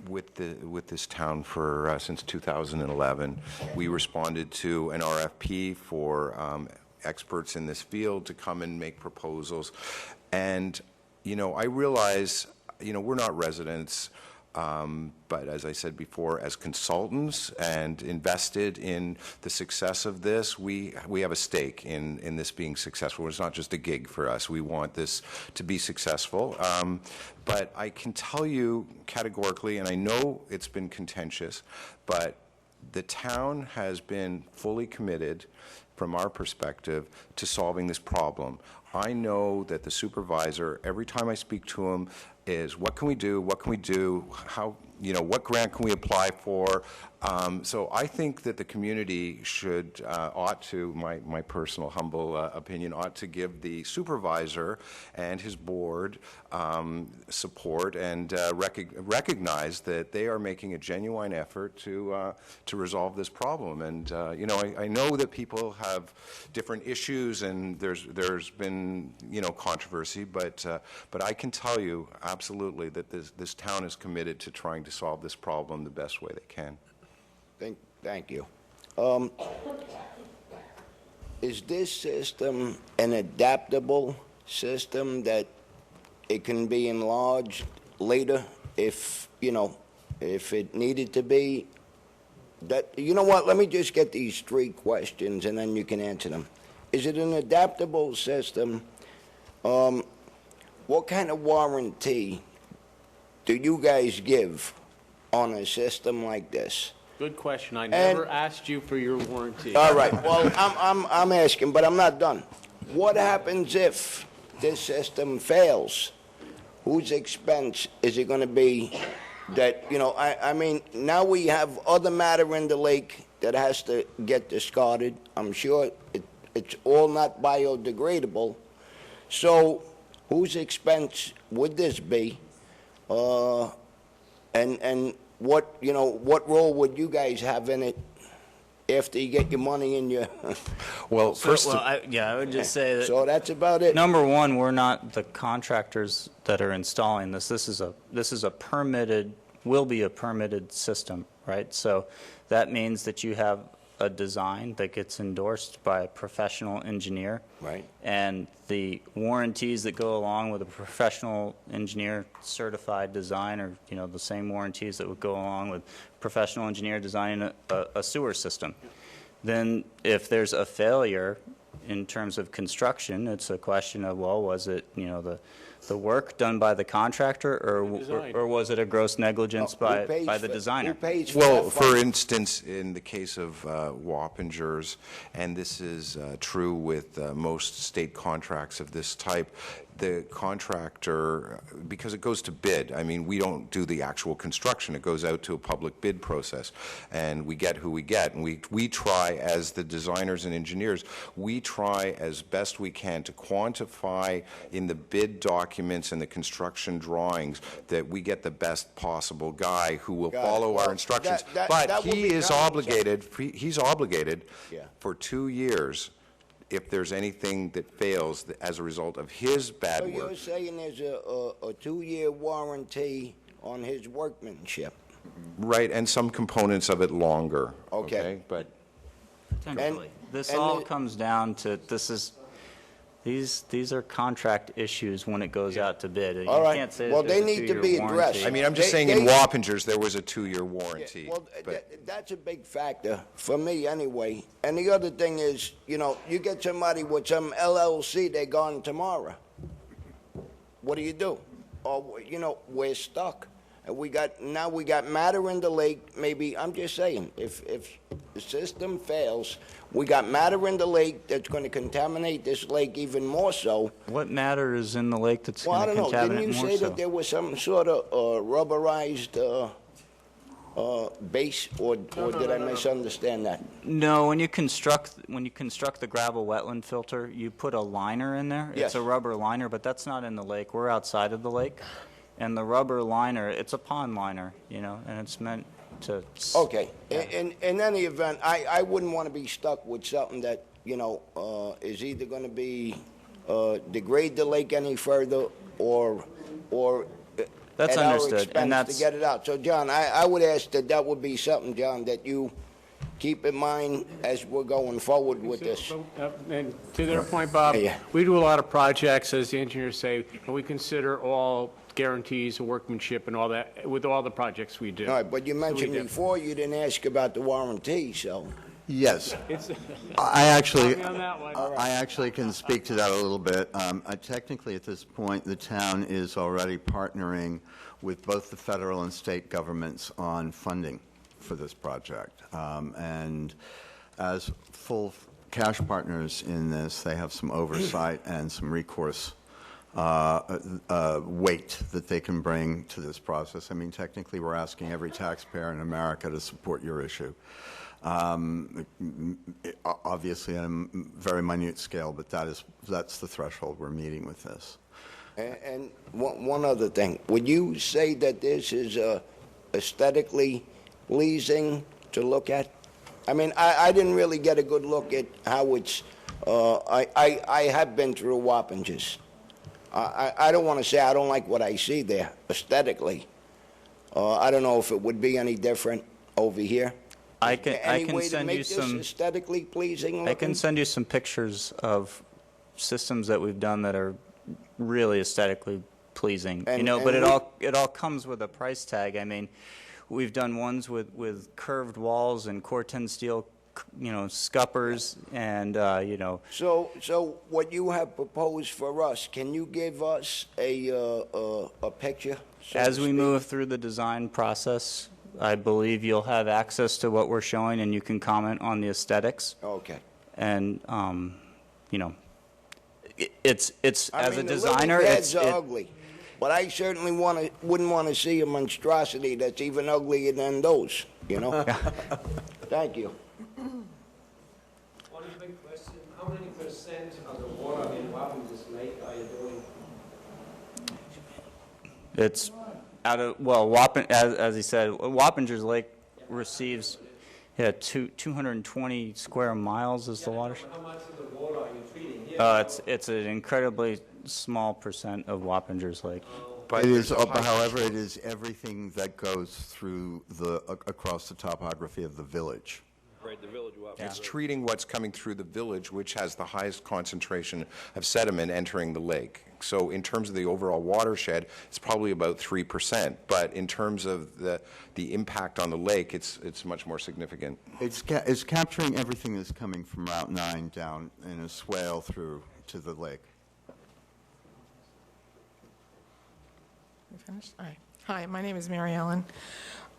with this town for since 2011. We responded to an RFP for experts in this field to come and make proposals. And, I realize, we're not residents, but as I said before, as consultants and invested in the success of this, we have a stake in this being successful. It's not just a gig for us. We want this to be successful. But I can tell you categorically, and I know it's been contentious, but the town has been fully committed, from our perspective, to solving this problem. I know that the supervisor, every time I speak to him, is what can we do? What can we do? How, what grant can we apply for? So I think that the community ought to, my personal humble opinion, ought to give the supervisor and his board support and recognize that they are making a genuine effort to resolve this problem. And I know that people have different issues, and there's been controversy, but I can tell you absolutely that this town is committed to trying to solve this problem the best way they can. Thank you. Is this system an adaptable system that it can be enlarged later if it needed to be? Let me just get these 3 questions and then you can answer them. Is it an adaptable system? What kind of warranty do you guys give on a system like this? Good question. I never asked you for your warranty. All right. Well, I'm asking, but I'm not done. What happens if this system fails? Whose expense is it going to be? That now we have other matter in the lake that has to get discarded. I'm sure it's all not biodegradable. So, whose expense would this be? And what, you know, what role would you guys have in it after you get your money in your... Well, first, I would just say that. So that's about it. Number one, we're not the contractors that are installing this. This is a permitted, will be a permitted system, right? So that means that you have a design that gets endorsed by a professional engineer. Right. And the warranties that go along with a professional engineer certified design are, you know, the same warranties that would go along with professional engineer designing a sewer system. Then if there's a failure in terms of construction, it's a question of, well, was it, you know, the work done by the contractor, or was it a gross negligence by the designer? Well, for instance, in the case of Wappingers, and this is true with most state contracts of this type, the contractor, because it goes to bid, I mean, we don't do the actual construction. It goes out to a public bid process, and we get who we get. And we try, as the designers and engineers, we try as best we can to quantify in the bid documents and the construction drawings that we get the best possible guy who will follow our instructions. But he is obligated, he's obligated for 2 years if there's anything that fails as a result of his bad work. So you're saying there's a 2-year warranty on his workmanship? Right, and some components of it longer. Okay. But Potentially. This all comes down to, these are contract issues when it goes out to bid. You All right. can't say Well, that there's they a need to 2-year be warranty. addressed. I mean, I'm just saying in Wappingers, there was a 2-year warranty. Well, that's a big factor for me anyway. And the other thing is, you know, you get somebody with some LLC, they're gone tomorrow. What do? Or, you know, we're stuck. And now we got matter in the lake. Maybe, I'm just saying, if the system fails, we got matter in the lake that's going to contaminate this lake even more so. What matter is in the lake that's Well, I going to don't know. contaminate Didn't you more say so? that there was some sort of rubberized base, or did I misunderstand that? No, when you construct the gravel wetland filter, you put a liner in there. Yes. It's a rubber liner, but that's not in the lake. We're outside of the lake. And the rubber liner, it's a pond liner, you know, and it's meant to... Okay. In any event, I wouldn't want to be stuck with something that, you know, is either going to be degrade the lake any further or That's at our understood, expense and that's... to get it out. So, John, I would ask that would be something, John, that you keep in mind as we're going forward with this. And to their point, Bob, we do a lot of projects, as the engineers say, and we consider all guarantees of workmanship and all that with all the projects we do. All right, but you mentioned before you didn't ask about the warranty, so... Yes. I actually can speak to that a little bit. Technically, at this point, the town is already partnering with both the federal and state governments on funding for this project. And as full cash partners in this, they have some oversight and some recourse weight that they can bring to this process. I mean, technically, we're asking every taxpayer in America to support your issue. Obviously, on a very minute scale, but that's the threshold we're meeting with this. And one other thing, would you say that this is aesthetically pleasing to look at? I mean, I didn't really get a good look at how it's. I have been through Wappingers. I don't want to say I don't like what I see there aesthetically. I don't know if it would be any different over here. I can send you this some aesthetically pleasing looking? I can send you some pictures of systems that we've done that are really aesthetically pleasing. You know, but it all comes with a price tag. I mean, we've done ones with curved walls and Corten steel, you know, scuppers, and you know. So what you have proposed for us, can you give us a picture? As we move through the design process, I believe you'll have access to what we're showing, and you can comment on the aesthetics. Okay. And you know, it's as a designer, the lily pads are ugly, but I certainly wouldn't want to see a monstrosity that's even uglier than those. You know. Thank you. One big question: how many percent of the water in Wappingers Lake are you doing? It's as he said, Wappinger's Lake receives, 220 square miles is the water. How much of the water are you treating here? It's an incredibly small percent of Wappinger's Lake. It is, however, it is everything that goes through across the topography of the village. Right, the village of It's treating what's coming through the village, which has the highest concentration of sediment entering the lake. So in terms of the overall watershed, it's probably about 3%. But in terms of the impact on the lake, it's much more significant. It's capturing everything that's coming from Route 9 down in a swale through to the lake. You finished? All right. Hi, my name is Mary Ellen.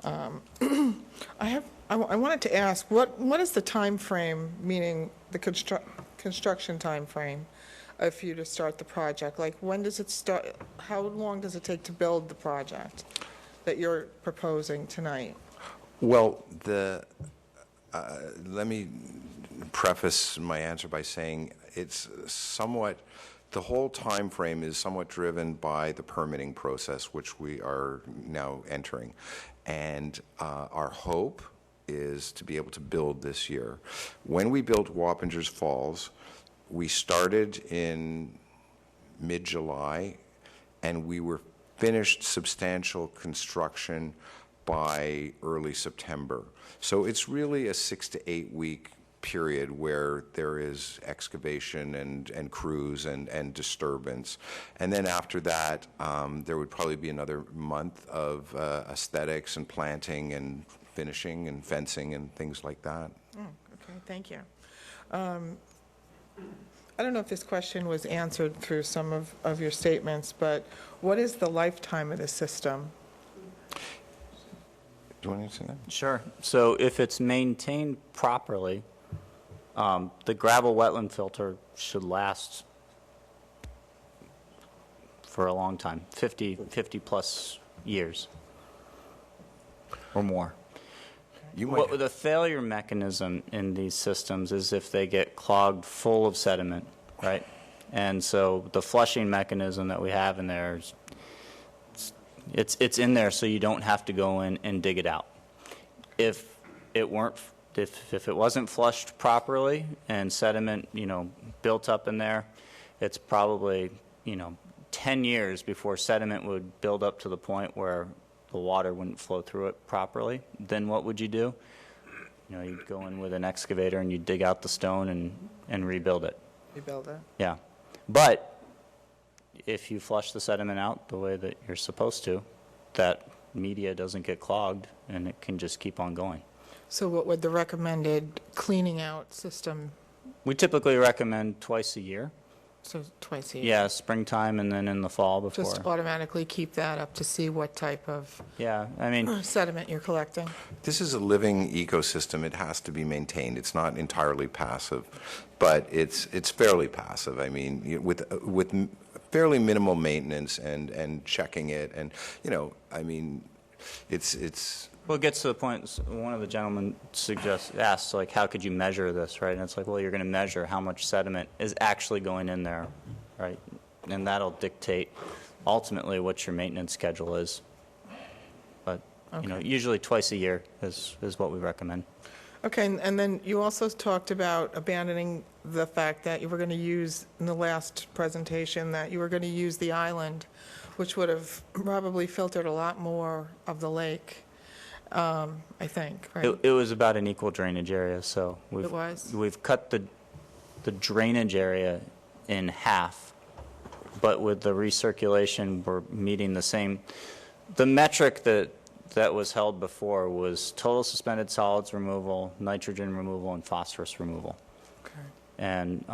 I wanted to ask, what is the time frame, meaning the construction time frame, for you to start the project? Like, when does it start? How long does it take to build the project that you're proposing tonight? Well, let me preface my answer by saying it's somewhat. The whole time frame is somewhat driven by the permitting process, which we are now entering. And our hope is to be able to build this year. When we built Wappingers Falls, we started in mid-July, and we were finished substantial construction by early September. So it's really a 6 to 8 week period where there is excavation and crews and disturbance. And then after that, there would probably be another month of aesthetics and planting and finishing and fencing and things like that. Oh, okay, thank you. I don't know if this question was answered through some of your statements, but what is the lifetime of the system? Do you want to answer that? Sure. So if it's maintained properly, the gravel wetland filter should last for a long time, 50 plus years or more. The failure mechanism in these systems is if they get clogged full of sediment, right? And so the flushing mechanism that we have in there, it's in there so you don't have to go in and dig it out. If it wasn't flushed properly and sediment, built up in there, it's probably, 10 years before sediment would build up to the point where the water wouldn't flow through it properly. Then what would you do? You'd go in with an excavator and you'd dig out the stone and rebuild it. Rebuild it? Yeah. But if you flush the sediment out the way that you're supposed to, that media doesn't get clogged and it can just keep on going. So what would the recommended cleaning out system? We typically recommend twice a year. So twice a year? Yeah, springtime and then in the fall before. Just automatically keep that up to see what type of sediment you're collecting? This is a living ecosystem. It has to be maintained. It's not entirely passive, but it's fairly passive. I mean, with fairly minimal maintenance and checking it, and it's. Well, it gets to the point, one of the gentlemen asked, like, how could you measure this, right? And it's like, well, you're going to measure how much sediment is actually going in there, right? And that'll dictate ultimately what your maintenance schedule is. But, usually twice a year is what we recommend. Okay, and then you also talked about abandoning the fact that you were going to use, in the last presentation, that you were going to use the island, which would have probably filtered a lot more of the lake. I think, right? It was about an equal drainage area, so we've cut the drainage area in half, but with the recirculation, we're meeting the same. The metric that was held before was total suspended solids removal, nitrogen removal, and phosphorus removal. Okay. And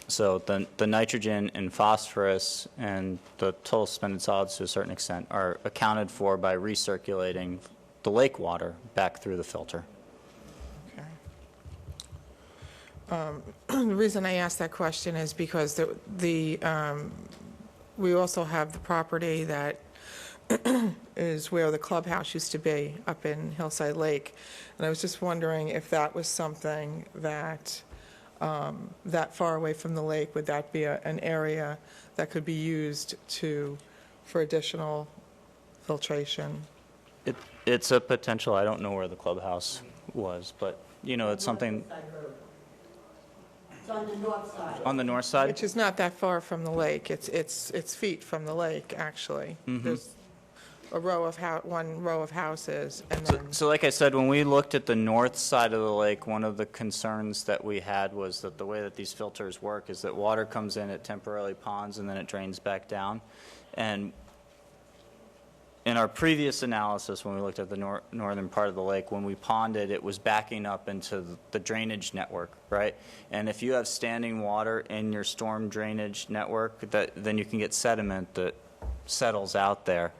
so the nitrogen and phosphorus and the total suspended solids to a certain extent are accounted for by recirculating the lake water back through the filter. Okay. The reason I asked that question is because we also have the property that is where the clubhouse used to be up in Hillside Lake. And I was just wondering if that was something that that far away from the lake, would that be an area that could be used for additional filtration? It's a potential. I don't know where the clubhouse was, but, it's something. It's on the north side. On the north side? Which is not that far from the lake. It's feet from the lake, actually. Mhm. There's one row of houses, and then, So like I said, when we looked at the north side of the lake, one of the concerns that we had was that the way that these filters work is that water comes in, it temporarily ponds, and then it drains back down. And in our previous analysis, when we looked at the northern part of the lake, when we ponded, it was backing up into the drainage network, right? And if you have standing water in your storm drainage network, then you can get sediment that settles out there.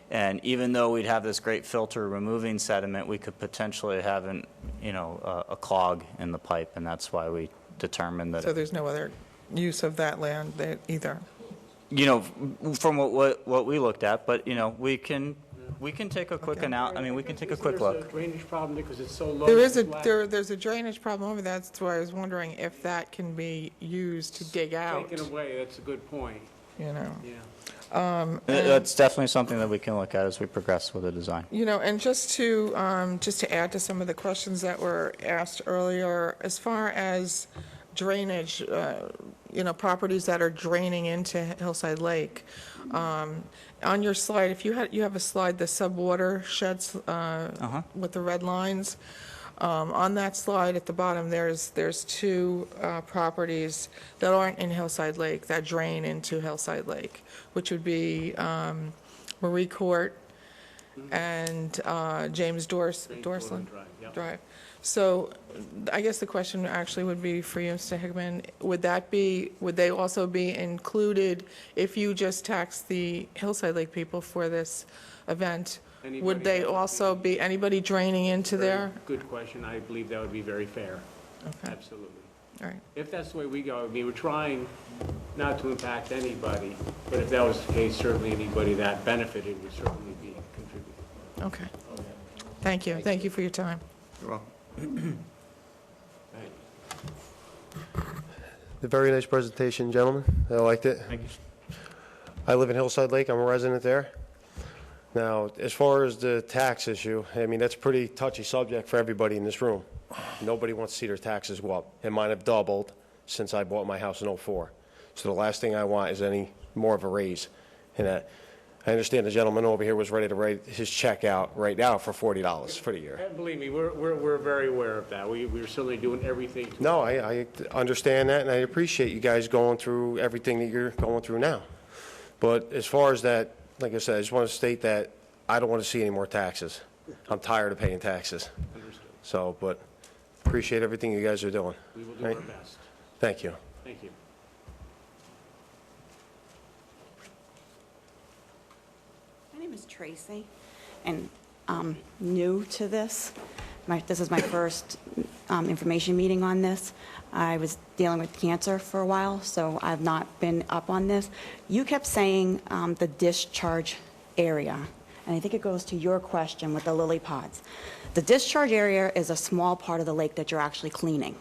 And even though we'd have this great filter removing sediment, we could potentially have a clog in the pipe, and that's why we determined that. so there's no other use of that land there either. From what we looked at, but we can take a quick we can take a quick look. There's a drainage problem because it's so low. There's flat. a drainage problem over there. That's why I was wondering if that can be used to dig out, Taken away, that's a good point. Yeah. That's definitely something that we can look at as we progress with the design. And just to add to some of the questions that were asked earlier, as far as drainage, properties that are draining into Hillside Lake, on your slide, if you have a slide, the subwater sheds with the red lines. On that slide at the bottom, there's two properties that aren't in Hillside Lake that drain into Hillside Lake, which would be Marie Court and James Dorsland Drive. So I guess the question actually would be for you, Mr. Hickman, would they also be included if you just tax the Hillside Lake people for this event? Would they also be, anybody draining into there? Good question. I believe that would be very fair. Okay. Absolutely. All right. If that's the way we go, we're trying not to impact anybody, but if that was the case, certainly anybody that benefited would certainly be contributing. Okay. Thank you. Thank you for your time. You're welcome. The very nice presentation, gentlemen. I liked it. Thank you. I live in Hillside Lake. I'm a resident there. Now, as far as the tax issue, that's a pretty touchy subject for everybody in this room. Nobody wants to see their taxes go up, and mine have doubled since I bought my house in '04. So the last thing I want is any more of a raise. And I understand the gentleman over here was ready to write his check out right now for $40 for the year. And believe me, we're very aware of that. We're certainly doing everything to. No, I understand that, and I appreciate you guys going through everything that you're going through now. But as far as that, like I said, I just want to state that I don't want to see any more taxes. I'm tired of paying taxes. Understood. So, but appreciate everything you guys are doing. We will do our best. Thank you. Thank you. My name is Tracy, and I'm new to this. This is my first information meeting on this. I was dealing with cancer for a while, so I've not been up on this. You kept saying the discharge area, and I think it goes to your question with the lily pods. The discharge area is a small part of the lake that you're actually cleaning,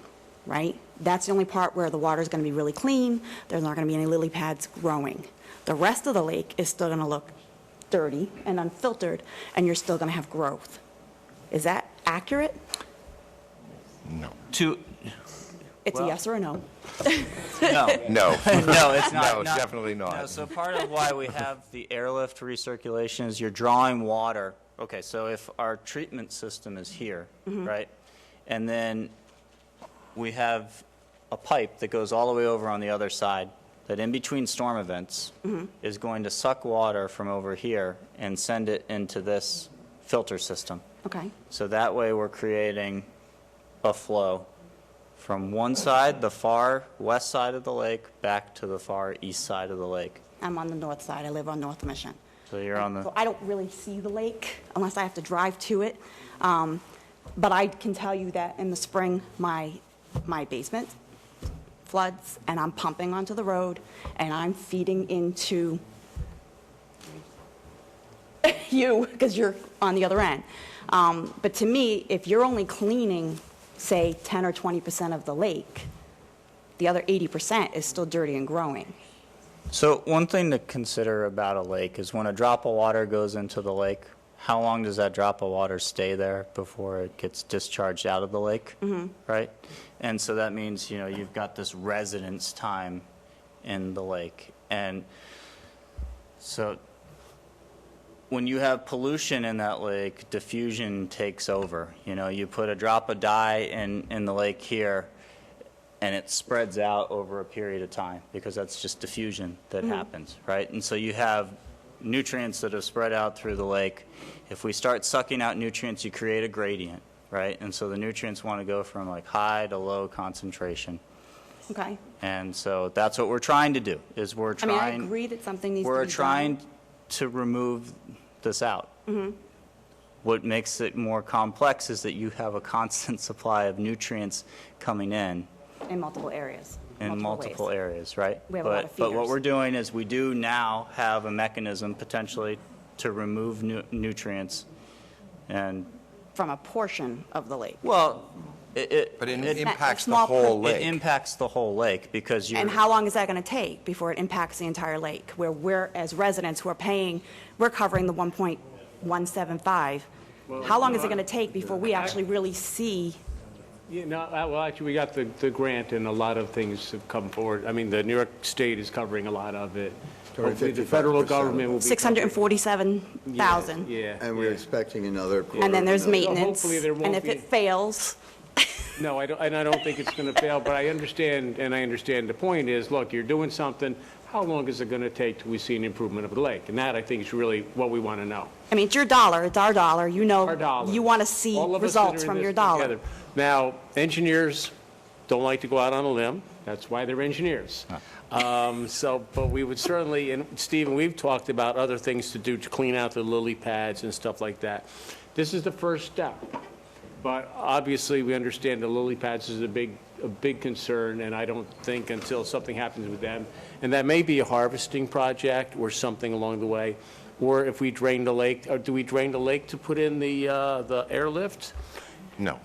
right? That's the only part where the water is going to be really clean. There's not going to be any lily pads growing. The rest of the lake is still going to look dirty and unfiltered, and you're still going to have growth. Is that accurate? No. It's a yes or a no? No. No. No, it's not. No, definitely not. No, so part of why we have the airlift recirculation is you're drawing water. Okay, so if our treatment system is here, right, and then we have a pipe that goes all the way over on the other side that in between storm events is going to suck water from over here and send it into this filter system. Okay. So that way we're creating a flow from one side, the far west side of the lake, back to the far east side of the lake. I'm on the north side. I live on North Mission. So you're on the... So I don't really see the lake unless I have to drive to it. But I can tell you that in the spring, my basement floods, and I'm pumping onto the road, and I'm feeding into you because you're on the other end. But to me, if you're only cleaning, say, 10 or 20% of the lake, the other 80% is still dirty and growing. So one thing to consider about a lake is when a drop of water goes into the lake, how long does that drop of water stay there before it gets discharged out of the lake, right? And so that means, you know, you've got this residence time in the lake. And so when you have pollution in that lake, diffusion takes over. You know, you put a drop of dye in the lake here, and it spreads out over a period of time because that's just diffusion that happens, right? And so you have nutrients that have spread out through the lake. If we start sucking out nutrients, you create a gradient, right? And so the nutrients want to go from like high to low concentration. Okay. And so that's what we're trying to do, is we're trying... I agree that something needs to be done. We're trying to remove this out. What makes it more complex is that you have a constant supply of nutrients coming in multiple areas. in multiple areas, right? We have a lot of But what feeders. we're doing is we do now have a mechanism potentially to remove nutrients and... From a portion of the lake. Well, But it impacts the small whole print. it lake. impacts the whole lake because you're... And how long is that going to take before it impacts the entire lake? Where we're, as residents who are paying, we're covering the 1.175. How long is it going to take before we actually really see? You know, well, actually, we got the grant, and a lot of things have come forward. I mean, the New York State is covering a lot of it. Hopefully, the federal 55%. government will be... 647,000. Yeah. And we're expecting another. And then there's $250,000. maintenance. hopefully there won't And if be- it fails, No, I don't think it's going to fail, but I understand the point is, look, you're doing something, how long is it going to take till we see an improvement of the lake? And that, I think, is really what we want to know. I mean, it's your dollar, it's our dollar, you know, Our dollar. you want to see All of us that results are in from this your dollar. together. Now, engineers don't like to go out on a limb. That's why they're engineers. But we would certainly, and Stephen, we've talked about other things to do to clean out the lily pads and stuff like that. This is the first step. But obviously, we understand the lily pads is a big concern, and I don't think until something happens with them, and that may be a harvesting project or something along the way, or if we drain the lake, or do we drain the lake to put in the airlift? No.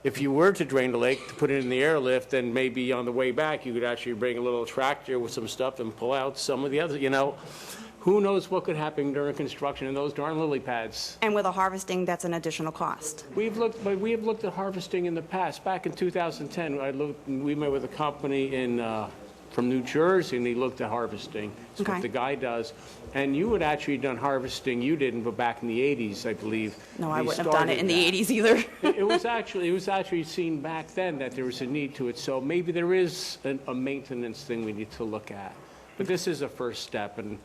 If you were to drain the lake to put it in the airlift, then maybe on the way back, you could actually bring a little tractor with some stuff and pull out some of the other, you know. Who knows what could happen during construction in those darn lily pads? And with a harvesting, that's an additional cost. We have looked at harvesting in the past. Back in 2010, we met with a company from New Jersey, and he looked at harvesting. That's Okay. what the guy does. And you had actually done harvesting, you didn't, but back in the 80s, I believe. No, I they wouldn't have done it in the started 80s either. that. It was actually seen back then that there was a need to it. So maybe there is a maintenance thing we need to look at. But this is a first step, and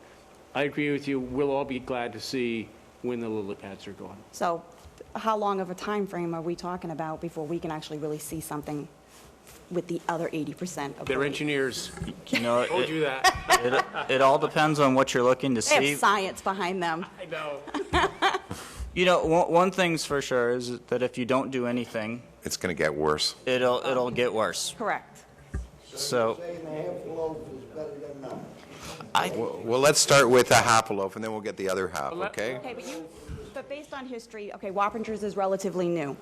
I agree with you. We'll all be glad to see when the lily pads are gone. So how long of a time frame are we talking about before we can actually really see something with the other 80% of the They're lake? engineers. You know, Told you that. it all depends on what you're looking to They see. have science behind them. I know. You know, one thing's for sure is that if you don't do anything, It's going to get worse. it'll get worse. Correct. So Well, let's start with a half a loaf, and then we'll get the other half, okay? Okay, but based on history, okay, Wappingers is relatively new.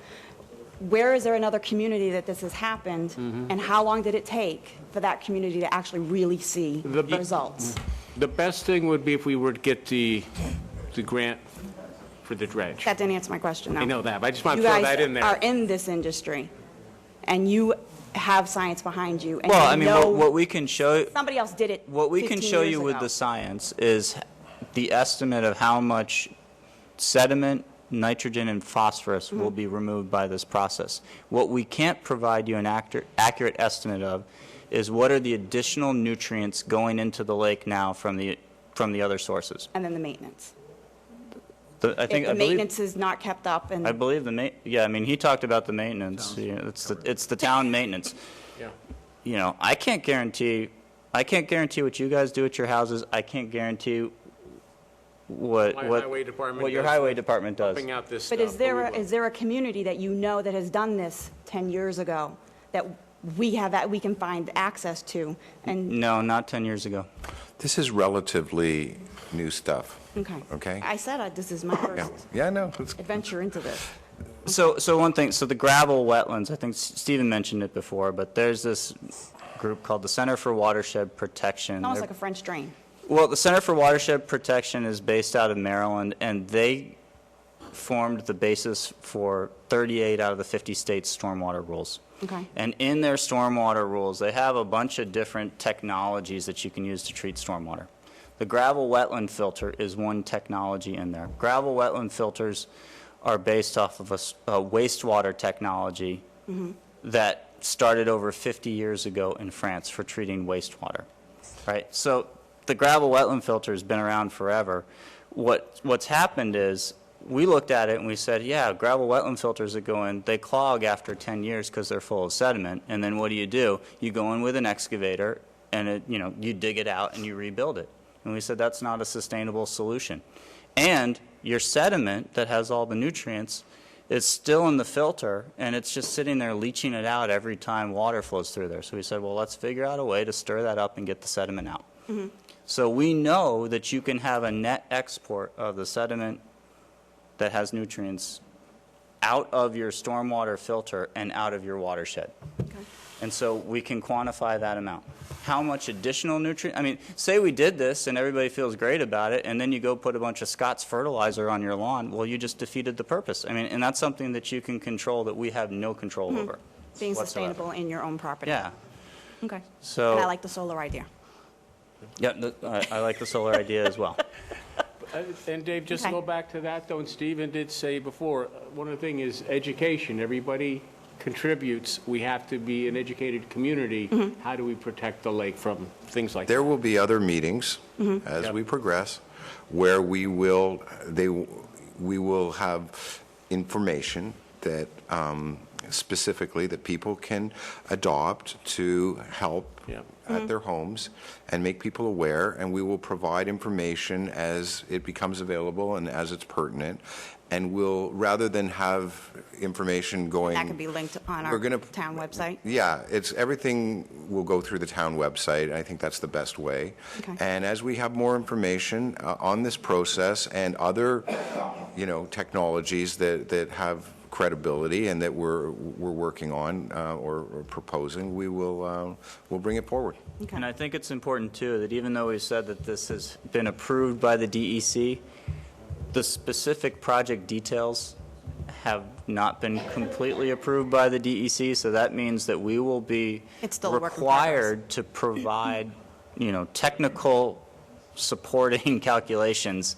Where is there another community that this has happened, Mm-hmm. and how long did it take for that community to actually really see The- results? The best thing would be if we were to get the grant for the dredge. That didn't answer my question, though. I know that, but I just want to throw that in You guys are there. in this industry, and you have science behind you, and well, you I mean, know what we can show somebody else did it what we can 15 show years you with ago. the science is the estimate of how much sediment, nitrogen, and phosphorus will be removed by this process. What we can't provide you an accurate estimate of is what are the additional nutrients going into the lake now from the other sources. And then the maintenance. I If the maintenance is not kept up, and believe I mean, he talked about the maintenance. You know, it's the town maintenance. Yeah. You know, I can't guarantee what you guys do at your houses. I can't guarantee what My highway department what your does highway with department does. pumping out this but stuff, is there we will. is there a community that you know that has done this 10 years ago that we can find access to? And No, not 10 years ago. This is relatively new stuff, okay, okay? I said this is my first Yeah, no, it's adventure into this. So one thing, so the gravel wetlands, I think Stephen mentioned it before, but there's this group called the Center for Watershed Protection. Almost They're- like a French drain. Well, the Center for Watershed Protection is based out of Maryland, and they formed the basis for 38 out of the 50 states' stormwater rules. Okay. And in their stormwater rules, they have a bunch of different technologies that you can use to treat stormwater. The gravel wetland filter is one technology in there. Gravel wetland filters are based off of a wastewater technology that started over 50 years ago in France for treating wastewater, right? So the gravel wetland filter has been around forever. What's happened is we looked at it and we said, yeah, gravel wetland filters that go in, they clog after 10 years because they're full of sediment. And then what do? You go in with an excavator and you dig it out and you rebuild it. And we said that's not a sustainable solution. And your sediment that has all the nutrients is still in the filter, and it's just sitting there leaching it out every time water flows through there. So we said, well, let's figure out a way to stir that up and get the sediment out. So we know that you can have a net export of the sediment that has nutrients out of your stormwater filter and out of your watershed. And so we can quantify that amount. How much additional nutrient? I mean, say we did this and everybody feels great about it, and then you go put a bunch of Scott's fertilizer on your lawn. Well, you just defeated the purpose. I mean, and that's something that you can control that we have no control over. Being whatsoever. sustainable in your own property. Yeah. Okay. So- And I like the solar idea. Yeah, I like the solar idea as well. And Dave, just to Okay. go back to that, though, and Stephen did say before, one of the things is education. Everybody contributes. We have to be an educated community. How do we protect the lake from things like that? There will be other meetings as we progress where we will have information that specifically that people can adopt to help at their homes and make people aware, and we will provide information as it becomes available and as it's pertinent. And we'll, rather than have information going... That can be linked on our town website. Yeah, everything will go through the town website. I think that's the best way. Okay. And as we have more information on this process and other, technologies that have credibility and that we're working on or proposing, we'll bring it forward. Okay. And I think it's important, too, that even though we said that this has been approved by the DEC, the specific project details have not been completely approved by the DEC, so that means that we will be It's still a work in required to provide, technical supporting calculations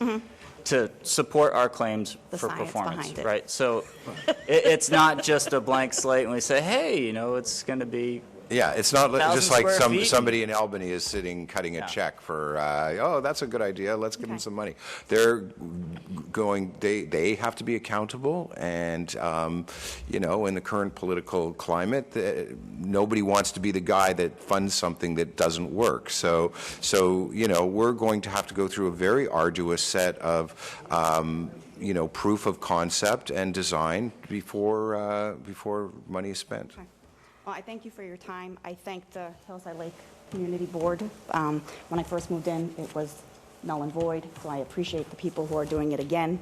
to support our claims The for science performance, behind it. right? So it's not just a blank slate and we say, hey, it's going to be Yeah, it's not 1,000 just like square feet. somebody in Albany is sitting cutting a check for, that's a good idea, let's give them some money. They're going, they have to be accountable, and, in the current political climate, nobody wants to be the guy that funds something that doesn't work. So we're going to have to go through a very arduous set of, proof of concept and design before money is spent. Okay. Well, I thank you for your time. I thank the Hillside Lake Community Board. When I first moved in, it was null and void, so I appreciate the people who are doing it again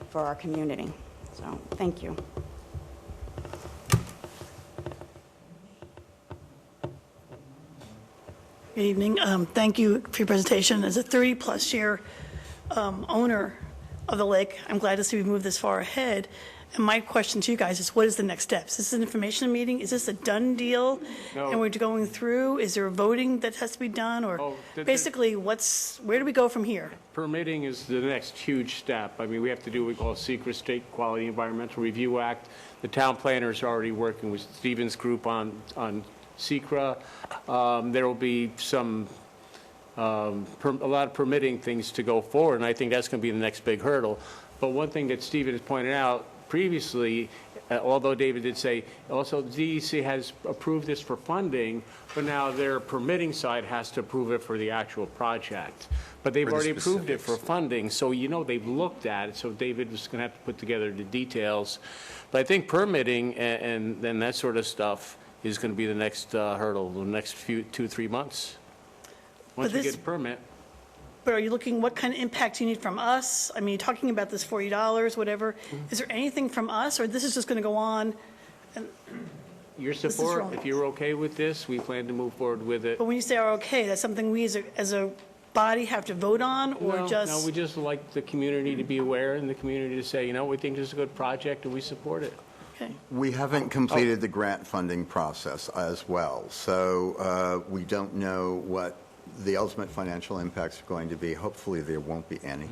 for our community. So, thank you. Good evening. Thank you for your presentation. As a 30-plus year owner of the lake, I'm glad to see we've moved this far ahead. And my question to you guys is, what is the next steps? Is this an information meeting? Is this a done deal? No. And we're going through? Is there a voting that has to be done? Or basically, where do we go from here? Permitting is the next huge step. I mean, we have to do what we call secret State Quality Environmental Review Act. The town planner is already working with Stephen's group on SECRA. There will be a lot of permitting things to go forward, and I think that's going to be the next big hurdle. But one thing that Stephen has pointed out previously, although David did say, also the DEC has approved this for funding, but now their permitting side has to approve it for the actual project. But they've For the already approved it specifics. for funding, so they've looked at it, so David was going to have to put together the details. But I think permitting and then that sort of stuff is going to be the next hurdle, the next 2-3 months. Once we this- get a permit. But are you looking, what kind of impact you need from us? I mean, you're talking about this $40, whatever. Is there anything from us, or this is just going to go on? And Your is support, wrong. if you're okay with this, we plan to move forward with it. But when you say are okay, that's something we as a body have to vote on, or No, just? No, we just like the community to be aware and the community to say, you know, we think this is a good project and we support it. Okay. We haven't completed the grant funding process as well, so we don't know what the ultimate financial impacts are going to be. Hopefully, there won't be any.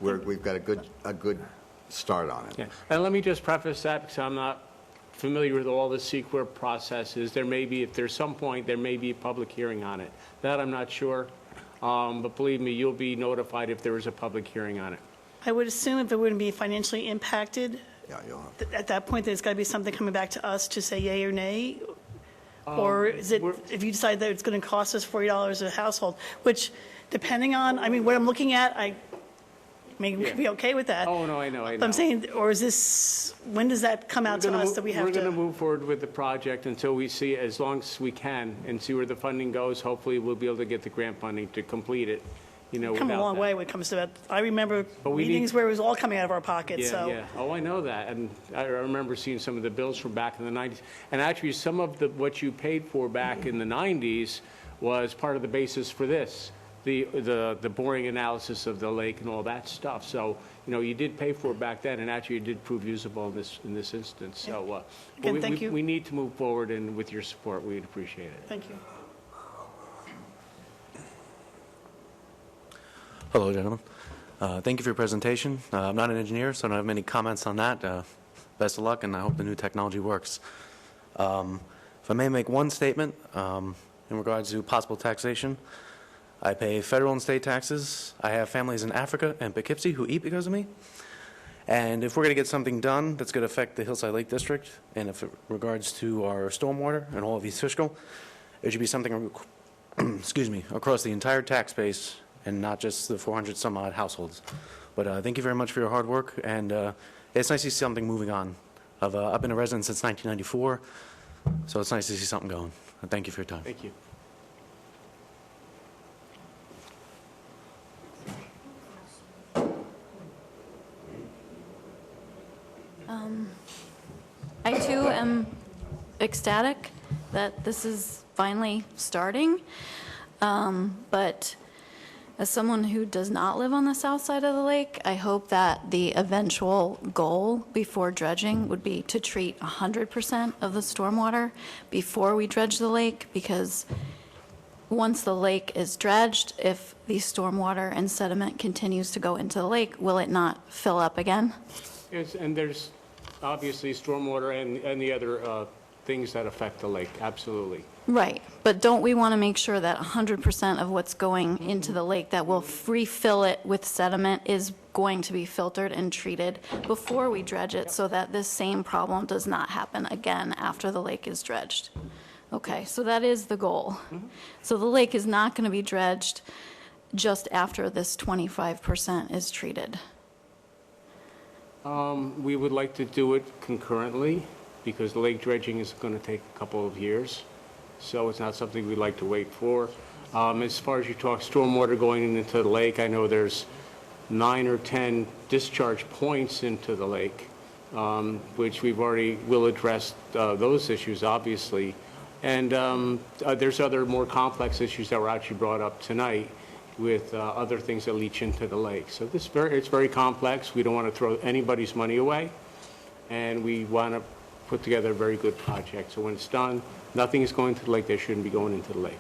We've got a good start on it. Yeah. And let me just preface that because I'm not familiar with all the CEQA processes. There may be, if there's some point, there may be a public hearing on it. That I'm not sure. But believe me, you'll be notified if there is a public hearing on it. I would assume if it wouldn't be financially impacted, at that point, there's got to be something coming back to us to say yay or nay? Or is it, if you decide that it's going to cost us $40 a household, which depending on, I mean, what I'm looking at, I may be okay with that. Oh, no, I know. But I'm saying, or is this, when does that come out to us that we have We're going to to? move forward with the project until we see, as long as we can, and see where the funding goes. Hopefully, we'll be able to get the grant funding to complete it, you know, Come a without long that. way when it comes to that. I remember But we need- meetings where it was all coming out of our pockets, Yeah, so. yeah. Oh, I know that. And I remember seeing some of the bills from back in the 90s. And actually, some of what you paid for back in the 90s was part of the basis for this, the boring analysis of the lake and all that stuff. So, you know, you did pay for it back then, and actually it did prove usable in this instance. So, but Again, thank you. we need to move forward, and with your support, we'd appreciate it. Thank you. Hello, gentlemen. Thank you for your presentation. I'm not an engineer, so I don't have many comments on that. Best of luck, and I hope the new technology works. If I may make one statement in regards to possible taxation, I pay federal and state taxes. I have families in Africa and Poughkeepsie who eat because of me. And if we're going to get something done that's going to affect the Hillside Lake District, and if it regards to our stormwater and all of East Fishkill, it should be something, excuse me, across the entire tax base and not just the 400 some odd households. But thank you very much for your hard work, and it's nice to see something moving on. I've been a resident since 1994, so it's nice to see something going. Thank you for your time. Thank you. I too am ecstatic that this is finally starting, but as someone who does not live on the south side of the lake, I hope that the eventual goal before dredging would be to treat 100% of the stormwater before we dredge the lake, because once the lake is dredged, if the stormwater and sediment continues to go into the lake, will it not fill up again? Yes, and there's obviously stormwater and the other things that affect the lake, absolutely. Right, but don't we want to make sure that 100% of what's going into the lake that will refill it with sediment is going to be filtered and treated before we dredge it, so that this same problem does not happen again after the lake is dredged? Okay, so that is the goal. So the lake is not going to be dredged just after this 25% is treated. We would like to do it concurrently, because the lake dredging is going to take a couple of years. So it's not something we'd like to wait for. As far as you talk stormwater going into the lake, I know there's 9 or 10 discharge points into the lake, which we've already will address those issues, obviously. And there's other more complex issues that were actually brought up tonight with other things that leach into the lake. So it's very complex. We don't want to throw anybody's money away, and we want to put together a very good project. So when it's done, nothing is going to the lake that shouldn't be going into the lake.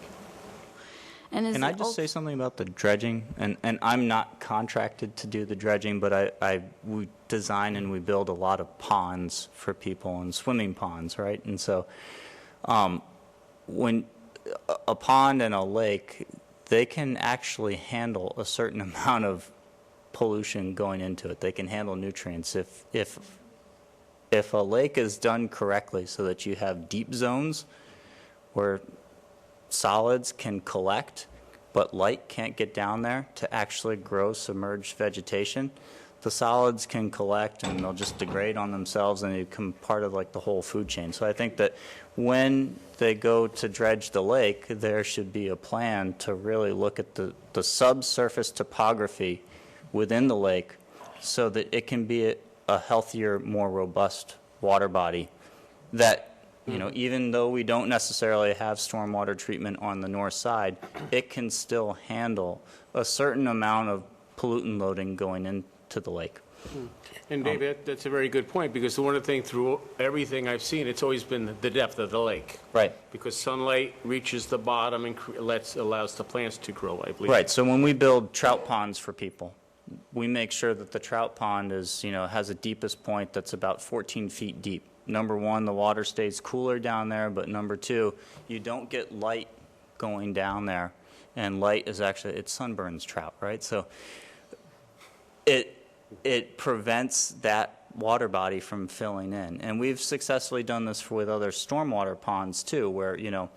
And Can I just say something about the dredging? And I'm not contracted to do the dredging, but we design and we build a lot of ponds for people, and swimming ponds, right? And so when a pond and a lake, they can actually handle a certain amount of pollution going into it. They can handle nutrients. If a lake is done correctly so that you have deep zones where solids can collect, but light can't get down there to actually grow submerged vegetation, the solids can collect and they'll just degrade on themselves and they become part of like the whole food chain. So I think that when they go to dredge the lake, there should be a plan to really look at the subsurface topography within the lake so that it can be a healthier, more robust water body that, you know, even though we don't necessarily have stormwater treatment on the north side, it can still handle a certain amount of pollutant loading going into the lake. And David, that's a very good point, because one of the things through everything I've seen, it's always been the depth of the lake. Right. Because sunlight reaches the bottom and allows the plants to grow, I believe. Right, so when we build trout ponds for people, we make sure that the trout pond is, you know, has a deepest point that's about 14 feet deep. Number one, the water stays cooler down there, but number two, you don't get light going down there, and light is actually, it sunburns trout, right? So it prevents that water body from filling in. And we've successfully done this with other stormwater ponds too, where, you know,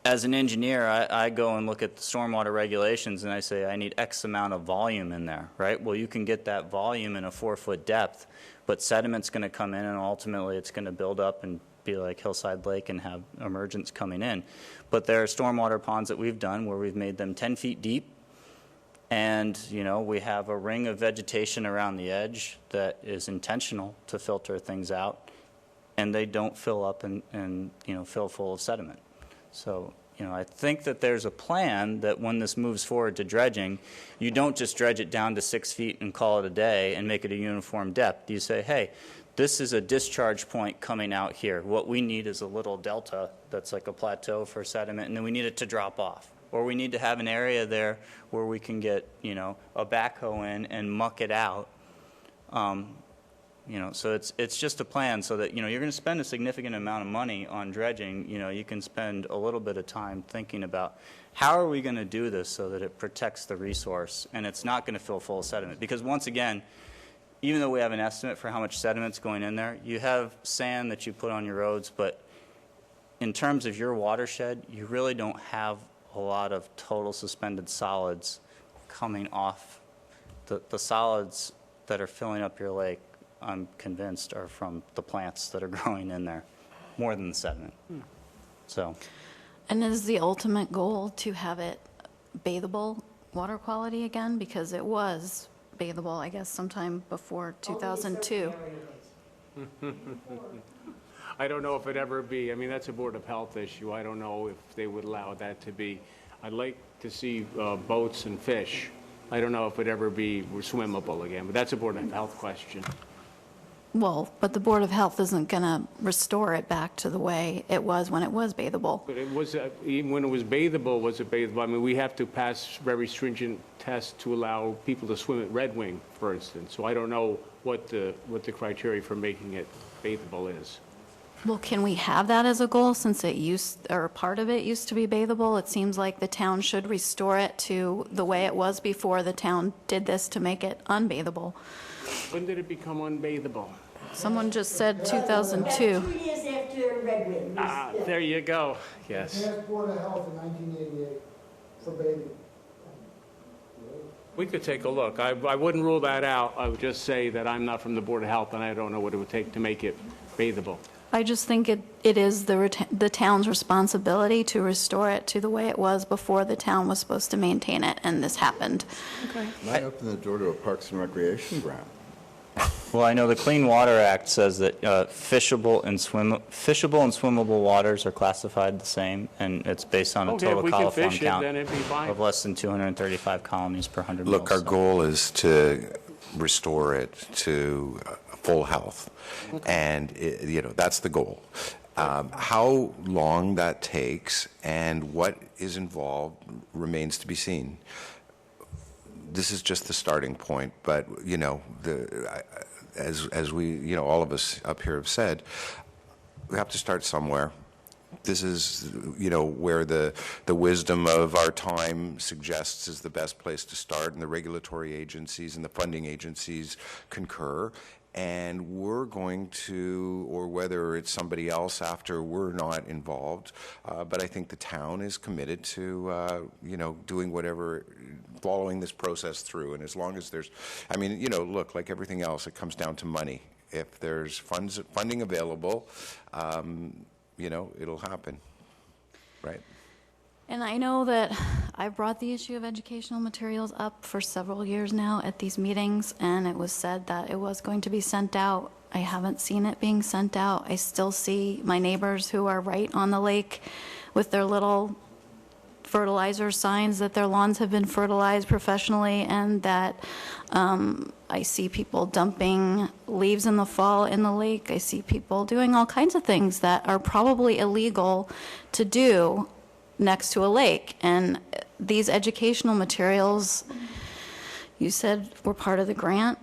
as an engineer, I go and look at the stormwater regulations and I say, I need X amount of volume in there, right? Well, you can get that volume in a 4-foot depth, but sediment's going to come in and ultimately it's going to build up and be like Hillside Lake and have emergence coming in. But there are stormwater ponds that we've done where we've made them 10 feet deep, and, you know, we have a ring of vegetation around the edge that is intentional to filter things out, and they don't fill up and you know, fill full of sediment. So, you know, I think that there's a plan that when this moves forward to dredging, you don't just dredge it down to 6 feet and call it a day and make it a uniform depth. You say, hey, this is a discharge point coming out here. What we need is a little delta that's like a plateau for sediment, and then we need it to drop off. Or we need to have an area there where we can get, you know, a backhoe in and muck it out. You know, so it's just a plan so that, you know, you're going to spend a significant amount of money on dredging. You know, you can spend a little bit of time thinking about how are we going to do this so that it protects the resource and it's not going to fill full of sediment. Because once again, even though we have an estimate for how much sediment's going in there, you have sand that you put on your roads, but in terms of your watershed, you really don't have a lot of total suspended solids coming off. The solids that are filling up your lake, I'm convinced, are from the plants that are growing in there, more than the sediment. So. And is the ultimate goal to have it bathable water quality again? Because it was bathable, I guess, sometime before 2002. I don't know if it'd ever be, I mean, that's a Board of Health issue. I don't know if they would allow that to be. I'd like to see boats and fish. I don't know if it'd ever be swimmable again, but that's a Board of Health question. Well, but the Board of Health isn't going to restore it back to the way it was when it was bathable. But it was, even when it was bathable, was it bathable? I mean, we have to pass very stringent tests to allow people to swim at Red Wing, for instance. So I don't know what the criteria for making it bathable is. Well, can we have that as a goal since it or part of it used to be bathable? It seems like the town should restore it to the way it was before the town did this to make it unbathable. When did it become unbathable? Someone just said 2002. 2 years after Red Wing. Ah, there you go. Yes. Passed Board of Health in 1988 for bathing. We could take a look. I wouldn't rule that out. I would just say that I'm not from the Board of Health and I don't know what it would take to make it bathable. I just think it is the town's responsibility to restore it to the way it was before the town was supposed to maintain it, and this happened. Okay. Might open the door to a Parks and Recreation ground. Well, I know the Clean Water Act says that fishable and swimmable waters are classified the same, and it's based on a total coliform count of less than 235 colonies per 100 Look, mils. our goal is to restore it to full health, and you know, that's the goal. How long that takes and what is involved remains to be seen. This is just the starting point, but you know, as we, you know, all of us up here have said, we have to start somewhere. This is, you know, where the wisdom of our time suggests is the best place to start, and the regulatory agencies and the funding agencies concur. And we're going to, or whether it's somebody else after we're not involved, but I think the town is committed to, you know, doing whatever, following this process through. And as long as there's, I mean, you know, look, like everything else, it comes down to money. If there's funding available, you know, it'll happen, right? And I know that I've brought the issue of educational materials up for several years now at these meetings, and it was said that it was going to be sent out I haven't seen it being sent out. I still see my neighbors who are right on the lake with their little fertilizer signs that their lawns have been fertilized professionally, and that I see people dumping leaves in the fall in the lake. I see people doing all kinds of things that are probably illegal to do next to a lake. And these educational materials, you said, were part of the grant?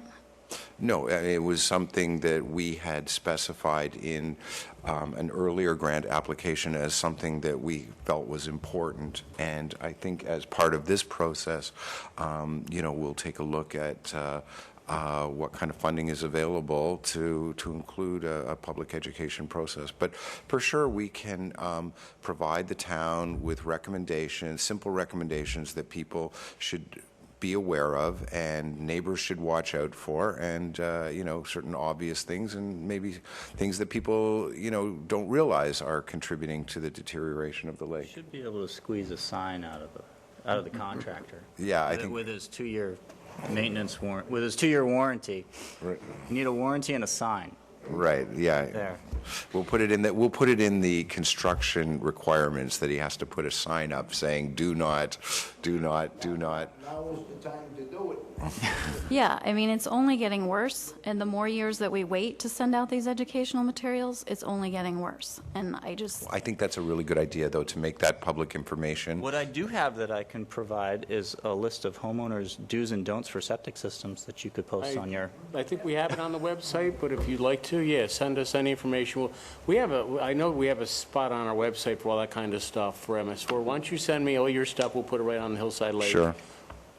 No, it was something that we had specified in an earlier grant application as something that we felt was important. And I think as part of this process, we'll take a look at what kind of funding is available to include a public education process. But for sure, we can provide the town with recommendations, simple recommendations that people should be aware of and neighbors should watch out for, and certain obvious things and maybe things that people don't realize are contributing to the deterioration of the lake. Should be able to squeeze a sign out of the contractor. Yeah, I think with his 2-year maintenance warrant, with his 2-year warranty. Right. You need a warranty and a sign. Right. Yeah. There. We'll put it in that. We'll put it in the construction requirements that he has to put a sign up saying, "Do not, do not, do not." Now is the time to do it. Yeah, I mean, it's only getting worse, and the more years that we wait to send out these educational materials, it's only getting worse. And I think that's a really good idea, though, to make that public information. What I do have that I can provide is a list of homeowners' do's and don'ts for septic systems that you could post on your... I think we have it on the website, but if you'd like to, yeah, send us any information. I know we have a spot on our website for all that kind of stuff for MS4. Why don't you send me all your stuff? We'll put it right on the Hillside Lake. Sure.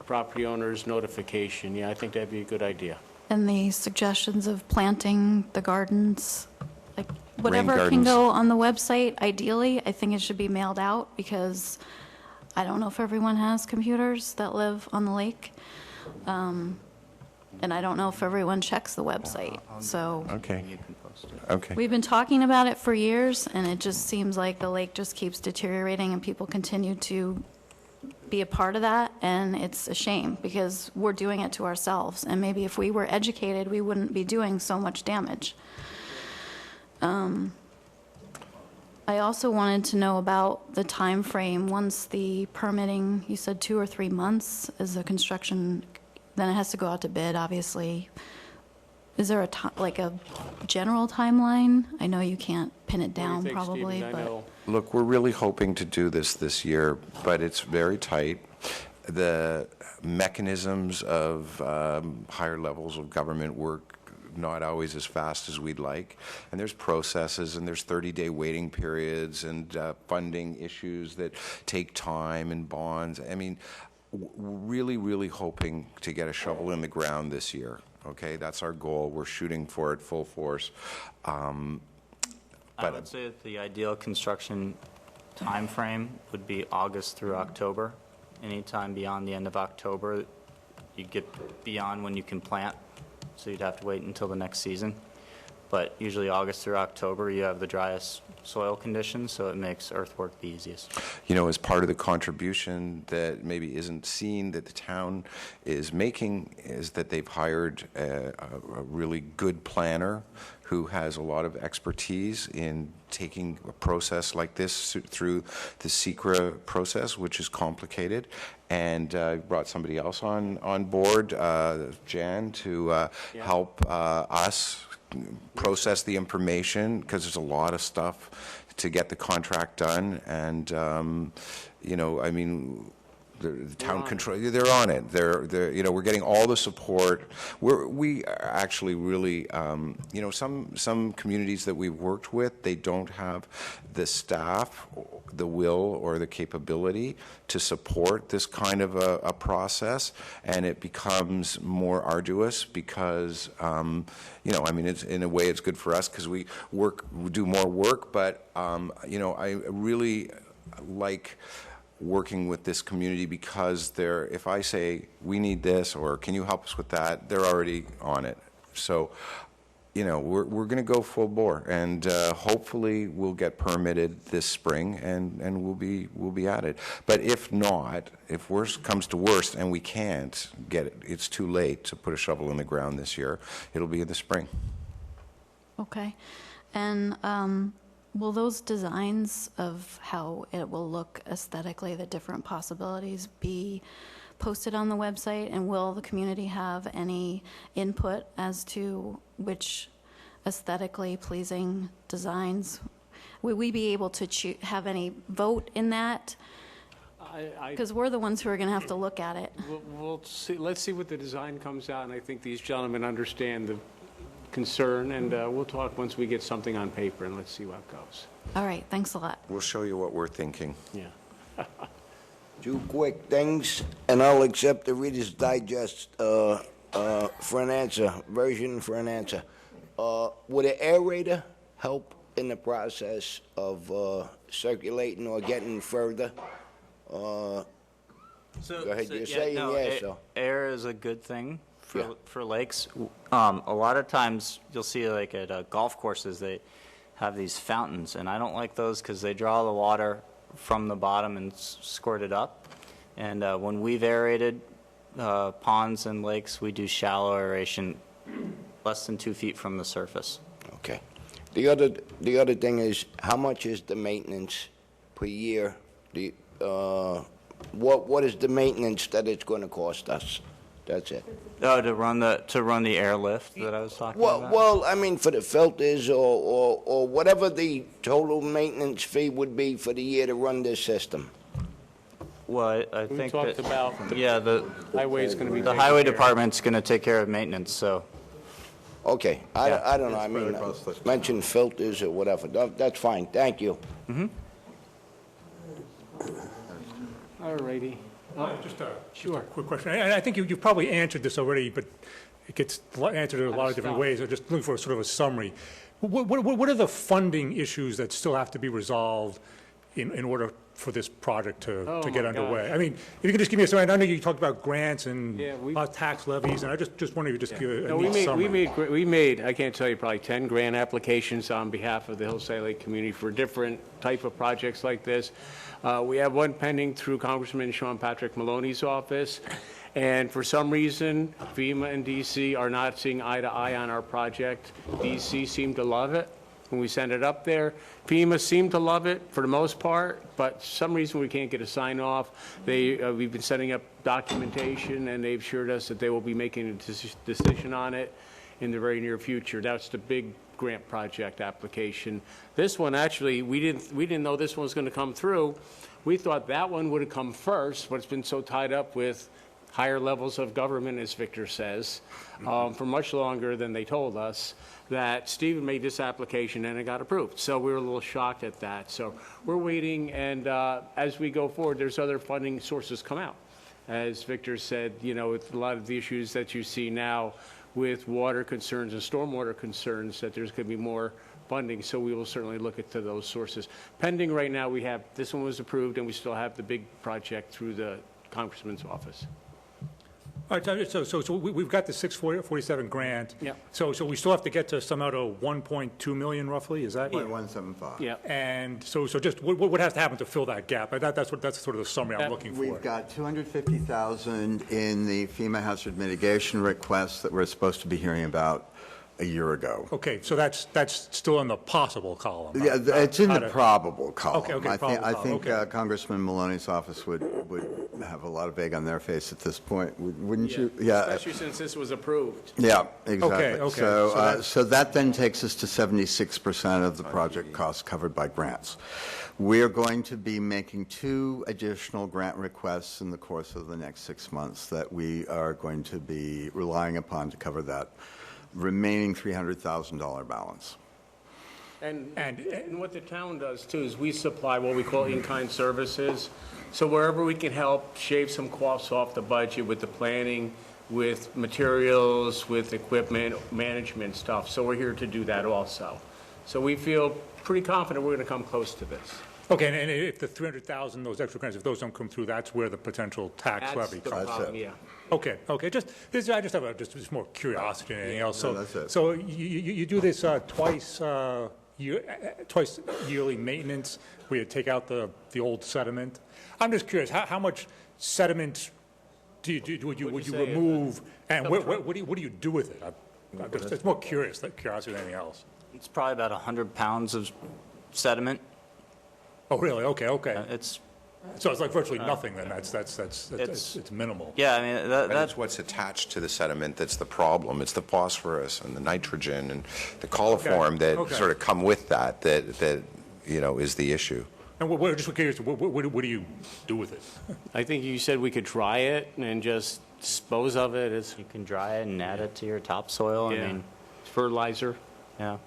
Property owners notification. Yeah, I think that'd be a good idea. And the suggestions of planting the gardens, like whatever Rain can gardens. go on the website, ideally, I think it should be mailed out, because I don't know if everyone has computers that live on the lake. And I don't know if everyone checks the website. So Okay. Okay. we've been talking about it for years, and it just seems like the lake just keeps deteriorating, and people continue to be a part of that, and it's a shame because we're doing it to ourselves, and maybe if we were educated, we wouldn't be doing so much damage. I also wanted to know about the time frame. Once the permitting, you said 2 or 3 months is the construction, then it has to go out to bid, obviously. Is there a general timeline? I know you can't pin it down probably, but... Look, we're really hoping to do this year, but it's very tight. The mechanisms of higher levels of government work not always as fast as we'd like, and there's processes and there's 30-day waiting periods and funding issues that take time and bonds. I mean, really, really hoping to get a shovel in the ground this year. Okay, that's our goal. We're shooting for it full force. I would say that the ideal construction time frame would be August through October. Anytime beyond the end of October, you get beyond when you can plant, so you'd have to wait until the next season. But usually August through October, you have the driest soil conditions, so it makes earthwork the easiest. As part of the contribution that maybe isn't seen that the town is making is that they've hired a really good planner who has a lot of expertise in taking a process like this through the SECRA process, which is complicated, and brought somebody else on board, Jan, to help us process the information, because there's a lot of stuff to get the contract done, and I mean, the town control, they're on it. They're we're getting all the support. We are actually really, some communities that we've worked with, they don't have the staff, the will, or the capability to support this kind of a process, and it becomes more arduous because, I mean, it's in a way it's good for us because we do more work, but I really like working with this community because if I say we need this or can you help us with that, they're already on it. So, we're going to go full bore, and hopefully we'll get permitted this spring, and we'll be at it. But if not, if worst comes to worst and we can't get it, it's too late to put a shovel in the ground this year. It'll be in the spring. Okay. And will those designs of how it will look aesthetically, the different possibilities, be posted on the website? And will the community have any input as to which aesthetically pleasing designs? Will we be able to have any vote in that? Because we're the ones who are going to have to look at it. We'll see, let's see what the design comes out, and I think these gentlemen understand the concern, and we'll talk once we get something on paper, and let's see what goes. All right, thanks a lot. We'll show you what we're thinking. Yeah. 2 quick things, and I'll accept the Reader's Digest for an answer, version for an answer. Would an aerator help in the process of circulating or getting further? Go ahead, you're saying yes, so. Air is a good thing for lakes. A lot of times, you'll see like at golf courses, they have these fountains, and I don't like those because they draw the water from the bottom and squirt it up. And when we've aerated ponds and lakes, we do shallow aeration, less than 2 feet from the surface. Okay. The other thing is, how much is the maintenance per year? What is the maintenance that it's going to cost us? That's it. Oh, to run the airlift that I was talking about? Well, I mean, for the filters or whatever the total maintenance fee would be for the year to run this system. Well, I We think talked that, about the highway's going to be the taken highway care of. department's going to take care of maintenance, so. Okay, I don't know, I mean, mention filters or whatever, that's fine, thank you. All righty. Just a quick question. And I think you've probably answered this already, but it gets answered in a lot of different ways. I'm just looking for sort of a summary. What are the funding issues that still have to be resolved in order for this project to get underway? I mean, if you could just give me a summary. I know you talked about grants and tax levies, and I just wonder if you just give a neat summary. We made, I can't tell you, probably 10 grant applications on behalf of the Hillside Lake community for different type of projects like this. We have one pending through Congressman Sean Patrick Maloney's office, and for some reason, FEMA and DC are not seeing eye to eye on our project. DC seemed to love it when we sent it up there. FEMA seemed to love it for the most part, but for some reason we can't get a sign off. We've been setting up documentation, and they've assured us that they will be making a decision on it in the very near future. That's the big grant project application. This one, actually, we didn't know this one was going to come through. We thought that one would have come first, but it's been so tied up with higher levels of government, as Victor says, for much longer than they told us, that Stephen made this application and it got approved. So we were a little shocked at that. So we're waiting, and as we go forward, there's other funding sources come out. As Victor said, with a lot of the issues that you see now with water concerns and stormwater concerns, that there's going to be more funding, so we will certainly look into those sources. Pending right now, we have, this one was approved, and we still have the big project through the Congressman's office. All right, so we've got the 647 grant. Yeah. So we still have to get to some out of 1.2 million roughly, is that? 1.175. Yeah. And so just what has to happen to fill that gap? That's sort of the summary I'm looking for. We've got $250,000 in the FEMA hazard mitigation request that we're supposed to be hearing about a year ago. Okay, so that's still in the possible column. Yeah, it's in the probable column. Okay, I think Congressman Maloney's office would have a lot of egg on their face at this point, wouldn't you? Yeah. Especially since this was approved. Yeah, exactly. Okay. So that then takes us to 76% of the project costs covered by grants. We are going to be making 2 additional grant requests in the course of the next 6 months that we are going to be relying upon to cover that remaining $300,000 balance. And what the town does too is we supply what we call in-kind services. So wherever we can help shave some costs off the budget with the planning, with materials, with equipment, management stuff. So we're here to do that also. So we feel pretty confident we're going to come close to this. Okay, and if the 300,000, those extra grants, if those don't come through, that's where the potential tax levy That's the comes. problem, yeah. Okay. I just have just more curiosity than anything else. So, No, that's it. so you do this twice yearly maintenance, where you take out the old sediment. I'm just curious, how much sediment would you remove, and what do you do with it? It's more curiosity than anything else. It's probably about 100 pounds of sediment. Oh, really? Okay, okay. It's So it's like virtually nothing then, it's minimal. Yeah, I mean, That's what's attached to the sediment that's the problem. It's the phosphorus and the nitrogen and the coliform that sort of come with that is the issue. And just curious, what do you do with it? I think you said we could dry it and just dispose of it. You can dry it and add it to your topsoil. Yeah. I mean, fertilizer. Yeah.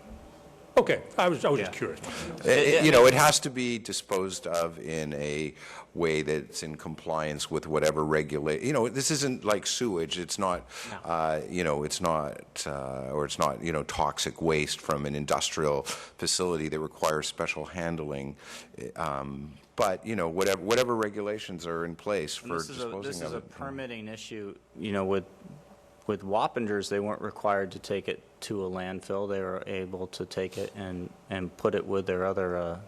Okay, I was just curious. It has to be disposed of in a way that's in compliance with whatever this isn't like sewage. It's not, it's not toxic waste from an industrial facility that requires special handling. But, whatever regulations are in place for disposing of it. This is a permitting issue, with Wappingers, they weren't required to take it to a landfill. They were able to take it and put it with their other,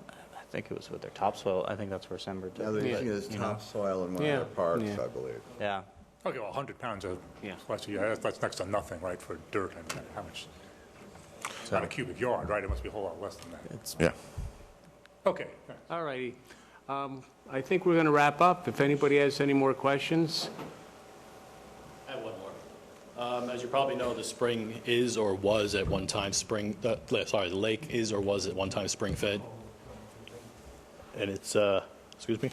I think it was with their topsoil. I think that's where Sember did. Yeah, they're using it as topsoil in one of their parks, I believe. Yeah. Okay, well, 100 pounds of, that's next to nothing, right, for dirt. I mean, how much? It's not a cubic yard, right? It must be a whole lot less than that. Yeah. Okay. All righty. I think we're going to wrap up. If anybody has any more questions. I have one more. As you probably know, the spring is or was at one time the lake is or was at one time spring fed. And it's, excuse me?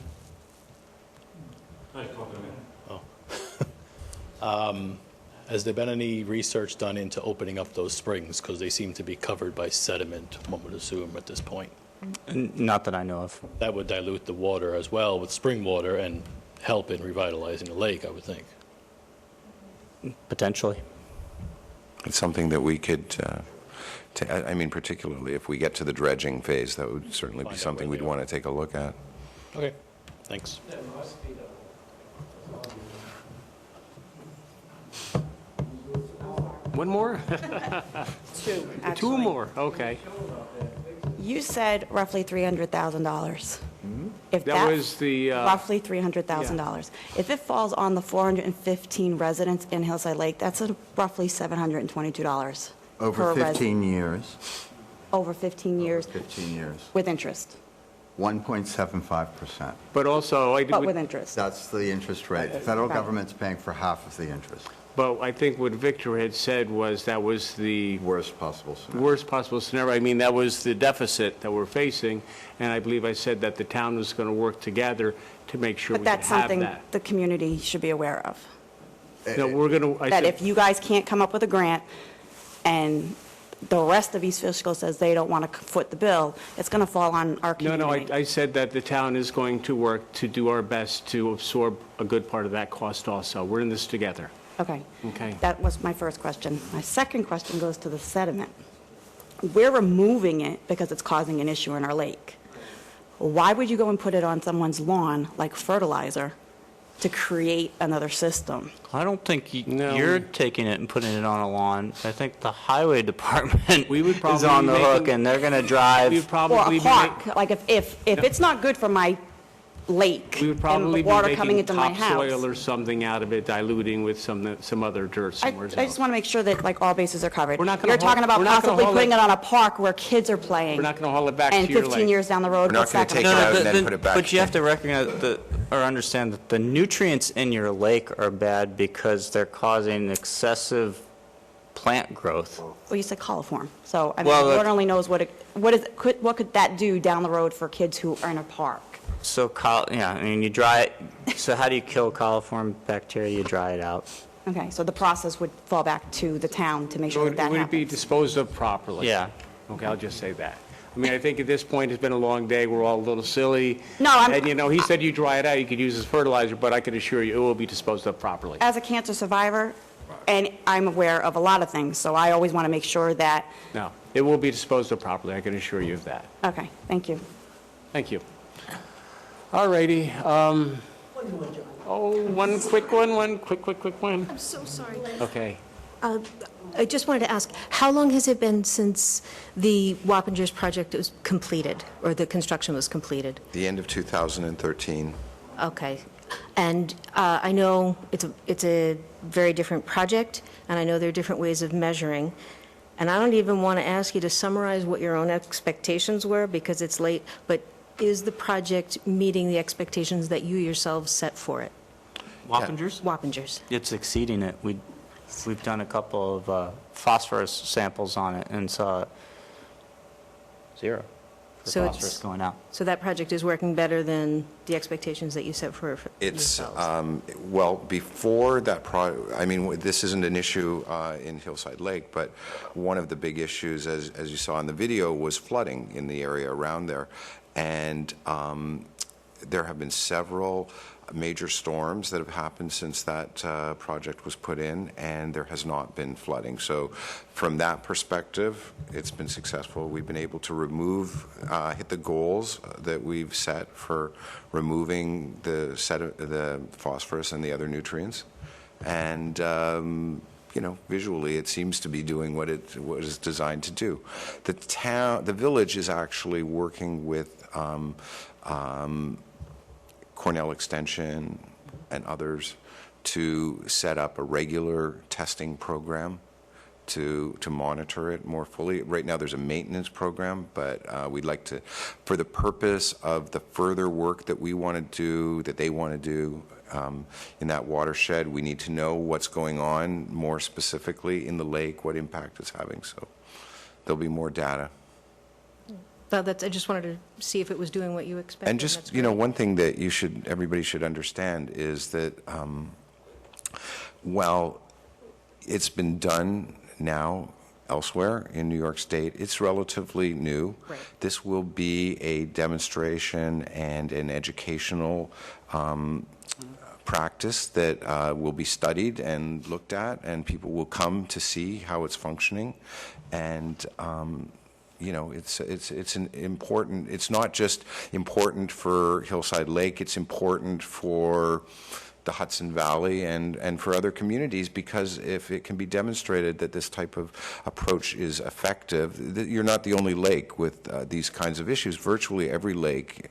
Has there been any research done into opening up those springs? Because they seem to be covered by sediment, one would assume at this point. Not that I know of. That would dilute the water as well with spring water and help in revitalizing the lake, I would think. Potentially. It's something that we could, particularly if we get to the dredging phase, that would certainly be something we'd want to take a look at. Okay, thanks. One more? Two, actually. Two more, okay. You said roughly $300,000. If That was the... roughly $300,000. If it falls on the 415 residents in Hillside Lake, that's roughly $722 Over per 15 resident. years. Over 15 years. 15 years. With interest. 1.75%. But also... But with interest. That's the interest rate. The federal government's paying for half of the interest. But I think what Victor had said was that was the... Worst possible scenario. Worst possible scenario. I mean, that was the deficit that we're facing, and I believe I said that the town was going to work together to make sure But we could have that's that. something the community should be aware of. No, we're going to... That if you guys can't come up with a grant and the rest of East Fishkill says they don't want to foot the bill, it's going to fall on our No, community. no, I said that the town is going to work to do our best to absorb a good part of that cost also. We're in this together. Okay. Okay. That was my first question. My second question goes to the sediment. We're removing it because it's causing an issue in our lake. Why would you go and put it on someone's lawn like fertilizer to create another system? I don't think you're taking it and putting it on a lawn. I think the highway department is on the hook, and they're going to drive. Or a park. Like if it's not good for my lake We would and probably the water be coming making into my house. topsoil or something out of it, diluting with some other dirt I somewhere else. just want to make sure that like all bases are covered. We're not gonna You're talking about we're not gonna possibly haul putting it- it on a park where kids are playing. We're not going to haul it back And to your 15 lake. years down the road, what's that going to But you have to recognize or understand that the nutrients in your lake are bad because they're causing excessive plant growth. Well, you said coliform. So, I mean, Well, the Lord only knows what could that do down the road for kids who are in a park? So, I mean, you dry it. So how do you kill coliform bacteria? You dry it out. Okay, so the process would fall back to the town to make sure that Would it happens. be disposed of properly? Yeah. Okay, I'll just say that. I mean, I think at this point, it's been a long day, we're all a little silly. No, I'm- And, he said you dry it out, you could use as fertilizer, but I can assure you, it will be disposed of properly. As a cancer survivor, and I'm aware of a lot of things, so I always want to make sure that, No, it will be disposed of properly, I can assure you of that. okay, thank you. Thank you. All righty. One quick one. I'm so sorry. Okay. I just wanted to ask, how long has it been since the Wappingers project was completed, or the construction was completed? The end of 2013. Okay. And I know it's a very different project, and I know there are different ways of measuring. And I don't even want to ask you to summarize what your own expectations were, because it's late, but is the project meeting the expectations that you yourselves set for it? Wappingers? Wappingers. It's exceeding it. We've done a couple of phosphorus samples on it and saw zero for So phosphorus it's- going out. So that project is working better than the expectations that you set for It's, yourselves? well, before that, I mean, this isn't an issue in Hillside Lake, but one of the big issues, as you saw in the video, was flooding in the area around there. And there have been several major storms that have happened since that project was put in, and there has not been flooding. So from that perspective, it's been successful. We've been able to hit the goals that we've set for removing the phosphorus and the other nutrients. And you know, visually, it seems to be doing what it was designed to do. The village is actually working with Cornell Extension and others to set up a regular testing program to monitor it more fully. Right now, there's a maintenance program, but we'd like to, for the purpose of the further work that we want to do, that they want to do in that watershed, we need to know what's going on more specifically in the lake, what impact it's having. So there'll be more data. Well, I just wanted to see if it was doing what you expected. And just, you know, one thing that everybody should understand is that while it's been done now elsewhere in New York State, it's relatively new. Right. This will be a demonstration and an educational practice that will be studied and looked at, and people will come to see how it's functioning. And you know, it's an important. It's not just important for Hillside Lake. It's important for the Hudson Valley and for other communities, because if it can be demonstrated that this type of approach is effective, you're not the only lake with these kinds of issues. Virtually every lake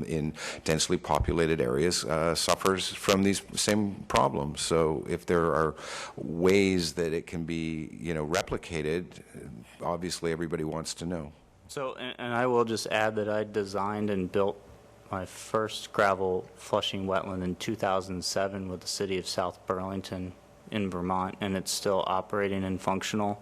in densely populated areas suffers from these same problems. So if there are ways that it can be, you know, replicated, obviously everybody wants to know. So, and I will just add that I designed and built my first gravel flushing wetland in 2007 with the city of South Burlington in Vermont, and it's still operating and functional,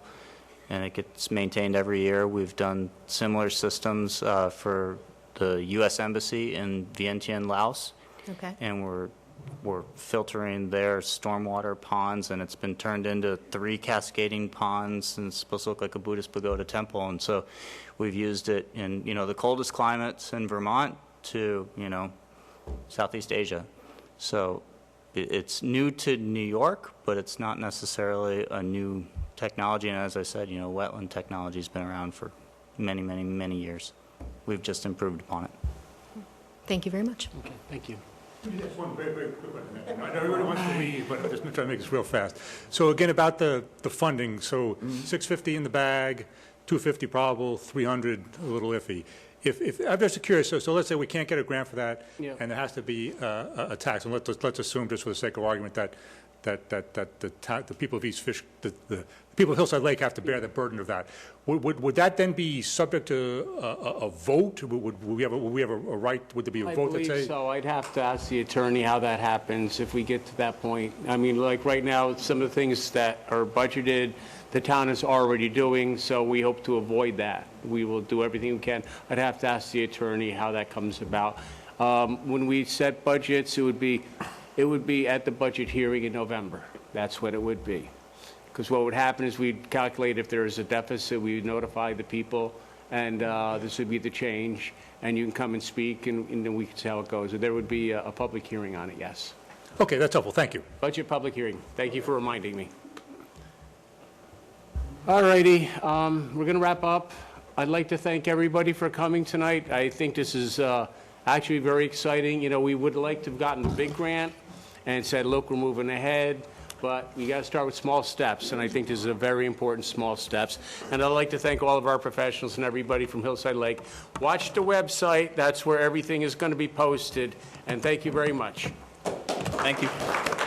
and it gets maintained every year. We've done similar systems for the U.S. Embassy in Vientiane, Laos, Okay. and we're filtering their stormwater ponds, and it's been turned into 3 cascading ponds, and it's supposed to look like a Buddhist pagoda temple. And so we've used it in, you know, the coldest climates in Vermont to, you know, Southeast Asia. So it's new to New York, but it's not necessarily a new technology. And as I said, you know, wetland technology has been around for many, many, many years. We've just improved upon it. Thank you very much. Okay, thank you. Just one very, very quick one. I know everybody wants to leave, but I'm just trying to make this real fast. So again, about the funding, so $650 in the bag, $250 probable, $300 a little iffy. If I'm just curious, so let's say we can't get a grant for that, Yeah. and there has to be a tax, and let's assume, just for the sake of argument, that the people of East Fish, the people of Hillside Lake have to bear the burden of that. Would that then be subject to a vote? Would we have a right? Would there be a vote that I say? believe so. I'd have to ask the attorney how that happens if we get to that point. I mean, like right now, some of the things that are budgeted, the town is already doing, so we hope to avoid that. We will do everything we can. I'd have to ask the attorney how that comes about. When we set budgets, it would be at the budget hearing in November. That's what it would be. Because what would happen is we'd calculate if there is a deficit, we would notify the people, and this would be the change, and you can come and speak, and then we can see how it goes. There would be a public hearing on it, yes. Okay, that's helpful. Thank you. Budget public hearing. Thank you for reminding me. All righty, we're going to wrap up. I'd like to thank everybody for coming tonight. I think this is actually very exciting. You know, we would like to have gotten the big grant and said, look, we're moving ahead, but we got to start with small steps, and I think this is a very important small steps. And I'd like to thank all of our professionals and everybody from Hillside Lake. Watch the website. That's where everything is going to be posted, and thank you very much. Thank you.